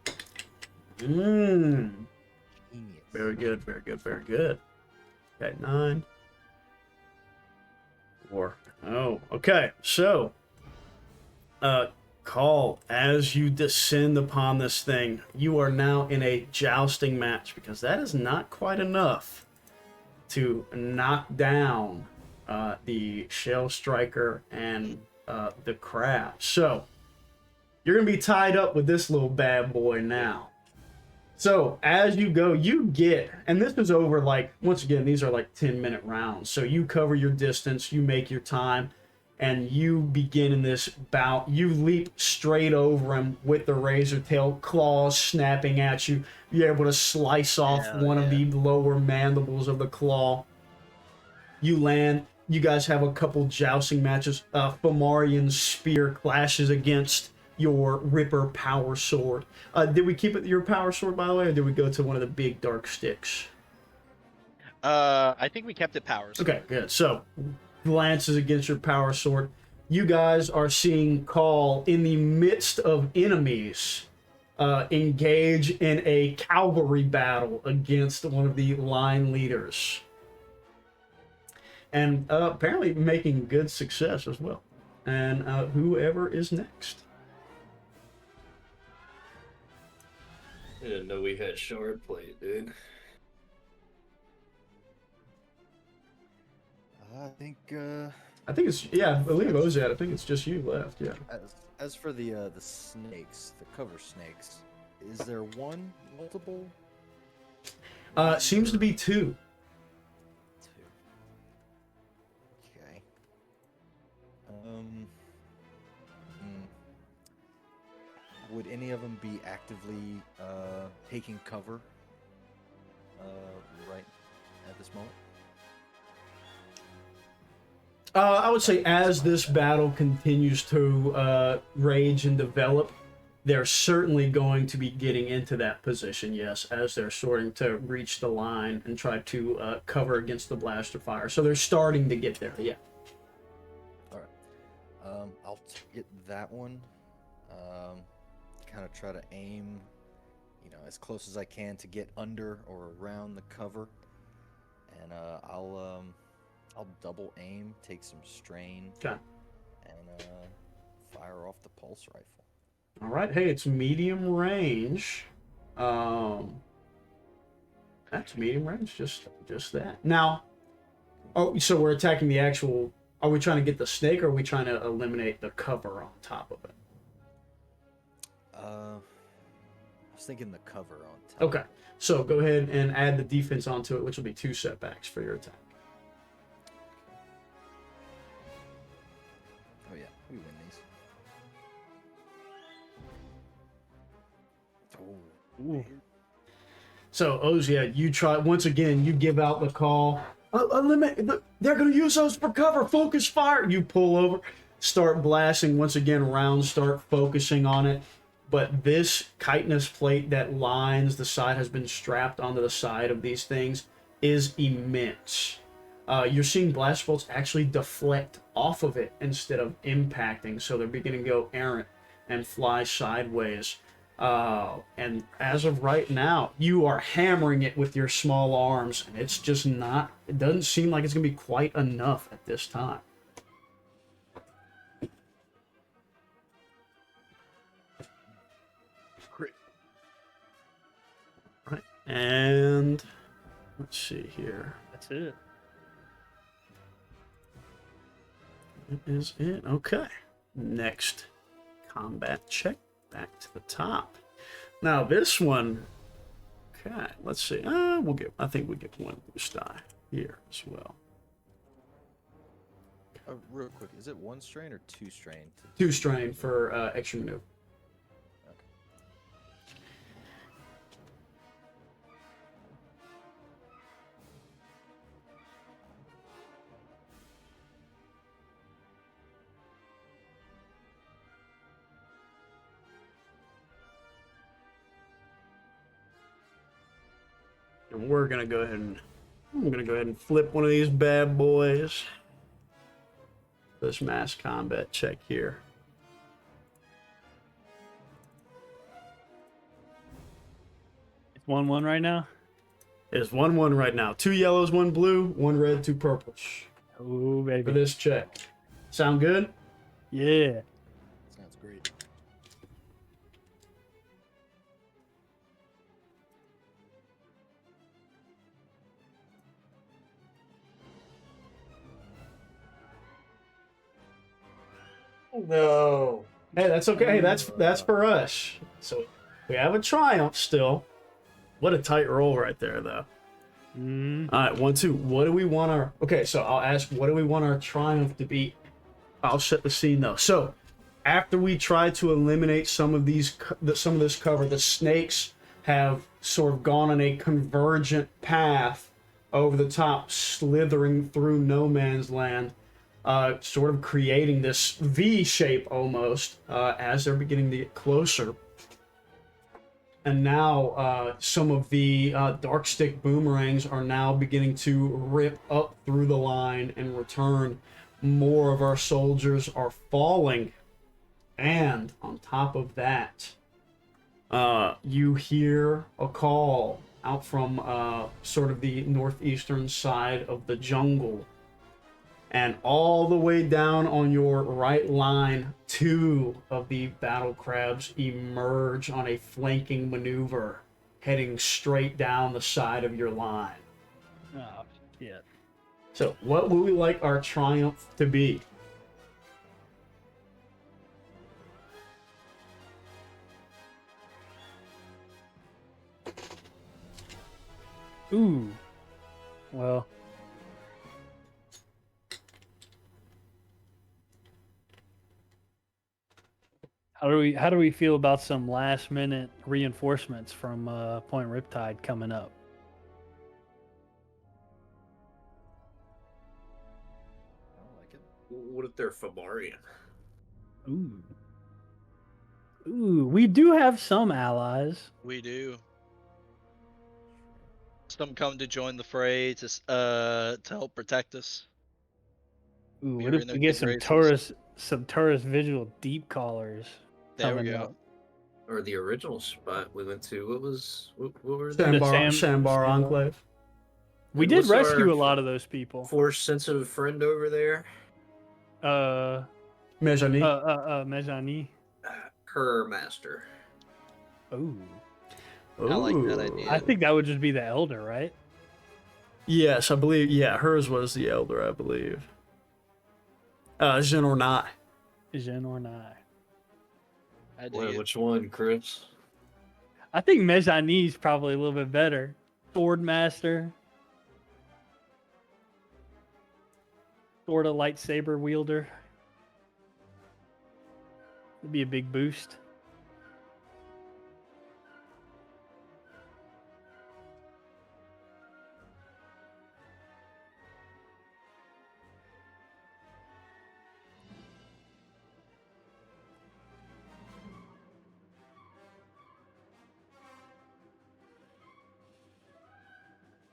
[SPEAKER 1] Mmm.
[SPEAKER 5] Genius.
[SPEAKER 1] Very good, very good, very good. Okay, 9. 4. Oh, okay. So, Kahl, as you descend upon this thing, you are now in a jousting match because that is not quite enough to knock down the Shell Striker and the Crab. So, you're going to be tied up with this little bad boy now. So, as you go, you get, and this is over like, once again, these are like 10-minute rounds. So, you cover your distance, you make your time, and you begin in this bout. You leap straight over him with the razor tail claws snapping at you. You're able to slice off one of the lower mandibles of the claw. You land. You guys have a couple jousting matches. Fomorian's spear clashes against your Ripper power sword. Did we keep it your power sword, by the way, or did we go to one of the big dark sticks?
[SPEAKER 4] I think we kept it power.
[SPEAKER 1] Okay, good. So, glances against your power sword. You guys are seeing Kahl in the midst of enemies engage in a cavalry battle against one of the line leaders. And apparently making good success as well. And whoever is next.
[SPEAKER 3] I didn't know we had shard plate, dude.
[SPEAKER 5] I think
[SPEAKER 1] it's, yeah, I believe Oziad. I think it's just you left, yeah.
[SPEAKER 5] as for the snakes, the cover snakes, is there one multiple?
[SPEAKER 1] Seems to be 2.
[SPEAKER 5] Two. Okay. Would any of them be actively taking cover right at this moment?
[SPEAKER 1] I would say as this battle continues to rage and develop, they're certainly going to be getting into that position, yes, as they're starting to reach the line and try to cover against the blaster fire. So they're starting to get there, yeah.
[SPEAKER 5] All right. I'll get that one. Kind of try to aim, as close as I can to get under or around the cover, and I'll double aim, take some strain,
[SPEAKER 1] Okay.
[SPEAKER 5] and fire off the pulse rifle.
[SPEAKER 1] All right, hey, it's medium range. That's medium range, just that. Now, oh, so we're attacking the actual. Are we trying to get the snake, or are we trying to eliminate the cover on top of it?
[SPEAKER 5] I was thinking the cover on top.
[SPEAKER 1] Okay, so go ahead and add the defense onto it, which will be 2 setbacks for your attack.
[SPEAKER 5] Oh yeah, we win these. Oh.
[SPEAKER 1] So, Oziad, you try once again. You give out the call. They're going to use those for cover. Focus fire. You pull over, start blasting. Once again, rounds start focusing on it. But this chitinous plate that lines the side, has been strapped onto the side of these things, is immense. You're seeing blast bolts actually deflect off of it instead of impacting. So they're beginning to go errant and fly sideways. And as of right now, you are hammering it with your small arms, and it's just not, it doesn't seem like it's going to be quite enough at this time. Right. And let's see here.
[SPEAKER 2] That's it.
[SPEAKER 1] That is it. Okay. Next combat check. Back to the top. Now this one, Okay, let's see. I think we get one boost die here as well.
[SPEAKER 5] Real quick, is it 1 strain or 2 strain?
[SPEAKER 1] 2 strain for extra maneuver. And we're gonna go ahead and flip one of these bad boys. This mass combat check here.
[SPEAKER 2] It's 1-1 right now.
[SPEAKER 1] It's 1-1 right now. 2 yellows, 1 blue, 1 red, 2 purples
[SPEAKER 2] Oh, baby.
[SPEAKER 1] for this check. Sound good?
[SPEAKER 2] Yeah.
[SPEAKER 5] Sounds great.
[SPEAKER 3] No.
[SPEAKER 1] Hey, that's okay. That's for us. So we have a triumph still. What a tight roll right there, though.
[SPEAKER 2] Mm.
[SPEAKER 1] All right, 1, 2. What do we want our? Okay, so I'll ask. What do we want our triumph to be? I'll set the scene though. So after we try to eliminate some of this cover, the snakes have sort of gone on a convergent path over the top, slithering through no man's land. Sort of creating this V shape almost as they're beginning to get closer. And now some of the dark stick boomerangs are now beginning to rip up through the line and return. More of our soldiers are falling. And on top of that, you hear a call out from sort of the northeastern side of the jungle. And all the way down on your right line, 2 of the battle crabs emerge on a flanking maneuver, heading straight down the side of your line.
[SPEAKER 2] Oh, yeah.
[SPEAKER 1] So, what would we like our triumph to be?
[SPEAKER 2] Ooh. Well. How do we feel about some last minute reinforcements from Point Riptide coming up?
[SPEAKER 5] I like it.
[SPEAKER 3] What if they're Fomorian?
[SPEAKER 2] Ooh. Ooh, we do have some allies.
[SPEAKER 4] We do. Some come to join the fray to help protect us.
[SPEAKER 2] Ooh,
[SPEAKER 4] We
[SPEAKER 2] what
[SPEAKER 4] were
[SPEAKER 2] if
[SPEAKER 4] in
[SPEAKER 2] we
[SPEAKER 4] their
[SPEAKER 2] get
[SPEAKER 4] good
[SPEAKER 2] some tourist visual deep callers
[SPEAKER 4] There we
[SPEAKER 2] coming
[SPEAKER 4] go.
[SPEAKER 2] up?
[SPEAKER 3] Or the original spot we went to. What were
[SPEAKER 2] The
[SPEAKER 3] they?
[SPEAKER 1] Sandbar
[SPEAKER 2] Sandbar.
[SPEAKER 1] Enclave.
[SPEAKER 2] We
[SPEAKER 3] And
[SPEAKER 2] did
[SPEAKER 3] what's
[SPEAKER 2] rescue
[SPEAKER 3] our
[SPEAKER 2] a lot of those people.
[SPEAKER 3] Force sensitive friend over there.
[SPEAKER 1] Mejani.
[SPEAKER 2] Mejani.
[SPEAKER 3] Her master.
[SPEAKER 2] Ooh.
[SPEAKER 4] I like that
[SPEAKER 1] Ooh.
[SPEAKER 4] idea.
[SPEAKER 2] I think that would just be the elder, right?
[SPEAKER 1] Yes, I believe. Yeah, hers was the elder, I believe. Jin or not.
[SPEAKER 2] Jin or not.
[SPEAKER 4] I dig
[SPEAKER 3] Wait,
[SPEAKER 4] it.
[SPEAKER 3] which one, Chris?
[SPEAKER 2] I think Mejani's probably a little bit better. Sword master. Sort of lightsaber wielder. It'd be a big boost.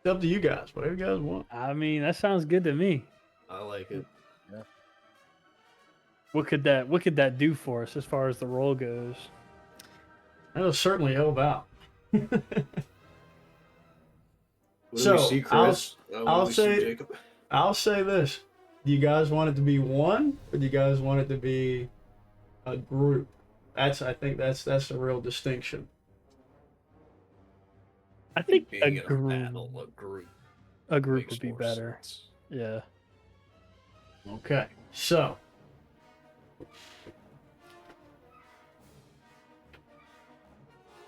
[SPEAKER 1] It's up to you guys. Whatever you guys want.
[SPEAKER 2] I mean, that sounds good to me.
[SPEAKER 3] I like it.
[SPEAKER 2] What could that do for us as far as the roll goes?
[SPEAKER 1] That'll certainly help out.
[SPEAKER 3] What do
[SPEAKER 1] So,
[SPEAKER 3] we see, Chris?
[SPEAKER 1] I'll
[SPEAKER 3] What do we see,
[SPEAKER 1] say-
[SPEAKER 3] Jacob?
[SPEAKER 1] I'll say this. Do you guys want it to be one, or do you guys want it to be a group? I think that's a real distinction.
[SPEAKER 2] I think a
[SPEAKER 3] Being in a
[SPEAKER 2] group,
[SPEAKER 3] battle,
[SPEAKER 2] a group
[SPEAKER 3] makes
[SPEAKER 2] would be
[SPEAKER 3] more
[SPEAKER 2] better.
[SPEAKER 3] sense.
[SPEAKER 2] Yeah.
[SPEAKER 1] Okay, so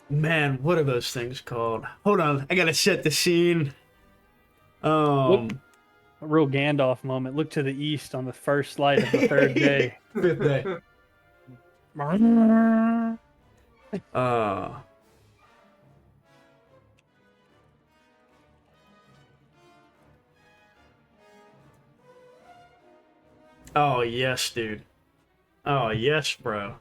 [SPEAKER 1] Man, what are those things called? Hold on, I gotta set the scene.
[SPEAKER 2] A real Gandalf moment. Look to the east on the first light of the third day.
[SPEAKER 1] Fifth day. Uh, oh yes, dude. Oh yes, bro.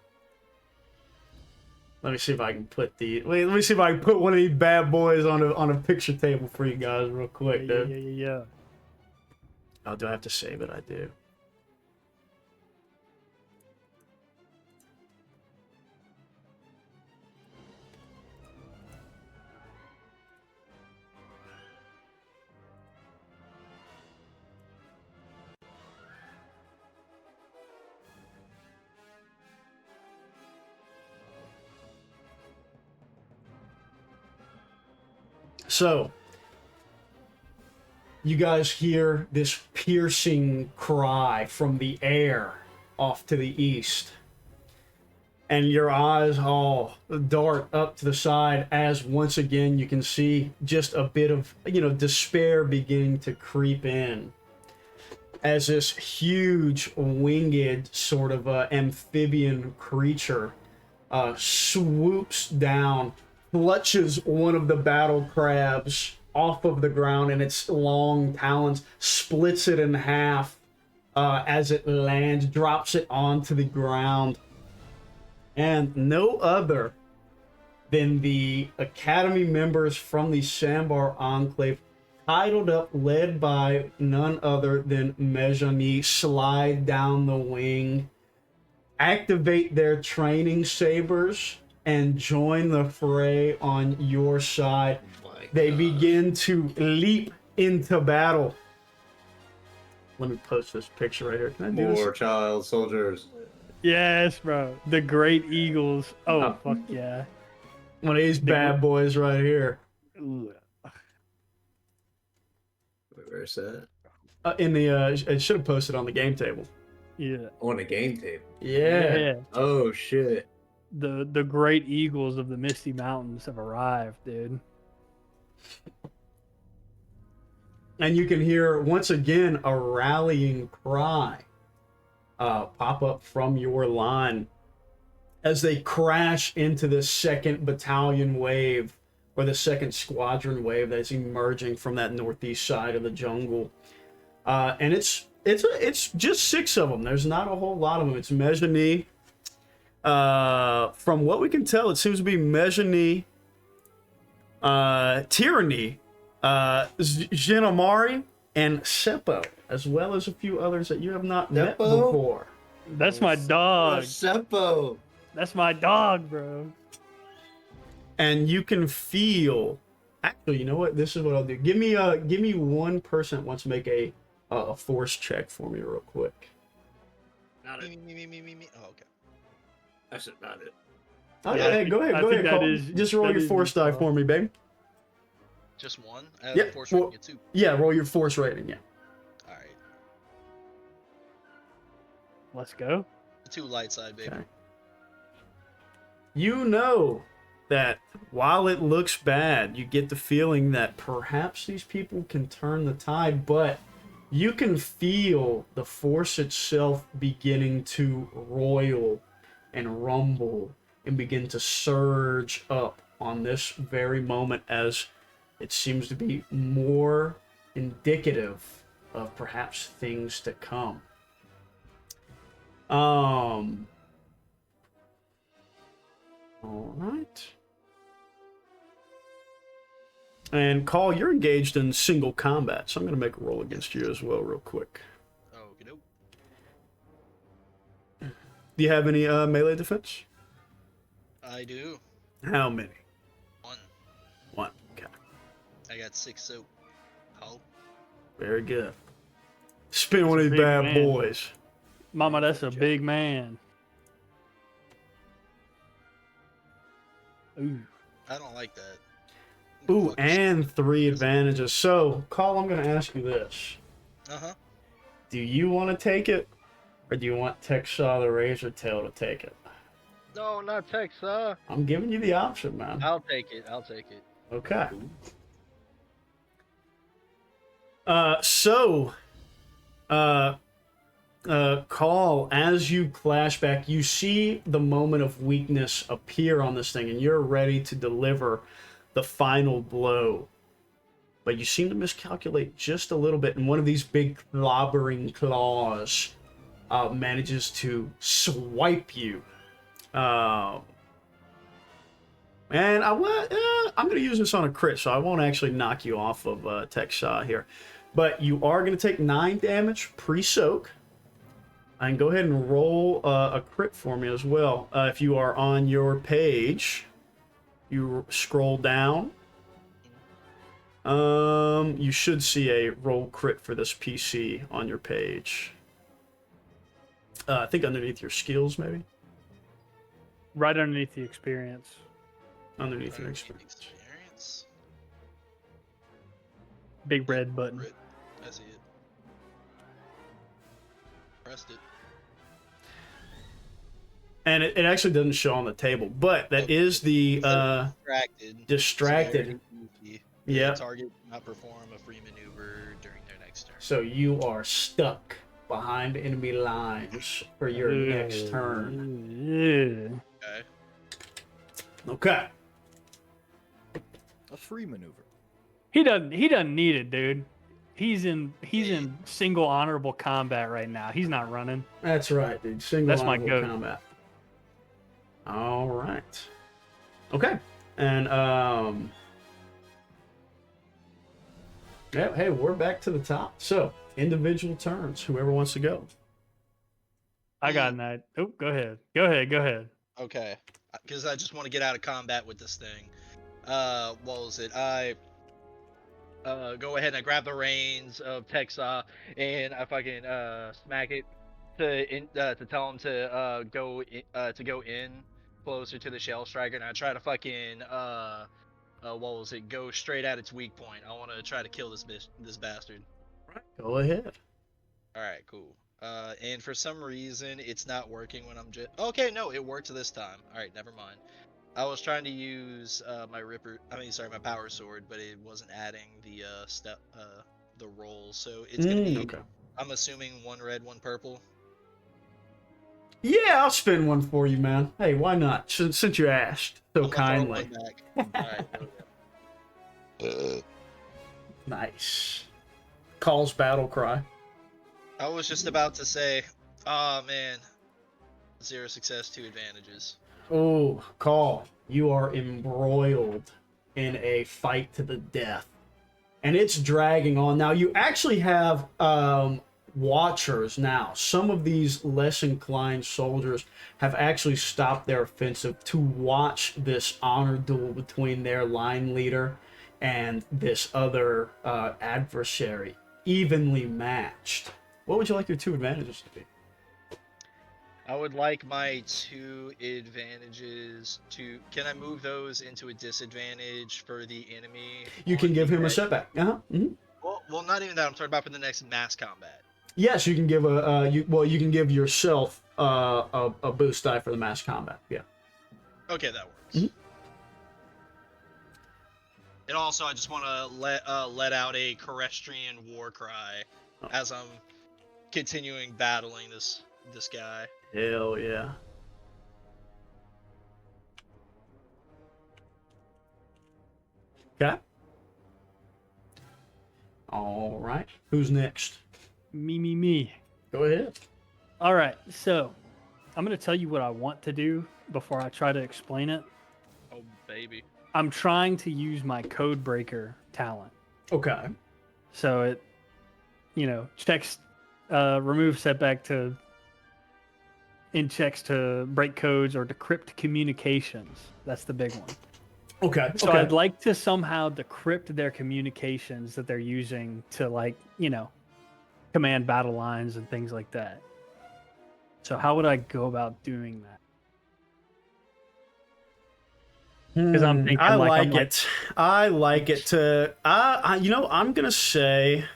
[SPEAKER 1] Let me see if I can put let me see if I can put one of these bad boys on a picture table for you guys real quick, dude.
[SPEAKER 2] Yeah.
[SPEAKER 1] Oh, do I have to save it? I do. So, you guys hear this piercing cry from the air off to the east. And your eyes all dart up to the side as once again you can see just a bit of, despair beginning to creep in. As this huge winged sort of amphibian creature swoops down, clutches one of the battle crabs off of the ground, and its long talons splits it in half as it lands, drops it onto the ground. And no other than the Academy members from the Sambar Enclave, titled up, led by none other than Mejani, slide down the wing, activate their training sabers, and join the fray on your side. They begin to leap into battle. Let me post this picture right here. Can I do this?
[SPEAKER 3] More child soldiers.
[SPEAKER 2] Yes, bro. The Great Eagles. Oh, fuck yeah.
[SPEAKER 1] One of these bad boys right here.
[SPEAKER 2] Ooh.
[SPEAKER 3] Wait, where's that?
[SPEAKER 1] In the it should have posted on the game table.
[SPEAKER 2] Yeah.
[SPEAKER 3] On a game table.
[SPEAKER 1] Yeah.
[SPEAKER 3] Oh shit.
[SPEAKER 2] The Great Eagles of the Misty Mountains have arrived, dude.
[SPEAKER 1] And you can hear once again a rallying cry pop up from your line as they crash into the 2nd battalion wave, or the 2nd squadron wave that's emerging from that northeast side of the jungle. And it's just 6 of them. There's not a whole lot of them. It's Mejani. From what we can tell, it seems to be Mejani, Tyranny, Jinamari, and Seppo, as well as a few others that you have not met before.
[SPEAKER 2] That's my dog.
[SPEAKER 3] Seppo.
[SPEAKER 2] That's my dog, bro.
[SPEAKER 1] And you can feel. Actually, you know what? This is what I'll do. Give me one person that wants to make a force check for me real quick.
[SPEAKER 3] Not it.
[SPEAKER 4] Me. Oh, okay.
[SPEAKER 3] That's not it.
[SPEAKER 1] Oh,
[SPEAKER 2] Yeah,
[SPEAKER 1] hey, go ahead, Kahl. Just roll
[SPEAKER 2] that
[SPEAKER 1] your
[SPEAKER 2] is
[SPEAKER 1] force
[SPEAKER 2] your
[SPEAKER 1] die
[SPEAKER 2] call.
[SPEAKER 1] for me, babe.
[SPEAKER 4] Just one? I have
[SPEAKER 1] Yeah,
[SPEAKER 4] a force
[SPEAKER 1] well-
[SPEAKER 4] rating of 2.
[SPEAKER 1] Yeah, roll your force rating. Yeah.
[SPEAKER 4] Alright.
[SPEAKER 2] Let's go.
[SPEAKER 4] 2 light side, baby.
[SPEAKER 1] Okay. You know that while it looks bad, you get the feeling that perhaps these people can turn the tide, but you can feel the force itself beginning to roil and rumble and begin to surge up on this very moment, as it seems to be more indicative of perhaps things to come. All right. And Kahl, you're engaged in single combat, so I'm going to make a roll against you as well real quick.
[SPEAKER 4] Okie doke.
[SPEAKER 1] Do you have any melee defense?
[SPEAKER 4] I do.
[SPEAKER 1] How many?
[SPEAKER 4] 1.
[SPEAKER 1] One. Okay.
[SPEAKER 4] I got 6 soap. How?
[SPEAKER 1] Very good. Spin one of these
[SPEAKER 2] big
[SPEAKER 1] bad
[SPEAKER 2] man.
[SPEAKER 1] boys.
[SPEAKER 2] Mama, that's a big man. Ooh.
[SPEAKER 4] I don't like that.
[SPEAKER 1] Ooh, and 3 advantages. So, Kahl, I'm going to ask you this.
[SPEAKER 4] Uh-huh.
[SPEAKER 1] Do you want to take it, or do you want Texaw the Razor Tail to take it?
[SPEAKER 6] No, not Texas.
[SPEAKER 1] I'm giving you the option, man.
[SPEAKER 6] I'll take it. I'll take it.
[SPEAKER 1] Okay. So, Kahl, as you clash back, you see the moment of weakness appear on this thing, and you're ready to deliver the final blow. But you seem to miscalculate just a little bit, and one of these big clobbering claws manages to swipe you. And I'm going to use this on a crit, so I won't actually knock you off of tech shot here. But you are going to take 9 damage pre-soak. And go ahead and roll a crit for me as well. If you are on your page, you scroll down. You should see a roll crit for this PC on your page. I think underneath your skills, maybe?
[SPEAKER 2] Right underneath the experience.
[SPEAKER 1] Underneath your experience.
[SPEAKER 2] Big red button.
[SPEAKER 4] Crit. I see it. Pressed it.
[SPEAKER 1] And it actually doesn't show on the table, but that is the distracted. Yeah.
[SPEAKER 4] Target not perform a free maneuver during their next turn.
[SPEAKER 1] So you are stuck behind enemy lines for your next turn.
[SPEAKER 4] Okay.
[SPEAKER 1] Okay.
[SPEAKER 5] A free maneuver.
[SPEAKER 2] He doesn't need it, dude. He's in single honorable combat right now. He's not running.
[SPEAKER 1] That's right, dude. Single
[SPEAKER 2] That's my
[SPEAKER 1] honorable
[SPEAKER 2] goat.
[SPEAKER 1] combat. All right. Okay. And yeah, hey, we're back to the top. So, individual turns. Whoever wants to go.
[SPEAKER 2] I got an idea. Oh, go ahead. Go ahead.
[SPEAKER 4] Okay. Because I just want to get out of combat with this thing. What was it? I go ahead and I grab the reins of Texas and I fucking smack it to tell him to go in closer to the shell striker, and I try to fucking go straight at its weak point. I want to try to kill this bastard.
[SPEAKER 1] Right. Go ahead.
[SPEAKER 4] All right, cool. And for some reason it's not working when I'm just okay. No, it worked this time. All right, never mind. I was trying to use my power sword, but it wasn't adding the the roll. So it's gonna be.
[SPEAKER 1] Okay.
[SPEAKER 4] I'm assuming 1 red, 1 purple.
[SPEAKER 1] Yeah, I'll spin one for you, man. Hey, why not? Since you asked so
[SPEAKER 4] I'm gonna throw
[SPEAKER 1] kindly.
[SPEAKER 4] one back. All right.
[SPEAKER 1] Nice. Kahl's battle cry.
[SPEAKER 4] I was just about to say, oh man, 0 success, 2 advantages.
[SPEAKER 1] Oh, Kahl, you are embroiled in a fight to the death. And it's dragging on. Now, you actually have watchers now. Some of these less inclined soldiers have actually stopped their offensive to watch this honor duel between their line leader and this other adversary, evenly matched. What would you like your 2 advantages to be?
[SPEAKER 4] I would like my 2 advantages to. Can I move those into a disadvantage for the enemy?
[SPEAKER 1] You can
[SPEAKER 4] on
[SPEAKER 1] give
[SPEAKER 4] the
[SPEAKER 1] him a
[SPEAKER 4] right?
[SPEAKER 1] setback. Mm-hmm.
[SPEAKER 4] Well, not even that. I'm talking about for the next mass combat.
[SPEAKER 1] Yes, you can give you can give yourself a boost die for the mass combat. Yeah.
[SPEAKER 4] Okay, that works.
[SPEAKER 1] Mhm.
[SPEAKER 4] And also, I just want to let out a Carestrian war cry as I'm continuing battling this guy.
[SPEAKER 1] Hell yeah. Okay. All right. Who's next?
[SPEAKER 2] Me.
[SPEAKER 1] Go ahead.
[SPEAKER 2] All right, so I'm going to tell you what I want to do before I try to explain it.
[SPEAKER 4] Oh, baby.
[SPEAKER 2] I'm trying to use my code breaker talent.
[SPEAKER 1] Okay.
[SPEAKER 2] So it, checks, remove setback checks to break codes or decrypt communications. That's the big one.
[SPEAKER 1] Okay.
[SPEAKER 2] So I'd like to somehow decrypt their communications that they're using to command battle lines and things like that. So how would I go about doing that? Because I'm thinking
[SPEAKER 1] I like it. I like it to. I'm gonna say.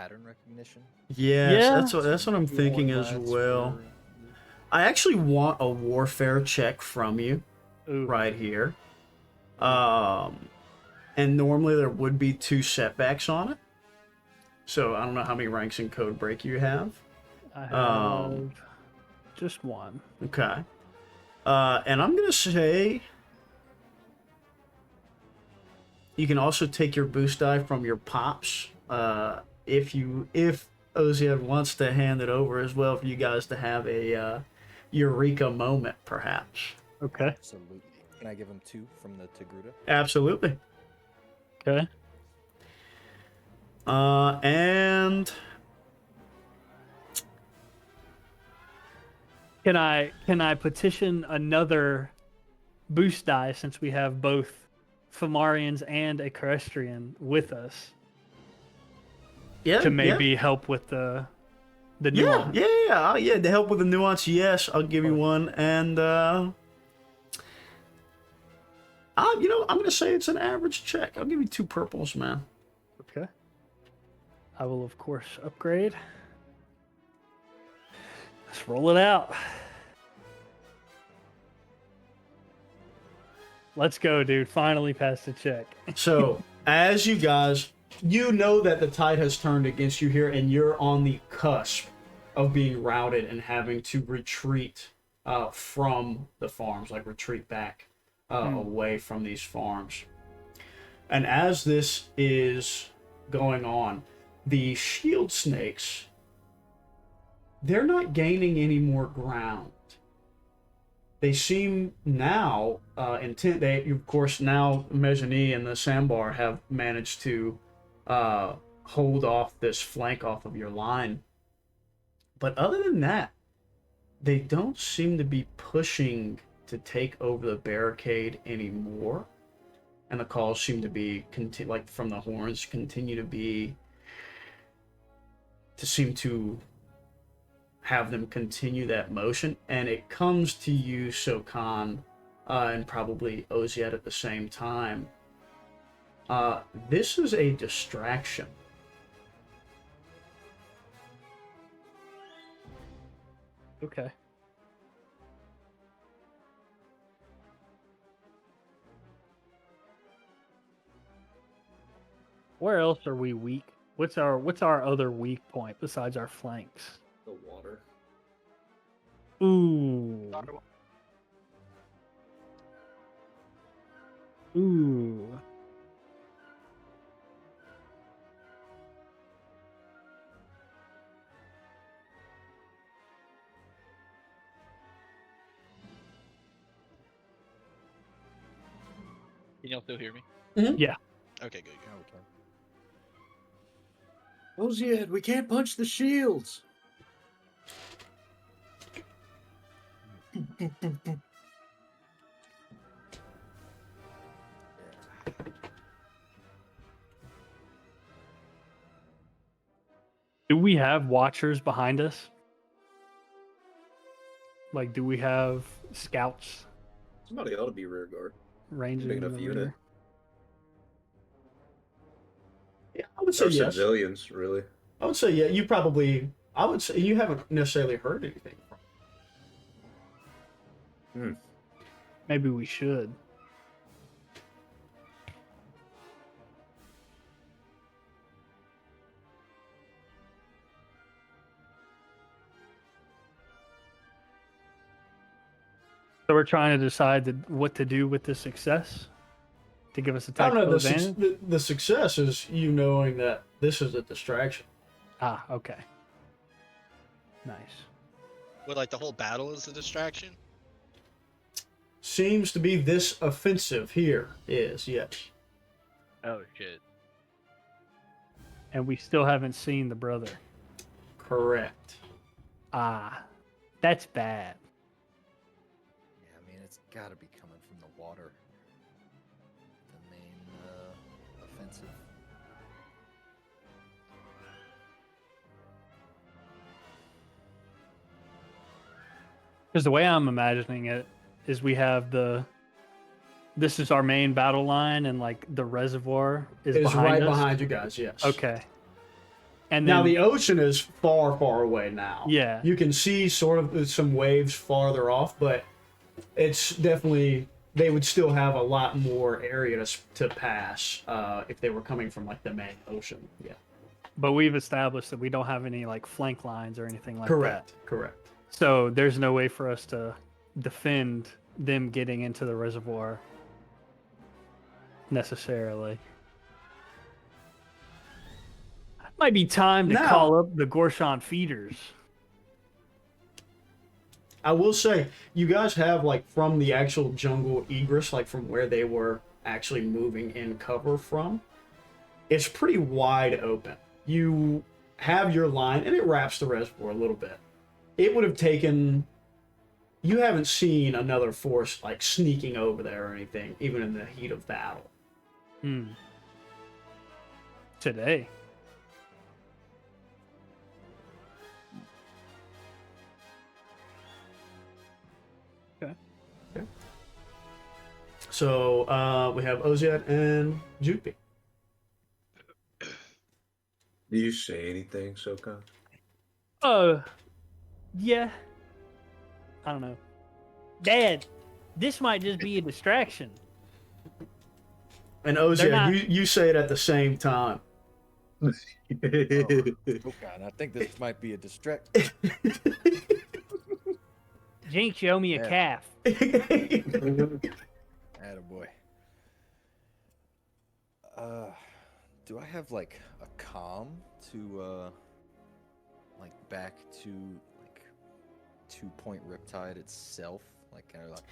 [SPEAKER 5] pattern recognition?
[SPEAKER 1] Yes,
[SPEAKER 2] Yeah.
[SPEAKER 1] that's what I'm thinking as
[SPEAKER 5] Warlines
[SPEAKER 1] well.
[SPEAKER 5] for-
[SPEAKER 1] I actually want a warfare check from you
[SPEAKER 2] Ooh.
[SPEAKER 1] right here. And normally there would be 2 setbacks on it. So I don't know how many ranks in code break you have.
[SPEAKER 2] I have just one.
[SPEAKER 1] Okay. And I'm gonna say you can also take your boost die from your pops. If Oziad wants to hand it over as well for you guys to have a eureka moment, perhaps.
[SPEAKER 2] Okay.
[SPEAKER 5] Absolutely. Can I give him 2 from the Togruta?
[SPEAKER 1] Absolutely.
[SPEAKER 2] Okay.
[SPEAKER 1] And
[SPEAKER 2] Can I petition another boost die since we have both Fomarians and a Carestrian with us
[SPEAKER 1] yeah,
[SPEAKER 2] to maybe help with the
[SPEAKER 1] yeah,
[SPEAKER 2] nuance?
[SPEAKER 1] yeah, to help with the nuance, yes, I'll give you one. And I'm gonna say it's an average check. I'll give you 2 purples, man.
[SPEAKER 2] Okay. I will of course upgrade. Let's roll it out. Let's go, dude. Finally passed the check.
[SPEAKER 1] So, as you guys, you know that the tide has turned against you here, and you're on the cusp of being routed and having to retreat from the farms, like retreat back away from these farms. And as this is going on, the shield snakes, they're not gaining any more ground. They seem now intent. They, of course, now Mejani and the Sambar have managed to hold off this flank off of your line. But other than that, they don't seem to be pushing to take over the barricade anymore. And the calls seem to be, like from the horns, continue to seem to have them continue that motion. And it comes to you, Sokaan, and probably Oziad at the same time. This is a distraction.
[SPEAKER 2] Okay. Where else are we weak? What's our other weak point besides our flanks?
[SPEAKER 3] The water.
[SPEAKER 2] Ooh. Ooh.
[SPEAKER 6] Can y'all still hear me?
[SPEAKER 2] Yeah.
[SPEAKER 4] Okay, good.
[SPEAKER 3] Oziad, we can't punch the shields.
[SPEAKER 2] Do we have watchers behind us? Like, do we have scouts
[SPEAKER 3] Somebody ought to be rear guard.
[SPEAKER 2] ranging
[SPEAKER 3] Big
[SPEAKER 2] in
[SPEAKER 3] enough
[SPEAKER 2] the
[SPEAKER 3] unit.
[SPEAKER 2] rear?
[SPEAKER 1] Yeah, I would say
[SPEAKER 3] Or
[SPEAKER 1] yes.
[SPEAKER 3] civilians, really.
[SPEAKER 1] I would say yeah. You probably. I would say you haven't necessarily heard anything from.
[SPEAKER 2] Maybe we should. So we're trying to decide what to do with the success to give us a
[SPEAKER 1] I don't
[SPEAKER 2] tactical
[SPEAKER 1] know.
[SPEAKER 2] advantage.
[SPEAKER 1] The success is you knowing that this is a distraction.
[SPEAKER 2] Ah, okay. Nice.
[SPEAKER 4] What, like the whole battle is a distraction?
[SPEAKER 1] Seems to be this offensive here is yes.
[SPEAKER 6] Oh shit.
[SPEAKER 2] And we still haven't seen the brother.
[SPEAKER 1] Correct.
[SPEAKER 2] Ah, that's bad.
[SPEAKER 5] Yeah, I mean, it's got to be coming from the water. The main offensive.
[SPEAKER 2] Because the way I'm imagining it is we have this is our main battle line and like the reservoir is
[SPEAKER 1] It's
[SPEAKER 2] behind
[SPEAKER 1] right
[SPEAKER 2] us.
[SPEAKER 1] behind you guys. Yes.
[SPEAKER 2] Okay. And
[SPEAKER 1] Now
[SPEAKER 2] then,
[SPEAKER 1] the ocean is far, far away now.
[SPEAKER 2] Yeah.
[SPEAKER 1] You can see sort of some waves farther off, but it's definitely they would still have a lot more area to pass if they were coming from like the main ocean. Yeah.
[SPEAKER 2] but we've established that we don't have any like flank lines or anything like
[SPEAKER 1] Correct.
[SPEAKER 2] that.
[SPEAKER 1] Correct.
[SPEAKER 2] So there's no way for us to defend them getting into the reservoir necessarily. Might be time to
[SPEAKER 1] Now-
[SPEAKER 2] call up the Gorshon feeders.
[SPEAKER 1] I will say, you guys have like from the actual jungle egress, like from where they were actually moving in cover from, it's pretty wide open. You have your line, and it wraps the reservoir a little bit. It would have taken. You haven't seen another force like sneaking over there or anything, even in the heat of battle.
[SPEAKER 2] Today.
[SPEAKER 1] So we have Oziad and JukeBi.
[SPEAKER 3] Do you say anything, Sokaan?
[SPEAKER 2] Yeah. I don't know. Dad, this might just be a distraction.
[SPEAKER 1] And
[SPEAKER 2] They're
[SPEAKER 1] Oziad,
[SPEAKER 2] not-
[SPEAKER 1] you say it at the same time.
[SPEAKER 5] Oh, God, I think this might be a distraction.
[SPEAKER 2] Jinx, you owe me a
[SPEAKER 5] Yeah.
[SPEAKER 2] calf.
[SPEAKER 5] Attaboy. Do I have like a comm to like back to like 2-point Riptide itself? Like kind of like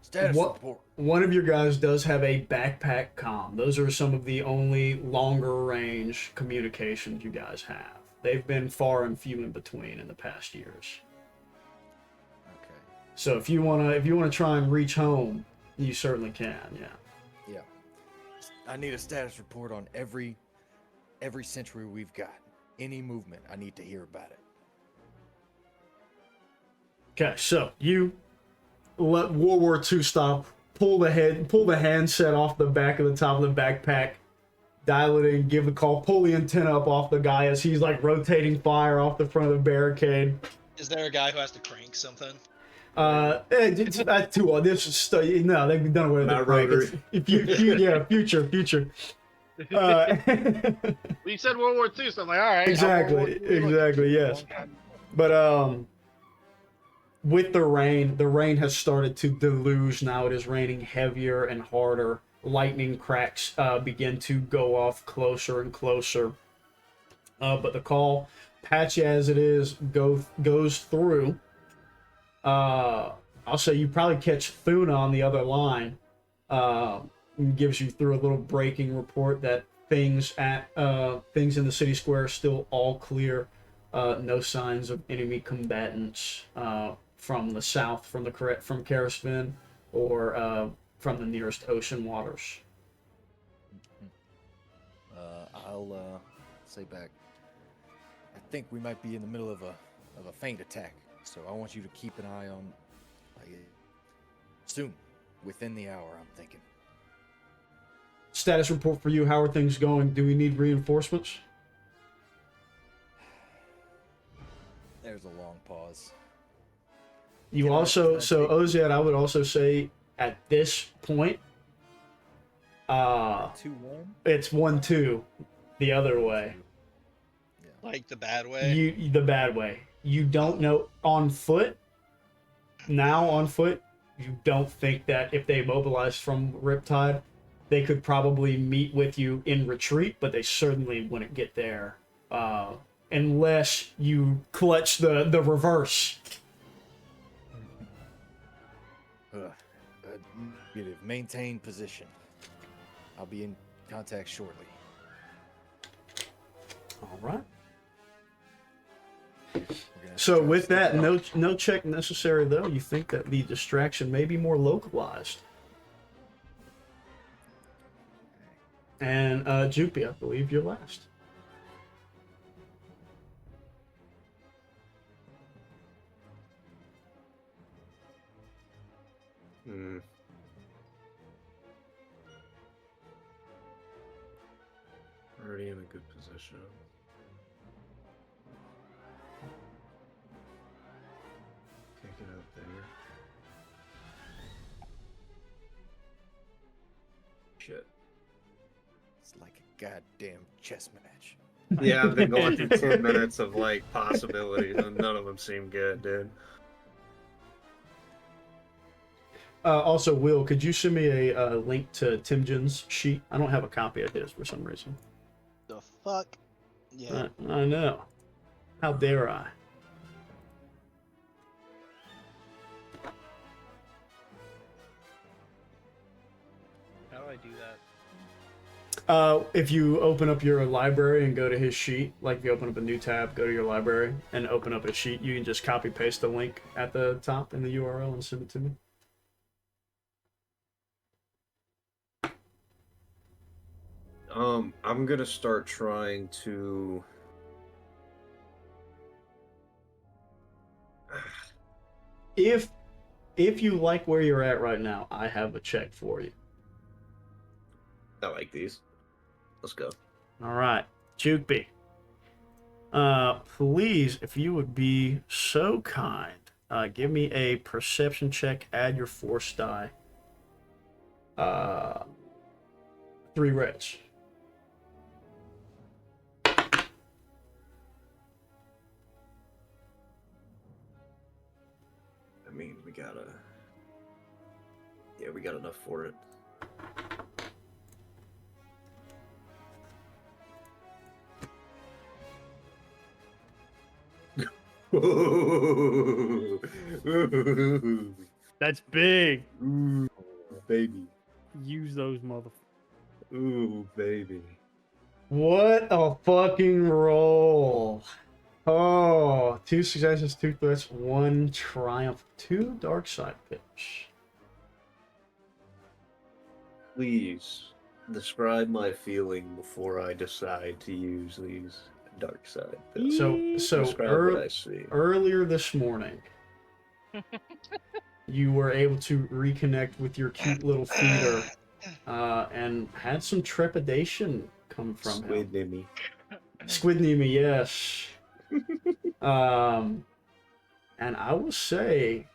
[SPEAKER 5] status report.
[SPEAKER 1] One of your guys does have a backpack comm. Those are some of the only longer range communications you guys have. They've been far and few in between in the past years.
[SPEAKER 5] Okay.
[SPEAKER 1] So if you wanna try and reach home, you certainly can. Yeah.
[SPEAKER 5] Yeah. I need a status report on every sentry we've got. Any movement, I need to hear about it.
[SPEAKER 1] Okay, so you let World War II stop, pull the handset off the back of the top of the backpack, dial it in, give the call, pull the antenna up off the guy as he's like rotating fire off the front of the barricade.
[SPEAKER 4] Is there a guy who has to crank something?
[SPEAKER 1] That's too old. This is no, they've done away with
[SPEAKER 3] Not
[SPEAKER 1] the crank.
[SPEAKER 3] rotary.
[SPEAKER 1] Yeah, future.
[SPEAKER 6] We said World War II, so I'm like, all right.
[SPEAKER 1] Exactly, yes. But with the rain has started to deluge now. It is raining heavier and harder. Lightning cracks begin to go off closer and closer. But the call, patchy as it is, goes through. I'll say you probably catch Thuna on the other line. Gives you through a little breaking report that things in the city square are still all clear. No signs of enemy combatants from the south, from Karasvin, or from the nearest ocean waters.
[SPEAKER 5] I'll say back. I think we might be in the middle of a feint attack, so I want you to keep an eye on. Soon, within the hour, I'm thinking.
[SPEAKER 1] Status report for you. How are things going? Do we need reinforcements?
[SPEAKER 5] There's a long pause.
[SPEAKER 1] You
[SPEAKER 5] Can I-
[SPEAKER 1] also,
[SPEAKER 5] can I
[SPEAKER 1] so
[SPEAKER 5] take-
[SPEAKER 1] Oziad, I would also say at this point,
[SPEAKER 5] 2-1.
[SPEAKER 1] it's 1-2 the other way.
[SPEAKER 4] Like the bad way?
[SPEAKER 1] The bad way. You don't know on foot. Now on foot, you don't think that if they mobilized from Riptide, they could probably meet with you in retreat, but they certainly wouldn't get there unless you clutch the reverse.
[SPEAKER 5] Negative. Maintain position. I'll be in contact shortly.
[SPEAKER 1] All right.
[SPEAKER 5] We're gonna have to
[SPEAKER 1] So
[SPEAKER 5] try to
[SPEAKER 1] with
[SPEAKER 5] stay
[SPEAKER 1] that,
[SPEAKER 5] close.
[SPEAKER 1] no check necessary though. You think that the distraction may be more localized. And JukeBi, I believe you're last.
[SPEAKER 3] Already in a good position. shit.
[SPEAKER 5] It's like a goddamn chess match.
[SPEAKER 3] Yeah, I've been going through 10 minutes of like possibilities, and none of them seem good, dude.
[SPEAKER 1] Also, Will, could you send me a link to Timjen's sheet? I don't have a copy of his for some reason.
[SPEAKER 4] The fuck? Yeah.
[SPEAKER 1] I know. How dare I?
[SPEAKER 6] How do I do that?
[SPEAKER 1] If you open up your library and go to his sheet, like if you open up a new tab, go to your library and open up a sheet, you can just copy paste the link at the top in the URL and send it to me.
[SPEAKER 3] I'm gonna start trying to.
[SPEAKER 1] If you like where you're at right now, I have a check for you.
[SPEAKER 3] I like these. Let's go.
[SPEAKER 1] All right, JukeBi. Please, if you would be so kind, give me a perception check. Add your force die. 3 reds.
[SPEAKER 3] I mean, we gotta. Yeah, we got enough for it.
[SPEAKER 2] That's big.
[SPEAKER 3] Ooh, baby.
[SPEAKER 2] Use those mother.
[SPEAKER 3] Ooh, baby.
[SPEAKER 1] What a fucking roll. Oh, 2 successes, 2 threats, 1 triumph, 2 dark side pitch.
[SPEAKER 3] Please describe my feeling before I decide to use these dark side pills.
[SPEAKER 1] So
[SPEAKER 3] Describe what I see.
[SPEAKER 1] earlier this morning, you were able to reconnect with your cute little feeder and had some trepidation come from
[SPEAKER 3] Squid
[SPEAKER 1] him.
[SPEAKER 3] Nimmy.
[SPEAKER 1] Squid Nemi, yes. And I will say,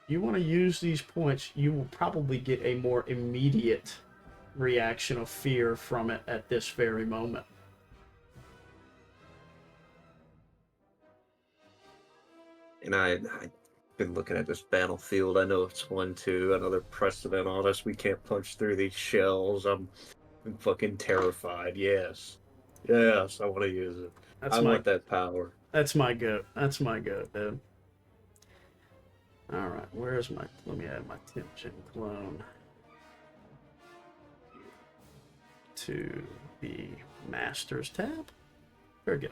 [SPEAKER 1] you want to use these points, you will probably get a more immediate reaction of fear from it at this very moment.
[SPEAKER 3] And I've been looking at this battlefield. I know it's 1-2, another precedent on us. We can't punch through these shells. I'm fucking terrified. Yes. Yes, I want to use it. I want that power.
[SPEAKER 1] That's my goat. That's my goat, dude. Alright, where's my... Let me add my Timjen clone to the Masters tab. Very good.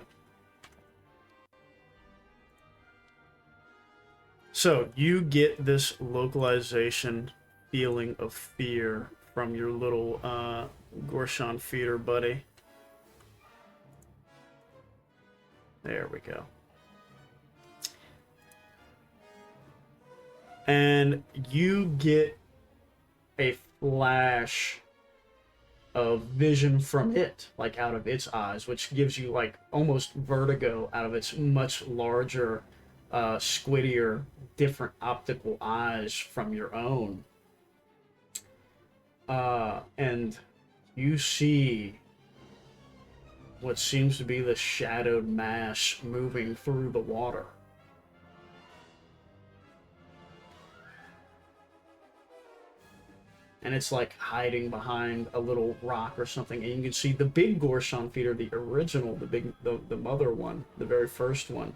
[SPEAKER 1] So, you get this localization feeling of fear from your little Gorshon feeder buddy. There we go. And you get a flash of vision from it, like out of its eyes, which gives you like almost vertigo out of its much larger, squiddier, different optical eyes from your own. And you see what seems to be the shadowed mass moving through the water. And it's like hiding behind a little rock or something, and you can see the big Gorshon feeder, the original, the mother one, the very first one,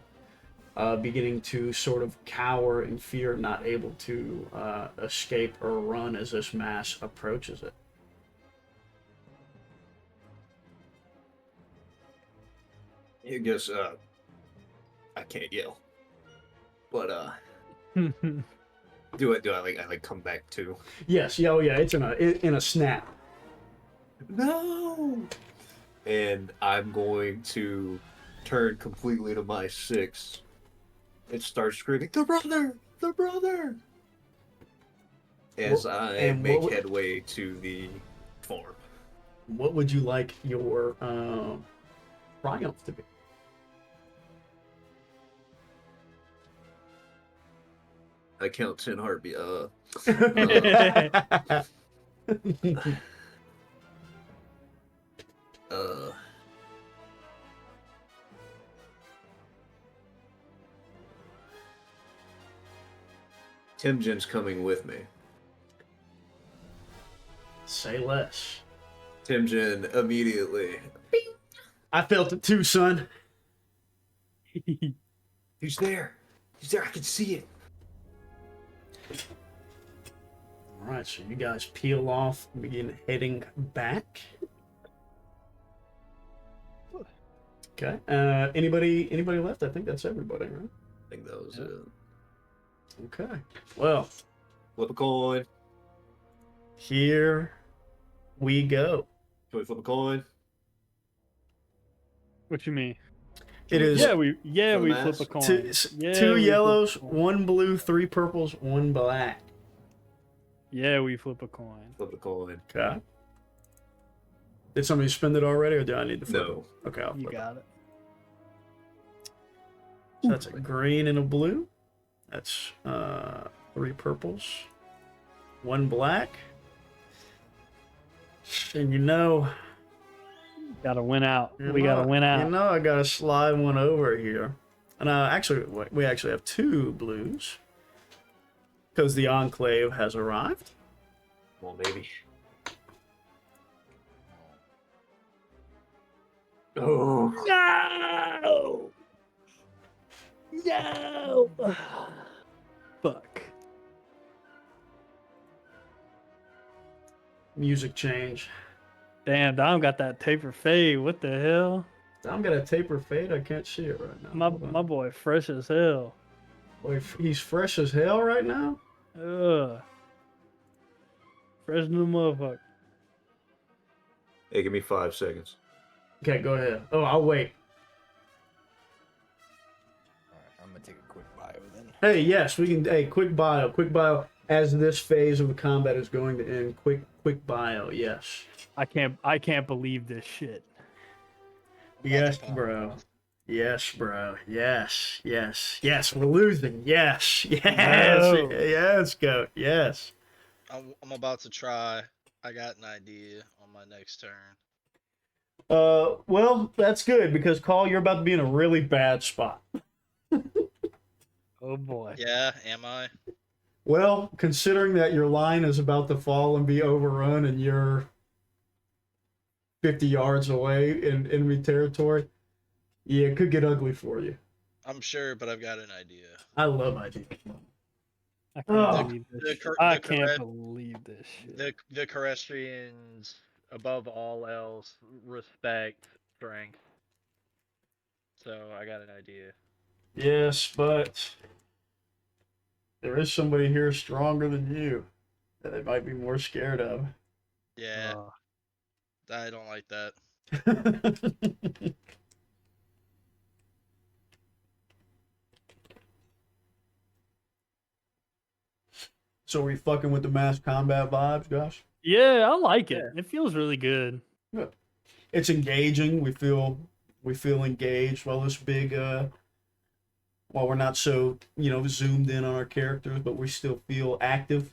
[SPEAKER 1] beginning to sort of cower in fear, not able to escape or run as this mass approaches it.
[SPEAKER 3] I guess, I can't yell. But, do I like come back to?
[SPEAKER 1] Yes, yeah, oh yeah, it's in a snap.
[SPEAKER 3] No! And I'm going to turn completely to my 6 and start screaming, "The brother! The brother!" As I make headway to the farm.
[SPEAKER 1] What would you like your triumph to be?
[SPEAKER 3] I count 10 heartbeat. Uh. Timjen's coming with me.
[SPEAKER 1] Say less.
[SPEAKER 3] Timjen immediately.
[SPEAKER 1] I felt it too, son.
[SPEAKER 3] He's there. He's there. I can see it.
[SPEAKER 1] All right, so you guys peel off and begin heading back. Okay. Anybody left? I think that's everybody, right?
[SPEAKER 3] I think that was it.
[SPEAKER 1] Okay. Well,
[SPEAKER 3] Flip a coin.
[SPEAKER 1] here we go.
[SPEAKER 3] Can we flip a coin?
[SPEAKER 2] What you mean?
[SPEAKER 1] It is
[SPEAKER 2] Yeah, we
[SPEAKER 3] mass?
[SPEAKER 2] flip a coin.
[SPEAKER 1] two yellows, 1 blue, 3 purples, 1 black.
[SPEAKER 2] Yeah, we flip a coin.
[SPEAKER 3] Flip a coin.
[SPEAKER 1] Okay. Did somebody spend it already, or do I need to flip
[SPEAKER 3] No.
[SPEAKER 1] it? Okay, I'll
[SPEAKER 2] You
[SPEAKER 1] flip it.
[SPEAKER 2] got it.
[SPEAKER 1] So that's a green and a blue. That's 3 purples, 1 black. And
[SPEAKER 2] Gotta win out. We gotta win out.
[SPEAKER 1] I gotta slide one over here. And we actually have 2 blues. Because the Enclave has arrived.
[SPEAKER 3] Well, maybe. Oh.
[SPEAKER 2] No! No! Fuck.
[SPEAKER 1] Music change.
[SPEAKER 2] Damn, Dom got that taper fade. What the hell?
[SPEAKER 1] I'm gonna taper fade. I can't see it right now. Hold on.
[SPEAKER 2] My boy fresh as hell.
[SPEAKER 1] Boy, he's fresh as hell right now.
[SPEAKER 2] Ugh. Fresh new motherfucker.
[SPEAKER 3] Hey, give me 5 seconds.
[SPEAKER 1] Okay, go ahead. Oh, I'll wait.
[SPEAKER 5] Alright, I'm gonna take a quick bio then.
[SPEAKER 1] Hey, yes, we can. Hey, quick bio. Quick bio. As this phase of the combat is going to end, quick bio. Yes.
[SPEAKER 2] I can't believe this shit.
[SPEAKER 1] Yes, bro. Yes, bro. Yes. We're losing. Yes.
[SPEAKER 2] No.
[SPEAKER 1] Yes, goat. Yes.
[SPEAKER 4] I'm about to try. I got an idea on my next turn.
[SPEAKER 1] Well, that's good because Kahl, you're about to be in a really bad spot.
[SPEAKER 2] Oh boy.
[SPEAKER 4] Yeah, am I?
[SPEAKER 1] Well, considering that your line is about to fall and be overrun and you're 50 yards away in enemy territory, yeah, it could get ugly for you.
[SPEAKER 4] I'm sure, but I've got an idea.
[SPEAKER 1] I love ideas.
[SPEAKER 2] I can't
[SPEAKER 1] Oh.
[SPEAKER 2] believe this.
[SPEAKER 4] The
[SPEAKER 2] shit.
[SPEAKER 4] cor-
[SPEAKER 2] I
[SPEAKER 4] the
[SPEAKER 2] can't
[SPEAKER 4] correct-
[SPEAKER 2] believe this shit.
[SPEAKER 6] The Carestrians, above all else, respect strength. So I got an idea.
[SPEAKER 1] Yes, but there is somebody here stronger than you that they might be more scared of.
[SPEAKER 4] Yeah,
[SPEAKER 2] Uh,
[SPEAKER 4] I don't like that.
[SPEAKER 1] So are we fucking with the mass combat vibes, Josh?
[SPEAKER 2] yeah, I like it. It feels really good.
[SPEAKER 1] It's engaging. We feel engaged while this big while we're not so, zoomed in on our characters, but we still feel active.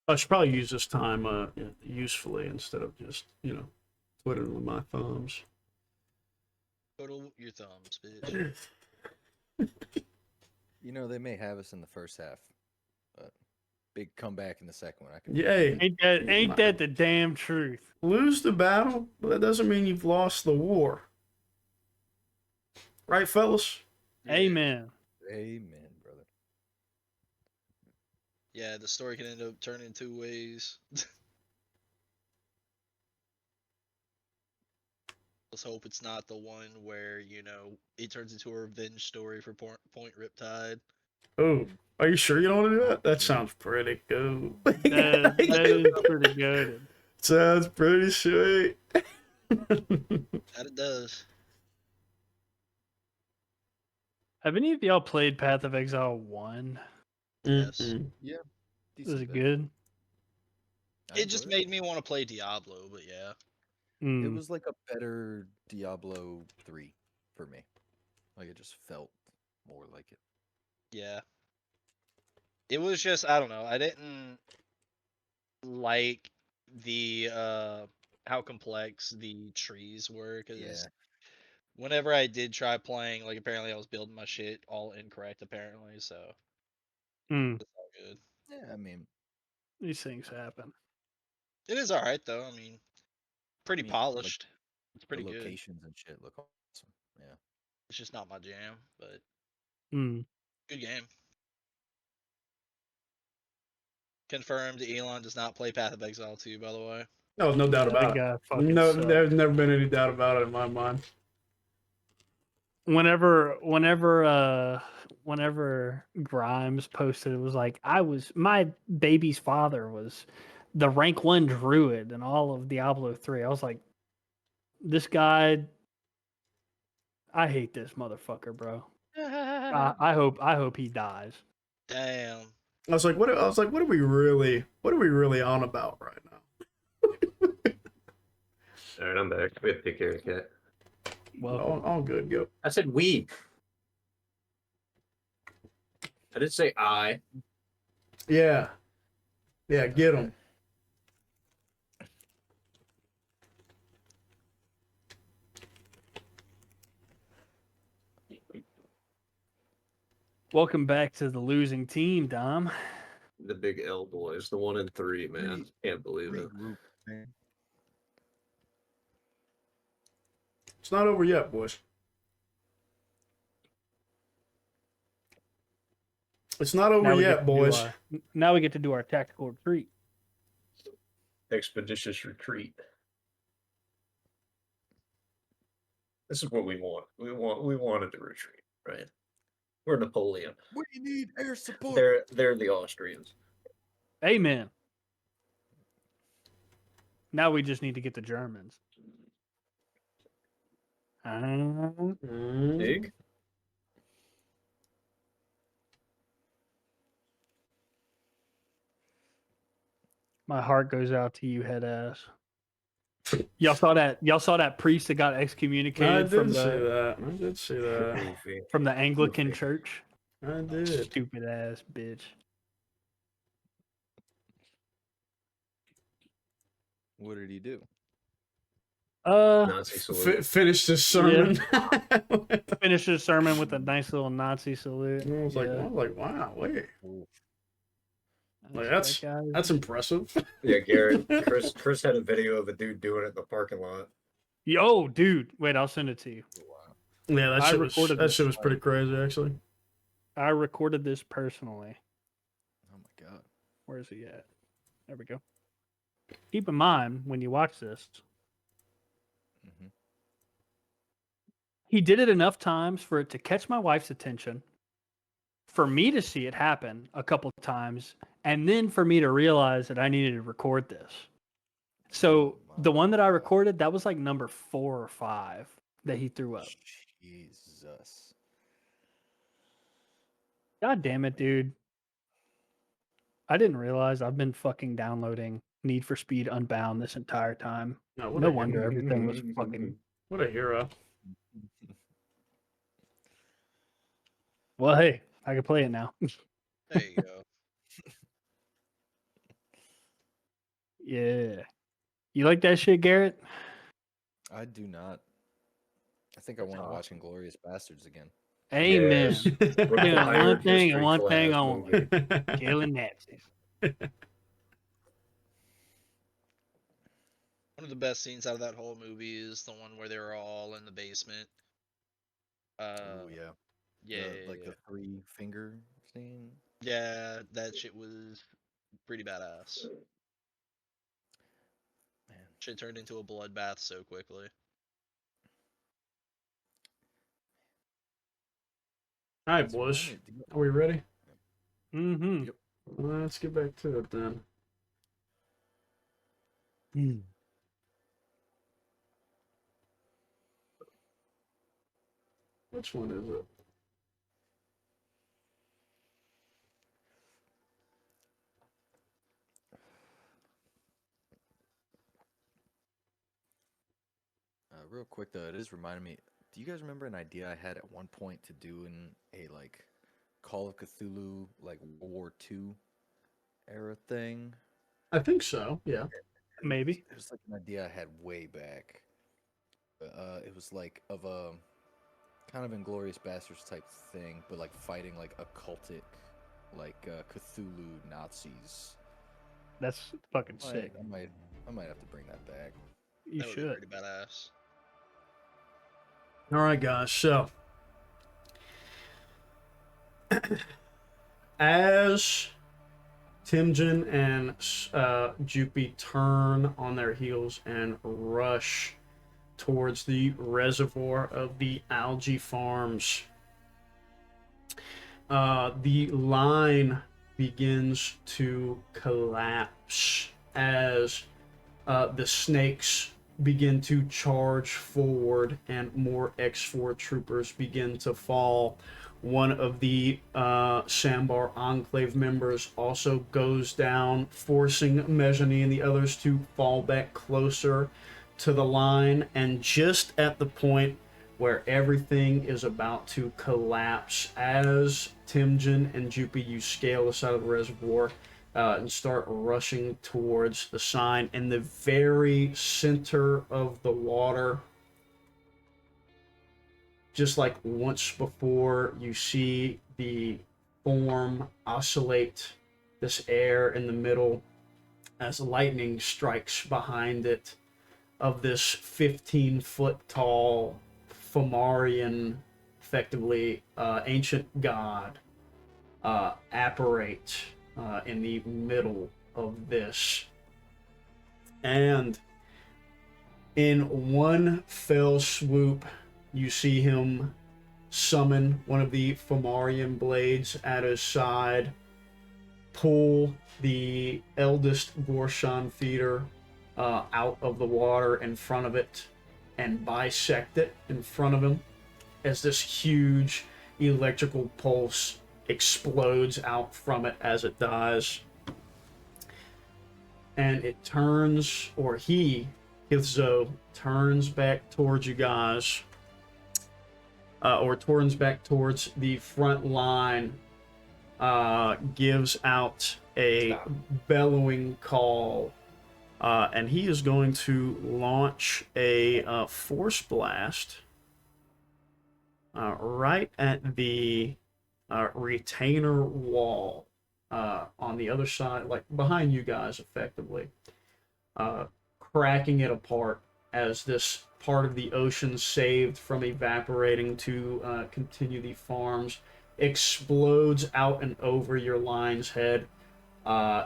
[SPEAKER 1] I should probably use this time usefully instead of just, twiddling with my thumbs.
[SPEAKER 4] Total your thumbs, bitch.
[SPEAKER 5] You know, they may have us in the first half. But big comeback in the second one. I can.
[SPEAKER 1] Yay.
[SPEAKER 2] Ain't that the damn truth?
[SPEAKER 1] Lose the battle, but that doesn't mean you've lost the war. Right, fellas?
[SPEAKER 2] Amen.
[SPEAKER 5] Amen, brother.
[SPEAKER 4] Yeah, the story can end up turning two ways. Let's hope it's not the one where, you know, it turns into a revenge story for Point Riptide.
[SPEAKER 1] Oh, are you sure you don't want to do that? That sounds pretty cool.
[SPEAKER 2] That is pretty good.
[SPEAKER 1] Sounds pretty sweet.
[SPEAKER 4] That it does.
[SPEAKER 2] Have any of y'all played Path of Exile 1?
[SPEAKER 4] Yes.
[SPEAKER 5] Yeah.
[SPEAKER 2] Was it good?
[SPEAKER 5] I
[SPEAKER 4] It just
[SPEAKER 5] enjoyed
[SPEAKER 4] made me want to play Diablo, but yeah.
[SPEAKER 5] it.
[SPEAKER 2] Mm.
[SPEAKER 5] It was like a better Diablo 3 for me. Like it just felt more like it.
[SPEAKER 4] Yeah. It was just, I don't know. I didn't like the how complex the trees were, because
[SPEAKER 5] Yeah.
[SPEAKER 4] whenever I did try playing, like apparently I was building my shit all incorrect apparently, so
[SPEAKER 2] Mm.
[SPEAKER 4] it's all good.
[SPEAKER 5] Yeah, I mean,
[SPEAKER 2] These things happen.
[SPEAKER 4] It is alright though. I mean, pretty
[SPEAKER 5] like,
[SPEAKER 4] polished. It's
[SPEAKER 5] the
[SPEAKER 4] pretty good.
[SPEAKER 5] locations and shit look awesome. Yeah.
[SPEAKER 4] It's just not my jam, but
[SPEAKER 2] Mm.
[SPEAKER 4] good game. Confirmed Elon does not play Path of Exile 2, by the way.
[SPEAKER 1] No, no doubt
[SPEAKER 2] That
[SPEAKER 1] about it.
[SPEAKER 2] guy fucking
[SPEAKER 1] No,
[SPEAKER 2] sucks.
[SPEAKER 1] there's never been any doubt about it in my mind.
[SPEAKER 2] Whenever Grimes posted, it was like, my baby's father was the rank 1 druid in all of Diablo 3. I was like, this guy, I hate this motherfucker, bro. I hope he dies.
[SPEAKER 4] Damn.
[SPEAKER 1] I was like, what are we really on about right now?
[SPEAKER 7] All right, I'm back. We have to take care of the cat.
[SPEAKER 2] Well,
[SPEAKER 1] All good, go.
[SPEAKER 7] I said we. I didn't say I.
[SPEAKER 1] Yeah. Yeah, get him.
[SPEAKER 2] welcome back to the losing team, Dom.
[SPEAKER 7] The big L boys, the 1 and 3, man. Can't believe it.
[SPEAKER 5] Regroup, man.
[SPEAKER 1] It's not over yet, boys. It's not over yet, boys.
[SPEAKER 2] Now we get to do our tactical retreat.
[SPEAKER 7] Expeditious retreat. This is what we want. We wanted to retreat, right? We're Napoleon.
[SPEAKER 5] We need air support.
[SPEAKER 7] They're the Austrians.
[SPEAKER 2] Amen. Now we just need to get the Germans.
[SPEAKER 7] Dig?
[SPEAKER 2] My heart goes out to you, head ass. Y'all saw that priest that got excommunicated
[SPEAKER 1] I
[SPEAKER 2] from
[SPEAKER 1] did see
[SPEAKER 2] the
[SPEAKER 1] that. I did see that.
[SPEAKER 7] Goofy.
[SPEAKER 2] from the Anglican church.
[SPEAKER 1] I did.
[SPEAKER 2] Stupid ass bitch.
[SPEAKER 5] What did he do?
[SPEAKER 7] Nazi salute.
[SPEAKER 1] Finished his sermon.
[SPEAKER 2] Finished his sermon with a nice little Nazi salute.
[SPEAKER 1] I was like, wow, wait. Like that's impressive.
[SPEAKER 7] Yeah, Garrett. Chris had a video of a dude doing it in the parking lot.
[SPEAKER 2] Yo, dude. Wait, I'll send it to you.
[SPEAKER 5] Wow.
[SPEAKER 1] Yeah, that shit was pretty crazy, actually.
[SPEAKER 2] I recorded this personally.
[SPEAKER 5] Oh my god.
[SPEAKER 2] Where is he at? There we go. Keep in mind when you watch this,
[SPEAKER 5] Mm-hmm.
[SPEAKER 2] he did it enough times for it to catch my wife's attention, for me to see it happen a couple times, and then for me to realize that I needed to record this. So the one that I recorded, that was like number 4 or 5 that he threw up.
[SPEAKER 5] Jesus.
[SPEAKER 2] God damn it, dude. I didn't realize I've been fucking downloading Need for Speed Unbound this entire time. No wonder everything was fucking...
[SPEAKER 1] What a hero.
[SPEAKER 2] Well, hey, I can play it now.
[SPEAKER 4] There you go.
[SPEAKER 2] Yeah. You like that shit, Garrett?
[SPEAKER 5] I do not. I think I want to watch Inglourious Bastards again.
[SPEAKER 2] Amen.
[SPEAKER 3] Yes.
[SPEAKER 2] Doing
[SPEAKER 3] Required
[SPEAKER 2] one thing
[SPEAKER 3] history
[SPEAKER 2] and one thing
[SPEAKER 3] class
[SPEAKER 2] only.
[SPEAKER 3] movie.
[SPEAKER 2] Killing Nazis.
[SPEAKER 4] One of the best scenes out of that whole movie is the one where they were all in the basement.
[SPEAKER 5] Oh yeah.
[SPEAKER 4] Yeah,
[SPEAKER 5] The 3 finger scene.
[SPEAKER 4] yeah, that shit was pretty badass.
[SPEAKER 5] Man.
[SPEAKER 4] Shit turned into a bloodbath so quickly.
[SPEAKER 1] All right,
[SPEAKER 5] That's
[SPEAKER 1] boys.
[SPEAKER 5] right.
[SPEAKER 1] Are we ready?
[SPEAKER 2] Mm-hmm.
[SPEAKER 5] Yep.
[SPEAKER 1] Let's get back to it then. Which one is it?
[SPEAKER 5] Real quick though, it is reminding me. Do you guys remember an idea I had at one point to do in a like Call of Cthulhu like World War II era thing?
[SPEAKER 1] I think so. Yeah.
[SPEAKER 2] Maybe.
[SPEAKER 5] It was like an idea I had way back. It was like of a kind of Inglorious Bastards type thing, but like fighting like occultic, like Cthulhu Nazis.
[SPEAKER 2] That's fucking sick.
[SPEAKER 5] I might have to bring that back.
[SPEAKER 2] You
[SPEAKER 4] That would be
[SPEAKER 2] should.
[SPEAKER 4] pretty badass.
[SPEAKER 1] All right, guys. So, as Timjin and JukeBi turn on their heels and rush towards the reservoir of the algae farms, the line begins to collapse as the snakes begin to charge forward and more X4 troopers begin to fall. One of the Sambar Enclave members also goes down, forcing Mejani and the others to fall back closer to the line. And just at the point where everything is about to collapse, as Timjin and JukeBi, you scale the side of the reservoir and start rushing towards the sign in the very center of the water. Just like once before, you see the form oscillate this air in the middle as lightning strikes behind it of this 15-foot tall Fomarian, effectively ancient god, apparate in the middle of this. And in one fell swoop, you see him summon one of the Fomarian blades at his side, pull the eldest Gorshan feeder out of the water in front of it, and bisect it in front of him as this huge electrical pulse explodes out from it as it dies. And it turns, or he, Hithzo, turns back towards you guys, or turns back towards the front line, gives out a bellowing call, and he is going to launch a force blast right at the retainer wall on the other side, like behind you guys, effectively, cracking it apart as this part of the ocean saved from evaporating to continue the farms explodes out and over your line's head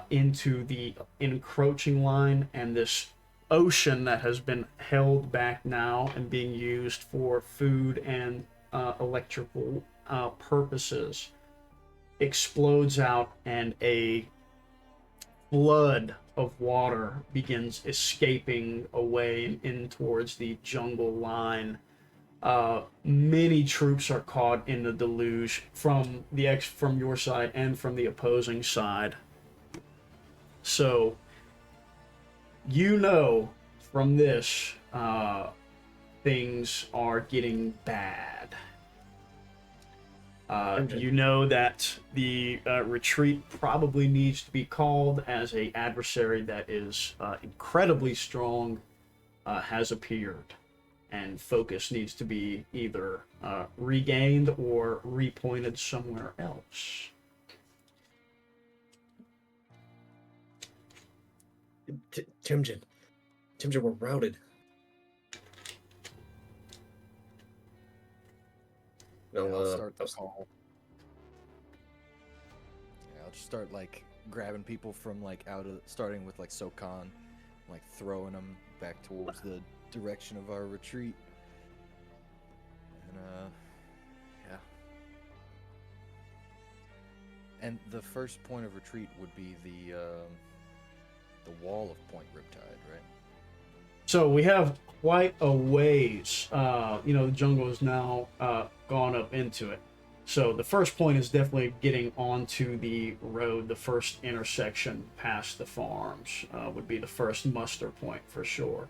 [SPEAKER 1] into the encroaching line, and this ocean that has been held back now and being used for food and electrical purposes explodes out, and a flood of water begins escaping away and in towards the jungle line. Many troops are caught in the deluge from your side and from the opposing side. So, you know, from this, things are getting bad. You know that the retreat probably needs to be called, as a adversary that is incredibly strong has appeared. and focus needs to be either regained or repointed somewhere else.
[SPEAKER 7] Timjin, we're routed. No,
[SPEAKER 5] Yeah, I'll start the call. Yeah, I'll just start like grabbing people from like out of, starting with like Sokaan, like throwing them back towards the direction of our retreat. And yeah. And the first point of retreat would be the wall of Point Riptide, right?
[SPEAKER 1] So we have quite a ways. The jungle is now gone up into it. So the first point is definitely getting onto the road. The first intersection past the farms would be the first muster point for sure.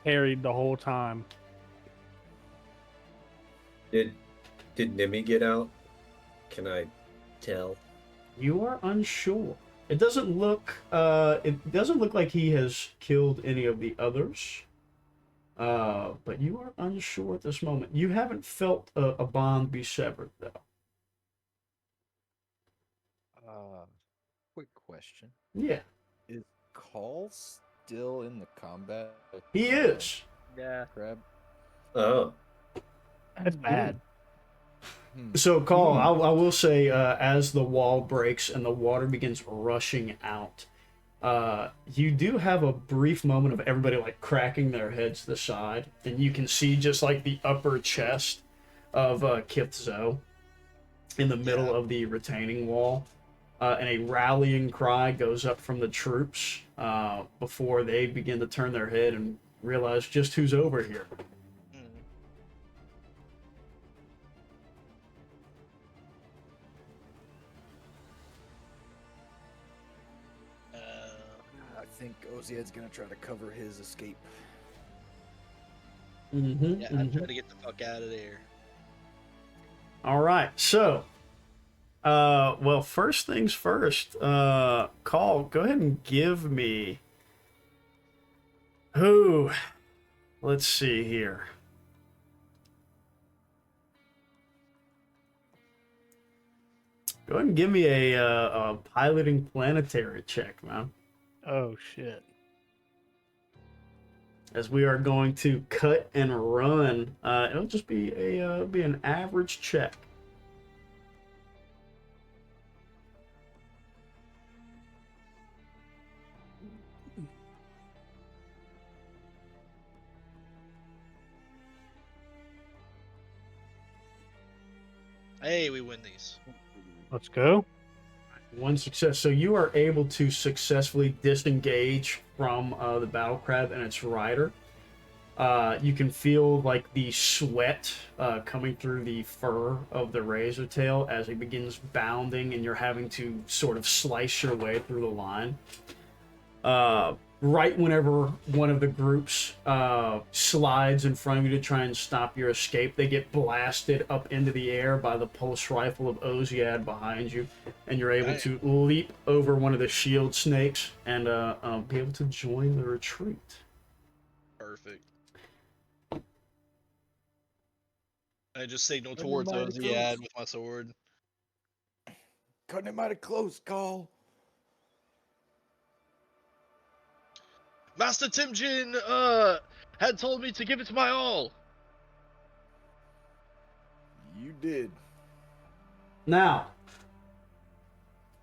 [SPEAKER 8] Harried the whole time.
[SPEAKER 7] Did Nimi get out? Can I tell?
[SPEAKER 1] You are unsure. It doesn't look like he has killed any of the others. But you are unsure at this moment. You haven't felt a bond be severed, though.
[SPEAKER 5] Quick question.
[SPEAKER 1] Yeah,
[SPEAKER 5] Is Kahl still in the combat?
[SPEAKER 1] he is.
[SPEAKER 6] Yeah.
[SPEAKER 5] Crab?
[SPEAKER 7] Oh,
[SPEAKER 8] That's bad.
[SPEAKER 1] So, Kahl, I will say, as the wall breaks and the water begins rushing out, you do have a brief moment of everybody like cracking their heads to the side, and you can see just like the upper chest of Kithzo in the middle of the retaining wall, and a rallying cry goes up from the troops before they begin to turn their head and realize just who's over here.
[SPEAKER 5] I think Oziad's gonna try to cover his escape.
[SPEAKER 4] Yeah, I'm trying to get the fuck out of there.
[SPEAKER 1] All right, so, well, first things first, Kahl, go ahead and give me, let's see here. Go ahead and give me a piloting planetary check, man.
[SPEAKER 8] Oh shit.
[SPEAKER 1] As we are going to cut and run, it'll just be an average check.
[SPEAKER 4] Hey, we win these.
[SPEAKER 8] Let's go.
[SPEAKER 1] One success. So you are able to successfully disengage from the battle crab and its rider. You can feel like the sweat coming through the fur of the razor tail as it begins bounding, and you're having to sort of slice your way through the line. Right whenever one of the groups slides in front of you to try and stop your escape, they get blasted up into the air by the pulse rifle of Oziad behind you, and you're able to leap over one of the shield snakes and be able to join the retreat.
[SPEAKER 4] Perfect. I just signaled towards Oziad with my sword.
[SPEAKER 5] Cutting it mighty close, Kahl.
[SPEAKER 4] Master Timjin had told me to give it my all.
[SPEAKER 5] You did.
[SPEAKER 1] Now,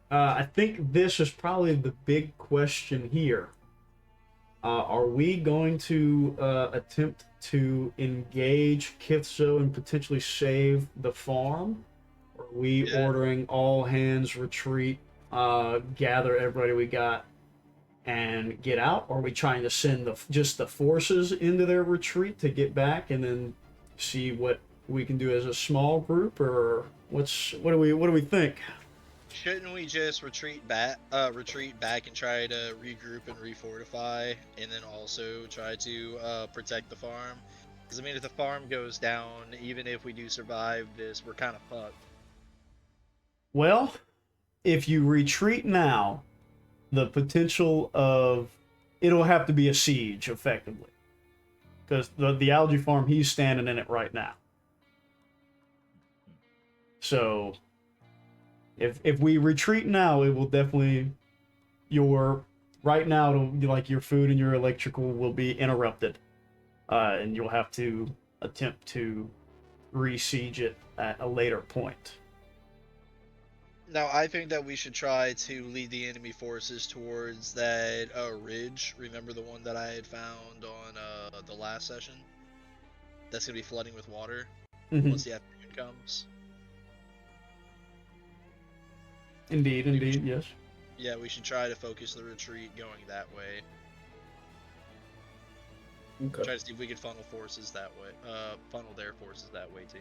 [SPEAKER 1] I think this is probably the big question here. Are we going to attempt to engage Kithzo and potentially save the farm? Or are we ordering all hands retreat, gather everybody we got, and get out? Or are we trying to send just the forces into their retreat to get back and then see what we can do as a small group? Or what do we think?
[SPEAKER 4] Shouldn't we just retreat back and try to regroup and refortify, and then also try to protect the farm? Because I mean, if the farm goes down, even if we do survive this, we're kind of fucked.
[SPEAKER 1] Well, if you retreat now, the potential of it'll have to be a siege, effectively. Because the algae farm, he's standing in it right now. So, if we retreat now, it will definitely... Right now, it'll be like your food and your electrical will be interrupted. And you'll have to attempt to re-siege it at a later point.
[SPEAKER 4] Now, I think that we should try to lead the enemy forces towards that ridge. Remember the one that I had found on the last session? That's going to be flooding with water once the afternoon comes.
[SPEAKER 1] Indeed, yes.
[SPEAKER 4] Yeah, we should try to focus the retreat going that way.
[SPEAKER 7] Okay.
[SPEAKER 4] Try to see if we can funnel forces that way. Funnel their forces that way too.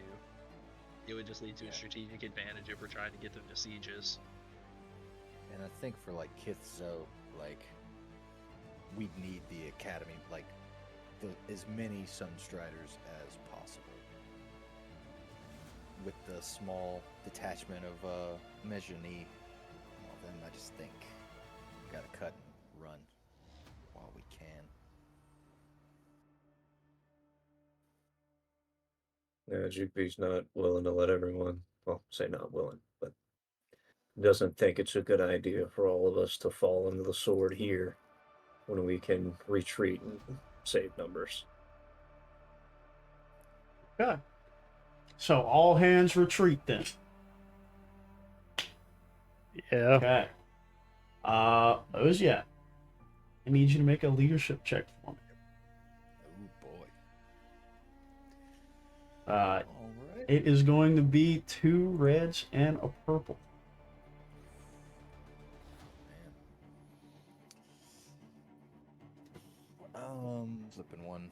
[SPEAKER 4] It would just lead to a strategic advantage if we're trying to get them to sieges.
[SPEAKER 5] And I think for like Kithzo, like we need the academy, like as many Sunstriders as possible. With the small detachment of Mejani, well, then I just think we gotta cut and run while we can.
[SPEAKER 7] Yeah, JukeBi's not willing to let everyone, well, say not willing, but doesn't think it's a good idea for all of us to fall into the sword here when we can retreat and save numbers.
[SPEAKER 1] Okay. So all hands retreat then.
[SPEAKER 8] Yeah.
[SPEAKER 1] Okay. Oziad, I need you to make a leadership check for me.
[SPEAKER 5] Oh boy.
[SPEAKER 1] Uh,
[SPEAKER 5] All right.
[SPEAKER 1] it is going to be 2 reds and a purple.
[SPEAKER 5] Flipping one.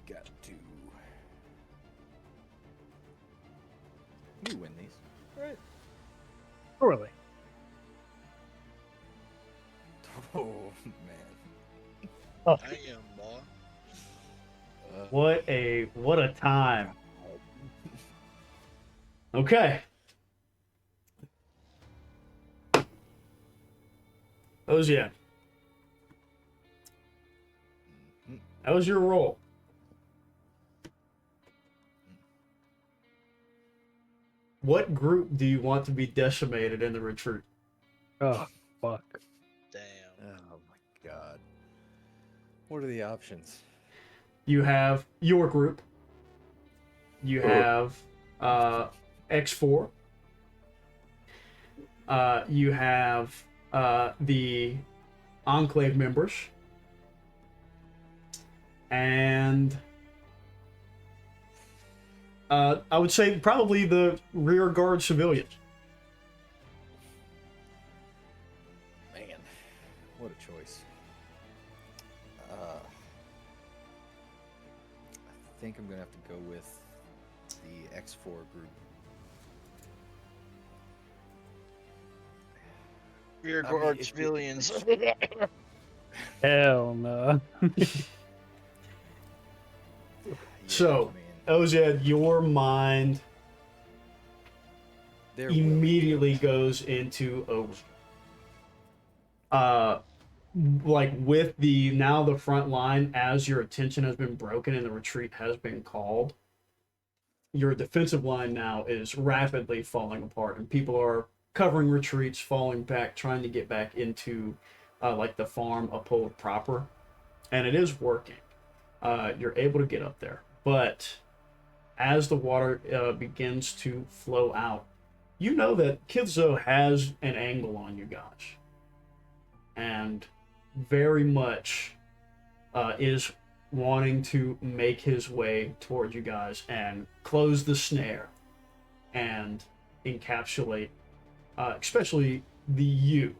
[SPEAKER 5] Got 2. We win these, right?
[SPEAKER 8] Surely.
[SPEAKER 5] Oh man.
[SPEAKER 4] I am, boy.
[SPEAKER 1] What a time. Okay. Oziad. That was your roll. What group do you want to be decimated in the retreat?
[SPEAKER 8] Oh, fuck.
[SPEAKER 4] Damn.
[SPEAKER 5] Oh my god. What are the options?
[SPEAKER 1] You have your group. You have X4. You have the Enclave members. And I would say probably the rear guard civilians.
[SPEAKER 5] Man, what a choice. I think I'm gonna have to go with the X4 group.
[SPEAKER 4] Rear
[SPEAKER 5] I mean,
[SPEAKER 4] guard
[SPEAKER 5] if it-
[SPEAKER 4] civilians.
[SPEAKER 8] Hell no.
[SPEAKER 1] So,
[SPEAKER 5] I mean,
[SPEAKER 1] Oziad, your mind
[SPEAKER 5] they're willing.
[SPEAKER 1] immediately goes into over. Like with the front line, as your attention has been broken and the retreat has been called, your defensive line now is rapidly falling apart, and people are covering retreats, falling back, trying to get back into like the farm uphold proper, and it is working. You're able to get up there, but as the water begins to flow out, you know that Kithzo has an angle on you guys, and very much is wanting to make his way towards you guys and close the snare and encapsulate especially you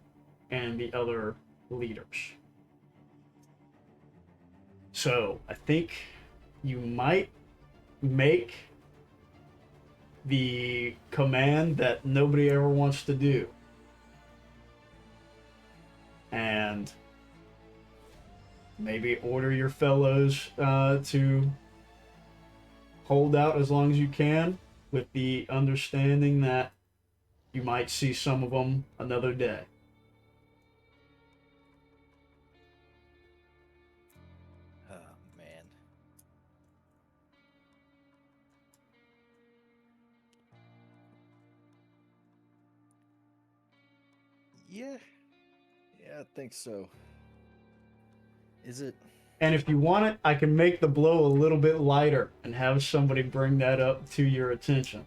[SPEAKER 1] and the other leaders. So I think you might make the command that nobody ever wants to do, and maybe order your fellows to hold out as long as you can, with the understanding that you might see some of them another day.
[SPEAKER 5] Yeah. Yeah, I think so. Is it?
[SPEAKER 1] And if you want it, I can make the blow a little bit lighter and have somebody bring that up to your attention.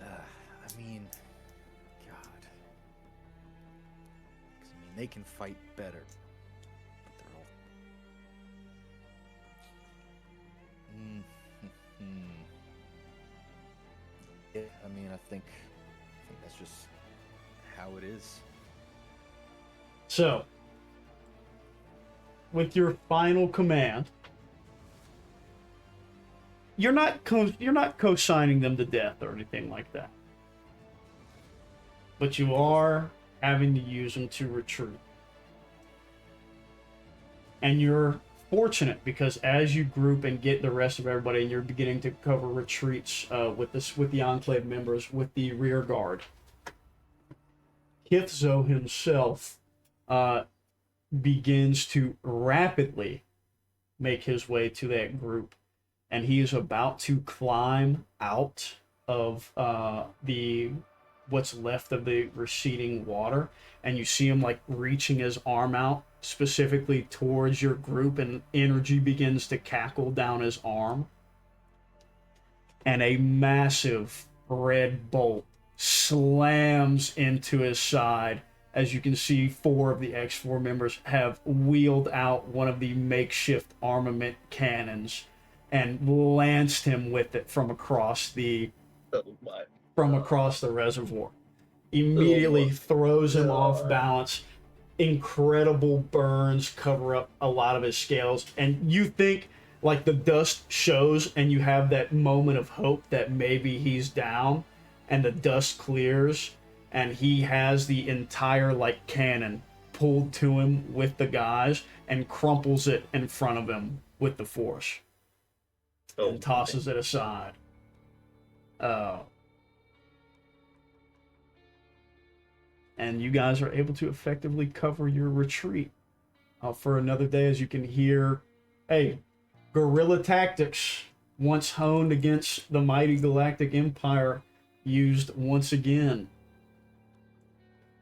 [SPEAKER 5] I mean, God. 'Cause, I mean, they can fight better. But they're all. Yeah, I mean, I think that's just how it is.
[SPEAKER 1] So, with your final command, you're not co-signing them to death or anything like that, but you are having to use them to retreat. And you're fortunate because as you group and get the rest of everybody, and you're beginning to cover retreats with the Enclave members, with the rear guard, Kithzo himself begins to rapidly make his way to that group, and he is about to climb out of the what's left of the receding water, and you see him like reaching his arm out specifically towards your group, and energy begins to cackle down his arm, and a massive red bolt slams into his side. As you can see, 4 of the X4 members have wheeled out one of the makeshift armament cannons and lanced him with it from across the reservoir. Immediately throws him off balance. Incredible burns cover up a lot of his scales, and you think like the dust shows, and you have that moment of hope that maybe he's down, and the dust clears, and he has the entire like cannon pulled to him with the guys and crumples it in front of him with the force and tosses it aside. And you guys are able to effectively cover your retreat for another day. As you can hear, hey, guerrilla tactics, once honed against the mighty Galactic Empire, used once again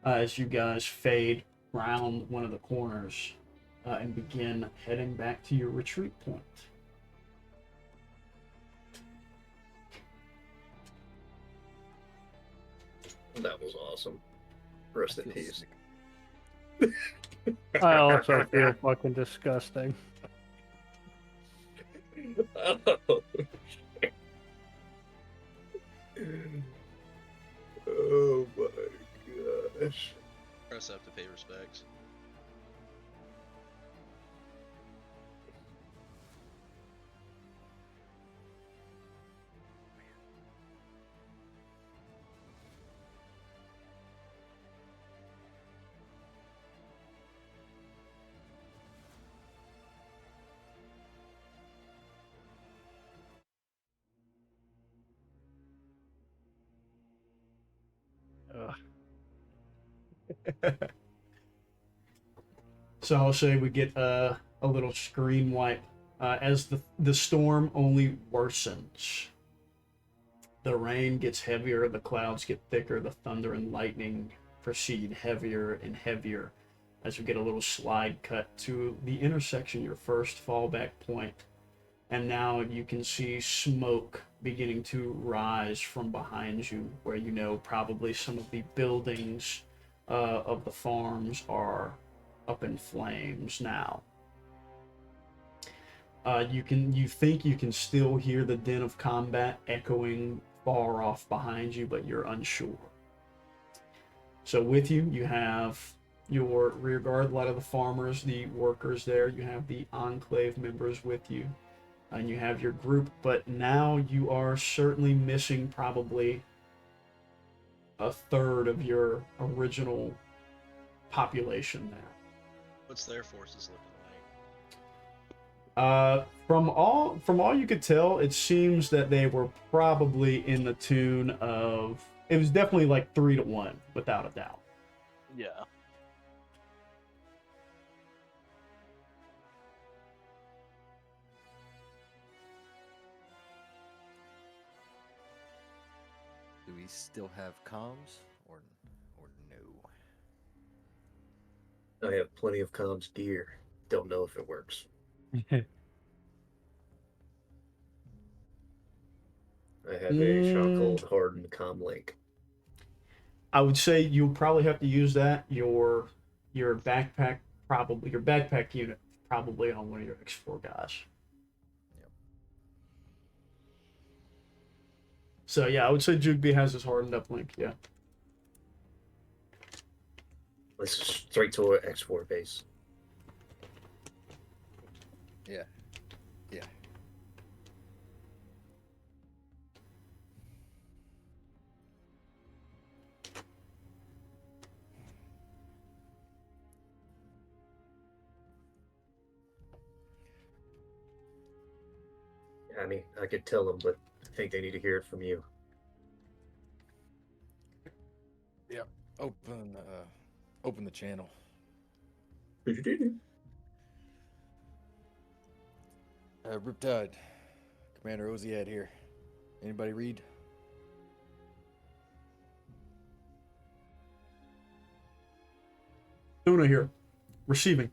[SPEAKER 1] as you guys fade round one of the corners and begin heading back to your retreat point.
[SPEAKER 7] That was awesome. Rest in peace.
[SPEAKER 8] I also feel fucking disgusting.
[SPEAKER 7] Oh my gosh.
[SPEAKER 4] Press up to pay respects.
[SPEAKER 1] So I'll say we get a little screen wipe as the storm only worsens. The rain gets heavier, the clouds get thicker, the thunder and lightning proceed heavier and heavier as we get a little slide cut to the intersection, your first fallback point. And now you can see smoke beginning to rise from behind you, where you know probably some of the buildings of the farms are up in flames now. You think you can still hear the din of combat echoing far off behind you, but you're unsure. So with you, you have your rear guard, a lot of the farmers, the workers there. You have the Enclave members with you, and you have your group. But now you are certainly missing probably a third of your original population there.
[SPEAKER 4] What's their forces looking
[SPEAKER 1] From all you could tell, it seems that they were probably in the tune of, it was definitely like 3-1 without a doubt.
[SPEAKER 6] Yeah.
[SPEAKER 5] Do we still have comms or no?
[SPEAKER 7] I have plenty of comms gear. Don't know if it works. I have a Shockhold hardened comm link.
[SPEAKER 1] I would say you'll probably have to use that. Your backpack unit probably on one of your X4 guys.
[SPEAKER 5] Yep.
[SPEAKER 1] So yeah, I would say JukeBi has his hardened up link. Yeah.
[SPEAKER 7] This is straight to our X4 base.
[SPEAKER 5] Yeah. Yeah.
[SPEAKER 7] I mean, I could tell them, but I think they need to hear it from you.
[SPEAKER 5] Yep. Open the channel. Riptide. Commander Oziad here. Anybody read?
[SPEAKER 1] Una here. Receiving.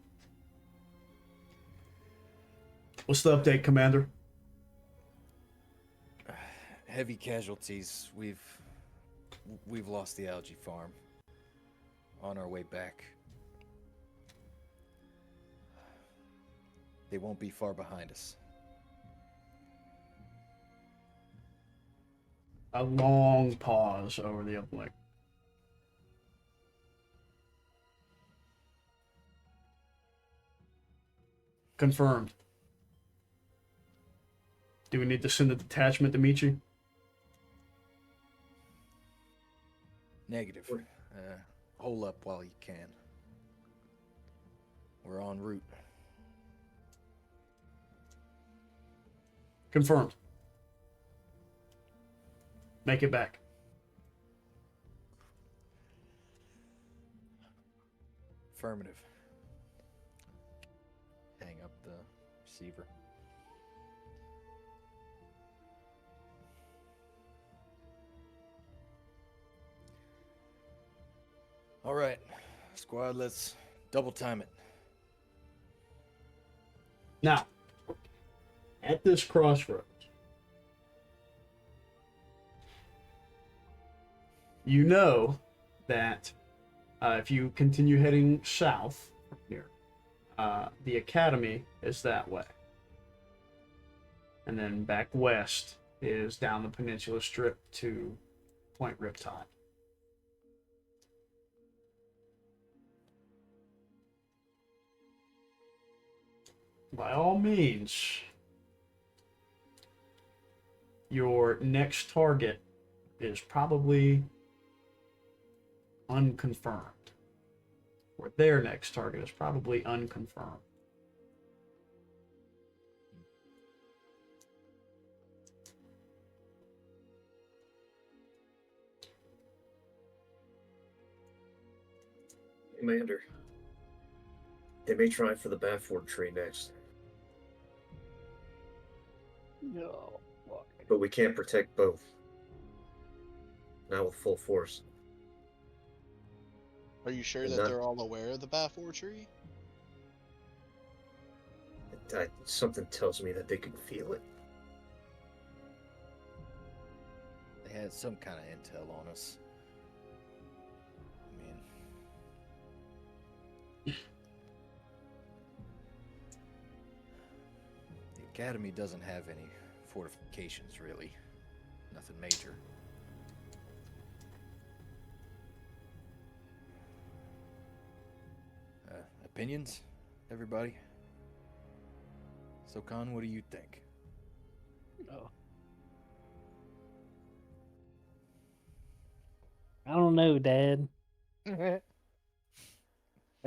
[SPEAKER 1] What's the update, Commander?
[SPEAKER 5] Heavy casualties. We've lost the algae farm. On our way back. They won't be far behind us.
[SPEAKER 1] A long pause over the uplink. Confirmed. Do we need to send a detachment to meet you?
[SPEAKER 5] Negative. Hole up while you can. We're en route.
[SPEAKER 1] Confirmed. Make it back.
[SPEAKER 5] Affirmative. Hang up the receiver. All right, squad, let's double time it.
[SPEAKER 1] Now, at this crossroads, you know that if you continue heading south from here, the academy is that way. And then back west is down the peninsula strip to Point Riptide. By all means, your next target is probably unconfirmed. Or their next target is probably unconfirmed.
[SPEAKER 7] Commander, they may try for the Bafford tree next.
[SPEAKER 2] No. Fuck.
[SPEAKER 7] But we can't protect both. Not with full force.
[SPEAKER 4] Are you sure
[SPEAKER 7] And
[SPEAKER 4] that
[SPEAKER 7] not-
[SPEAKER 4] they're all aware of the Bafford tree?
[SPEAKER 7] Something tells me that they can feel it.
[SPEAKER 5] They had some kind of intel on us. I mean, the academy doesn't have any fortifications, really. Nothing major. Opinions, everybody? Sokaan, what do you think?
[SPEAKER 2] Oh. I don't know, Dad.
[SPEAKER 6] I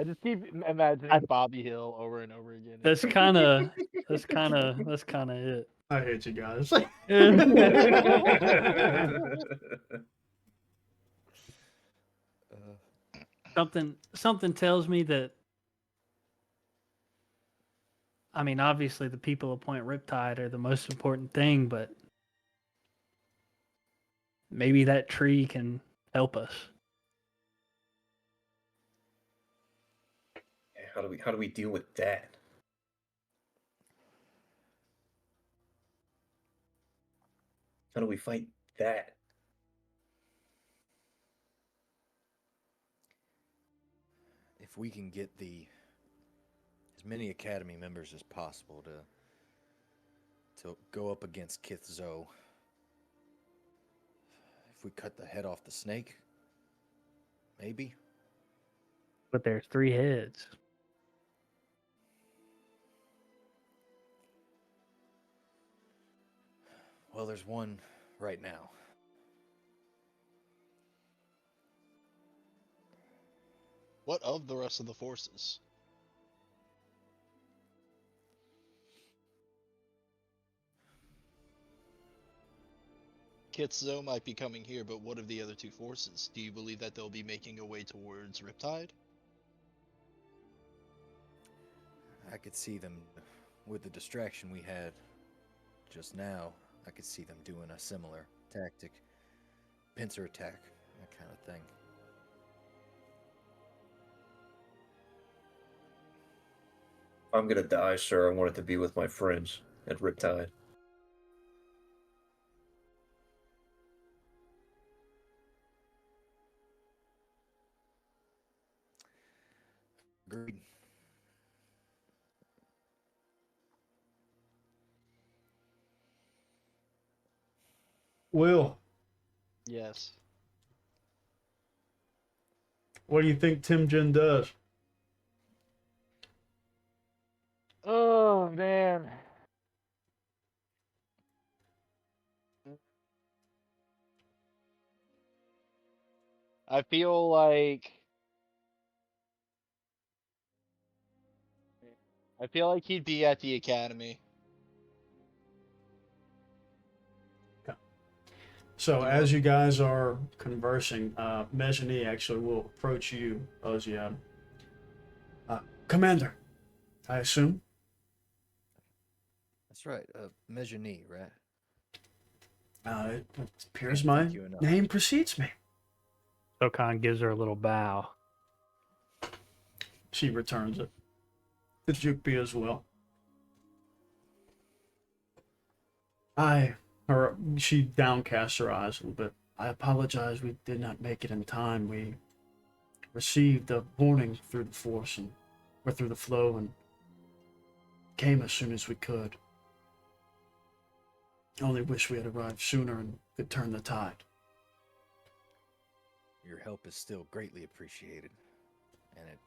[SPEAKER 6] just keep imagining Bobby Hill over and over again.
[SPEAKER 2] That's kind of it.
[SPEAKER 1] I hate you guys.
[SPEAKER 2] Something tells me that. I mean, obviously, the people of Point Riptide are the most important thing, but maybe that tree can help us.
[SPEAKER 7] How do we deal with that? How do we fight that?
[SPEAKER 5] If we can get as many academy members as possible to go up against Kith Zo, if we cut the head off the snake, maybe.
[SPEAKER 2] But there's 3 heads.
[SPEAKER 5] Well, there's one right now.
[SPEAKER 4] What of the rest of the forces? Kitzo might be coming here, but what of the other 2 forces? Do you believe that they'll be making a way towards Riptide?
[SPEAKER 5] I could see them, with the distraction we had just now, I could see them doing a similar tactic. Pincer attack, that kind of thing.
[SPEAKER 7] If I'm gonna die, sir, I want it to be with my friends at Riptide.
[SPEAKER 5] Agreed.
[SPEAKER 1] Will,
[SPEAKER 6] Yes.
[SPEAKER 1] what do you think Timjin does?
[SPEAKER 6] Oh man. I feel like
[SPEAKER 4] He'd be at the academy.
[SPEAKER 1] So as you guys are conversing, Mejani actually will approach you, Oziad. Commander, I assume?
[SPEAKER 5] That's right. Mejani, right?
[SPEAKER 1] It appears
[SPEAKER 5] Can't
[SPEAKER 1] my
[SPEAKER 5] thank you enough.
[SPEAKER 1] name precedes me.
[SPEAKER 8] Sokaan gives her a little bow.
[SPEAKER 1] She returns it. The JukeBi as well. She downcast her eyes a little bit. I apologize, we did not make it in time. We received a warning through the force or through the flow and came as soon as we could. Only wish we had arrived sooner and could turn the tide.
[SPEAKER 5] Your help is still greatly appreciated, and it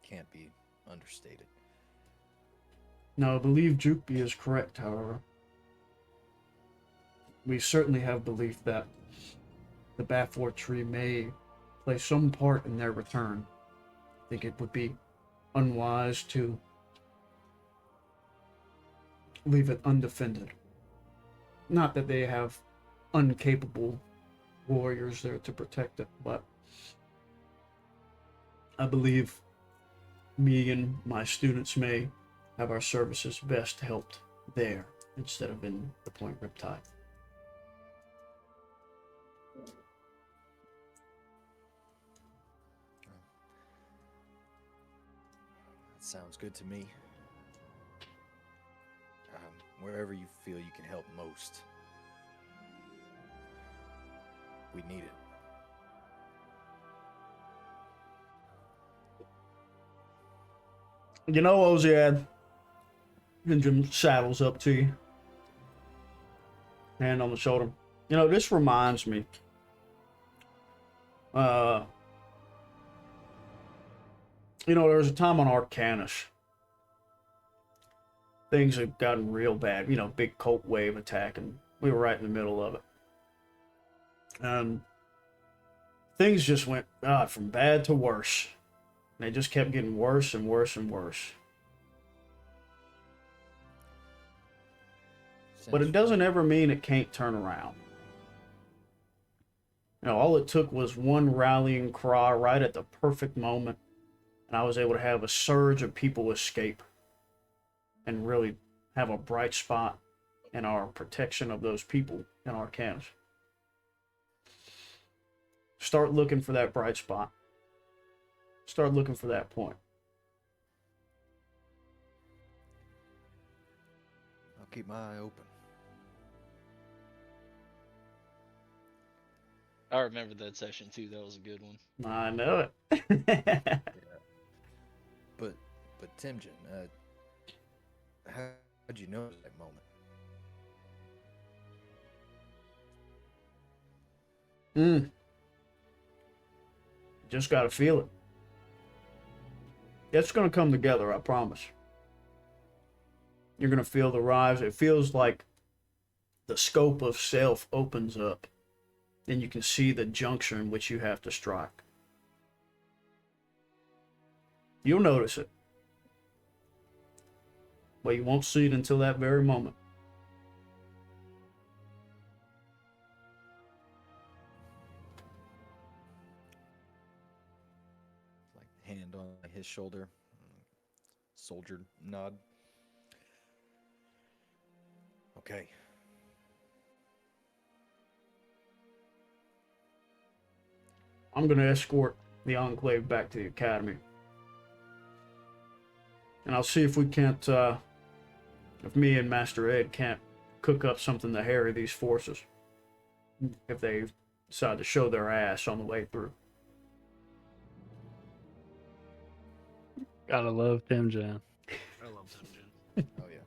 [SPEAKER 5] can't be understated.
[SPEAKER 1] Now, I believe JukeBi is correct, however. We certainly have belief that the Baffort tree may play some part in their return. I think it would be unwise to leave it undefended. Not that they have incapable warriors there to protect it, but I believe me and my students may have our services best helped there instead of in the Point Riptide.
[SPEAKER 5] That sounds good to me. Wherever you feel you can help most, we need it.
[SPEAKER 1] You know, Oziad, Jim saddles up to you, hand on the shoulder. You know, this reminds me. You know, there was a time on Arcanus. Things had gotten real bad. You know, big cult wave attack, and we were right in the middle of it. Things just went from bad to worse. And they just kept getting worse and worse and worse. But it doesn't ever mean it can't turn around. You know, all it took was one rallying cry right at the perfect moment, and I was able to have a surge of people escape and really have a bright spot in our protection of those people in Arcanus. start looking for that bright spot. Start looking for that point.
[SPEAKER 5] I'll keep my eye open.
[SPEAKER 4] I remember that session too. That was a good one.
[SPEAKER 1] I know it.
[SPEAKER 5] But Timjin, how'd you know that moment?
[SPEAKER 1] Just gotta feel it. It's gonna come together, I promise. You're gonna feel the rise. It feels like the scope of self opens up, and you can see the juncture in which you have to strike. You'll notice it, but you won't see it until that very moment.
[SPEAKER 5] Like hand on his shoulder, soldier nod. Okay.
[SPEAKER 1] I'm gonna escort the Enclave back to the Academy. And I'll see if we can't, if me and Master Ed can't cook up something to harry these forces. If they decide to show their ass on the way through.
[SPEAKER 8] Gotta love Timjin.
[SPEAKER 4] I love Timjin.
[SPEAKER 5] Oh yeah.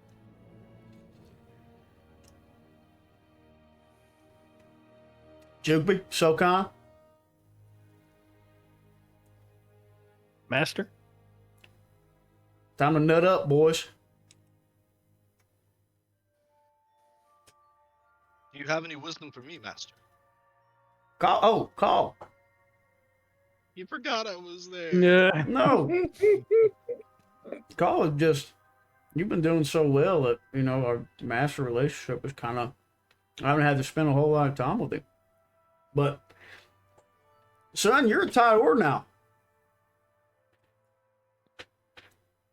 [SPEAKER 1] JukeBi, Sokaan,
[SPEAKER 8] Master?
[SPEAKER 1] time to nut up, boys.
[SPEAKER 4] Do you have any wisdom for me, Master?
[SPEAKER 1] Kahl.
[SPEAKER 4] You forgot I was there.
[SPEAKER 8] Yeah.
[SPEAKER 1] No. Kahl is just, you've been doing so well that, you know, our master relationship is kind of, I haven't had to spend a whole lot of time with him. But, son, you're a Tyor now.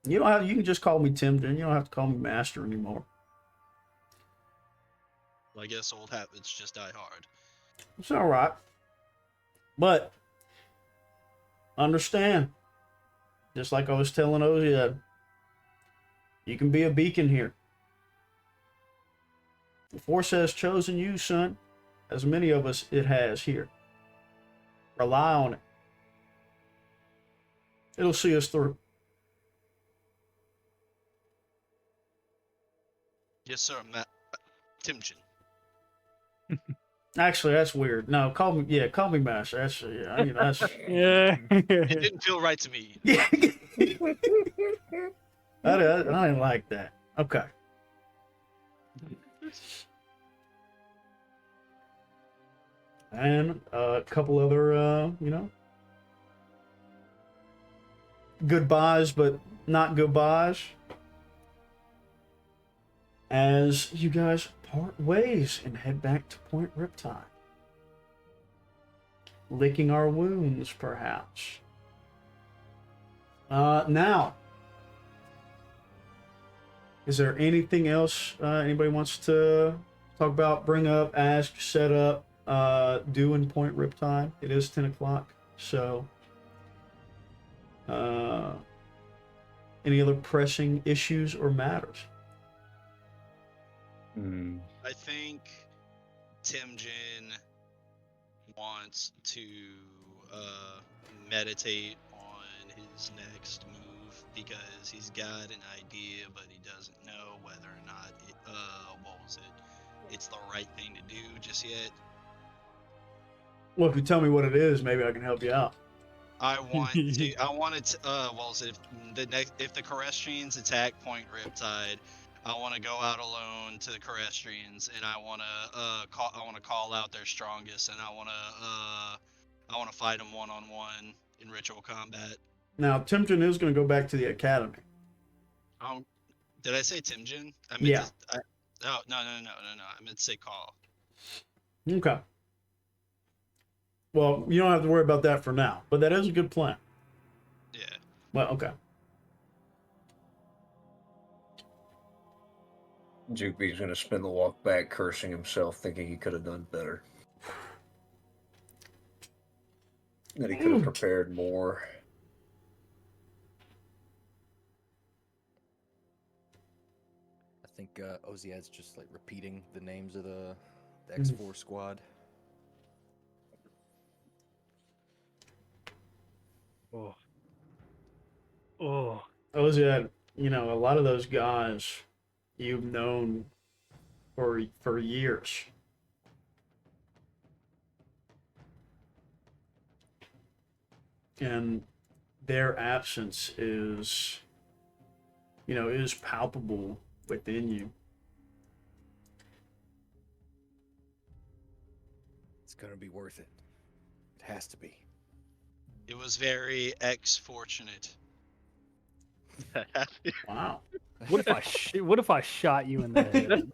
[SPEAKER 1] You don't have, you can just call me Timjin. You don't have to call me Master anymore.
[SPEAKER 4] I guess old habits just die hard.
[SPEAKER 1] It's all right. But understand, just like I was telling Oziad, you can be a beacon here. The Force has chosen you, son, as many of us it has here. Rely on it. It'll see us through.
[SPEAKER 4] Yes, sir, Timjin.
[SPEAKER 1] Actually, that's weird. No, call me Master. That's, yeah, you know, that's.
[SPEAKER 8] Yeah.
[SPEAKER 4] It didn't feel right to me.
[SPEAKER 1] I didn't like that. Okay. And a couple other, you know, goodbyes, but not goodbyes. As you guys part ways and head back to Point Riptide. Licking our wounds, perhaps. Now, is there anything else anybody wants to talk about, bring up, ask, set up, do in Point Riptide? It is 10 o'clock, so any other pressing issues or matters?
[SPEAKER 4] I think Timjin wants to meditate on his next move because he's got an idea, but he doesn't know whether or not it's the right thing to do just yet.
[SPEAKER 1] Well, if you tell me what it is, maybe I can help you out.
[SPEAKER 4] If the Corestrians attack Point Riptide, I want to go out alone to the Corestrians, and I want to call out their strongest, and I want to fight them one-on-one in ritual combat.
[SPEAKER 1] Now, Timjin is going to go back to the Academy.
[SPEAKER 4] Did I say Timjin?
[SPEAKER 1] Yeah.
[SPEAKER 4] No. I meant to say Kahl.
[SPEAKER 1] Okay. Well, you don't have to worry about that for now, but that is a good plan.
[SPEAKER 4] Yeah.
[SPEAKER 1] Well, okay.
[SPEAKER 7] JukeBi's gonna spend the walk back cursing himself, thinking he could have done better. That he could have prepared more.
[SPEAKER 5] I think Oziad's just like repeating the names of the X4 squad.
[SPEAKER 8] Oh. Oh.
[SPEAKER 1] Oziad, you know, a lot of those guys you've known for years. And their absence is, you know, is palpable within you.
[SPEAKER 5] It's gonna be worth it. It has to be.
[SPEAKER 4] It was very fortunate.
[SPEAKER 1] Wow.
[SPEAKER 8] What if what if I shot you in the head?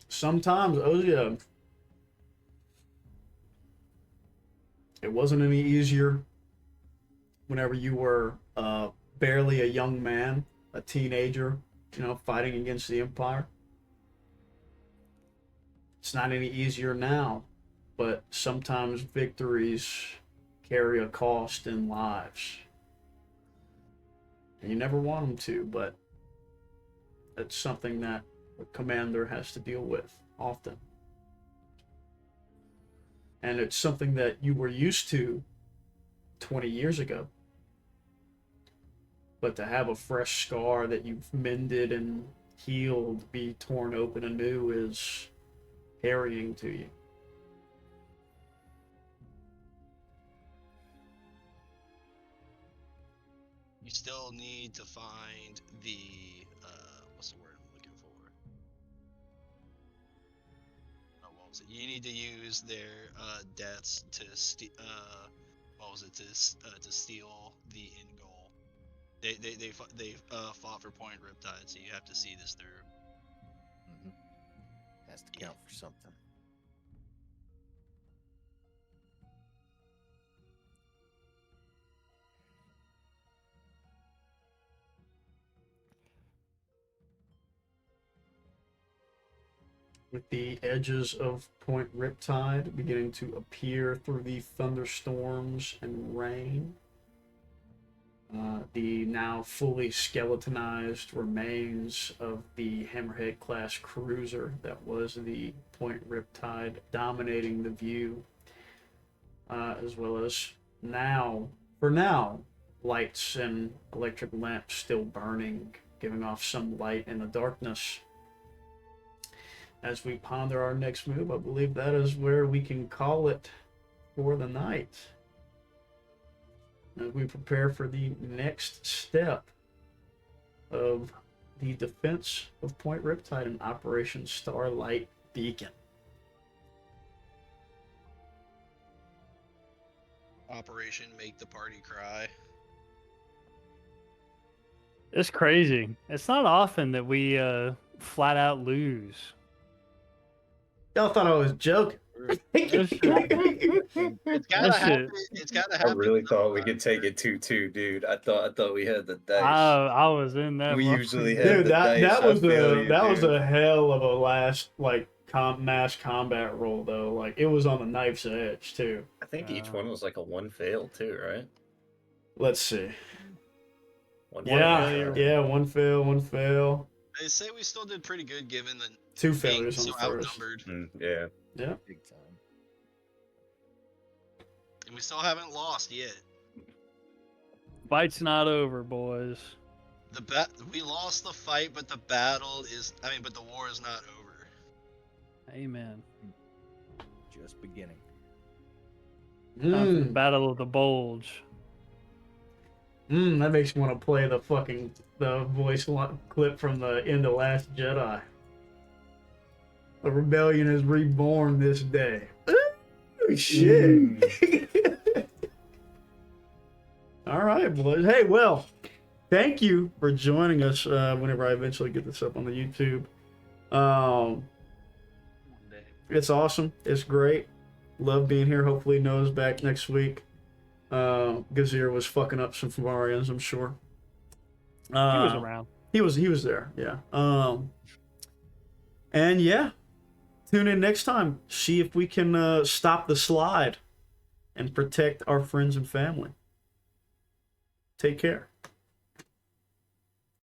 [SPEAKER 1] Sometimes, Oziad, it wasn't any easier whenever you were barely a young man, a teenager, you know, fighting against the Empire. It's not any easier now, but sometimes victories carry a cost in lives. And you never want them to, but it's something that a commander has to deal with often. And it's something that you were used to 20 years ago. But to have a fresh scar that you've mended and healed be torn open anew is harrying to you.
[SPEAKER 4] You still need to find the what's the word I'm looking for? Oh, what was it? You need to use their deaths to to steal the end goal. They fought for Point Riptide, so you have to see this through.
[SPEAKER 5] Mm-hmm. Has to count for something.
[SPEAKER 1] With the edges of Point Riptide beginning to appear through the thunderstorms and rain, the now fully skeletonized remains of the Hammerhead class cruiser that was the Point Riptide dominating the view, as well as for now, lights and electric lamps still burning, giving off some light in the darkness. As we ponder our next move, I believe that is where we can call it for the night. As we prepare for the next step of the defense of Point Riptide and Operation Starlight Beacon.
[SPEAKER 4] Operation Make the Party Cry.
[SPEAKER 8] It's crazy. It's not often that we flat out lose.
[SPEAKER 1] Y'all thought I was joking.
[SPEAKER 8] This shit-
[SPEAKER 4] It's gotta
[SPEAKER 8] That
[SPEAKER 4] happen.
[SPEAKER 8] shit-
[SPEAKER 4] It's gotta
[SPEAKER 7] I
[SPEAKER 4] happen.
[SPEAKER 7] really thought we could take it 2-2, dude. I thought we had the dice.
[SPEAKER 8] I was in that.
[SPEAKER 7] We
[SPEAKER 8] motherfucker.
[SPEAKER 7] usually have
[SPEAKER 1] Dude,
[SPEAKER 7] the dice.
[SPEAKER 1] that
[SPEAKER 7] I
[SPEAKER 1] was
[SPEAKER 7] feel you,
[SPEAKER 1] that was
[SPEAKER 7] dude.
[SPEAKER 1] a hell of a last mass combat roll though. Like it was on the knife's edge too.
[SPEAKER 7] I think each one was like a 1 fail too, right?
[SPEAKER 1] Let's see.
[SPEAKER 7] One
[SPEAKER 1] Yeah,
[SPEAKER 7] fail.
[SPEAKER 1] yeah, one fail.
[SPEAKER 4] They say we still did pretty good given the
[SPEAKER 1] 2
[SPEAKER 4] being
[SPEAKER 1] failures on
[SPEAKER 4] so
[SPEAKER 1] the first.
[SPEAKER 4] outnumbered,
[SPEAKER 7] Yeah.
[SPEAKER 1] Yeah.
[SPEAKER 5] Big time.
[SPEAKER 4] and we still haven't lost yet.
[SPEAKER 2] Fight's not over, boys.
[SPEAKER 4] We lost the fight, but the battle is. But the war is not over.
[SPEAKER 2] Amen.
[SPEAKER 5] Just beginning.
[SPEAKER 2] Time for the Battle of the Bulge.
[SPEAKER 1] That makes me want to play the voice clip from the end of Last Jedi. The rebellion is reborn this day. Ooh, shit. All right, boys. Hey, well, thank you for joining us whenever I eventually get this up on the YouTube. It's awesome. It's great. Love being here. Hopefully Noah's back next week. Gazir was fucking up some Fomarians, I'm sure.
[SPEAKER 2] He was around.
[SPEAKER 1] He was there, yeah. And yeah, tune in next time. See if we can stop the slide and protect our friends and family. Take care.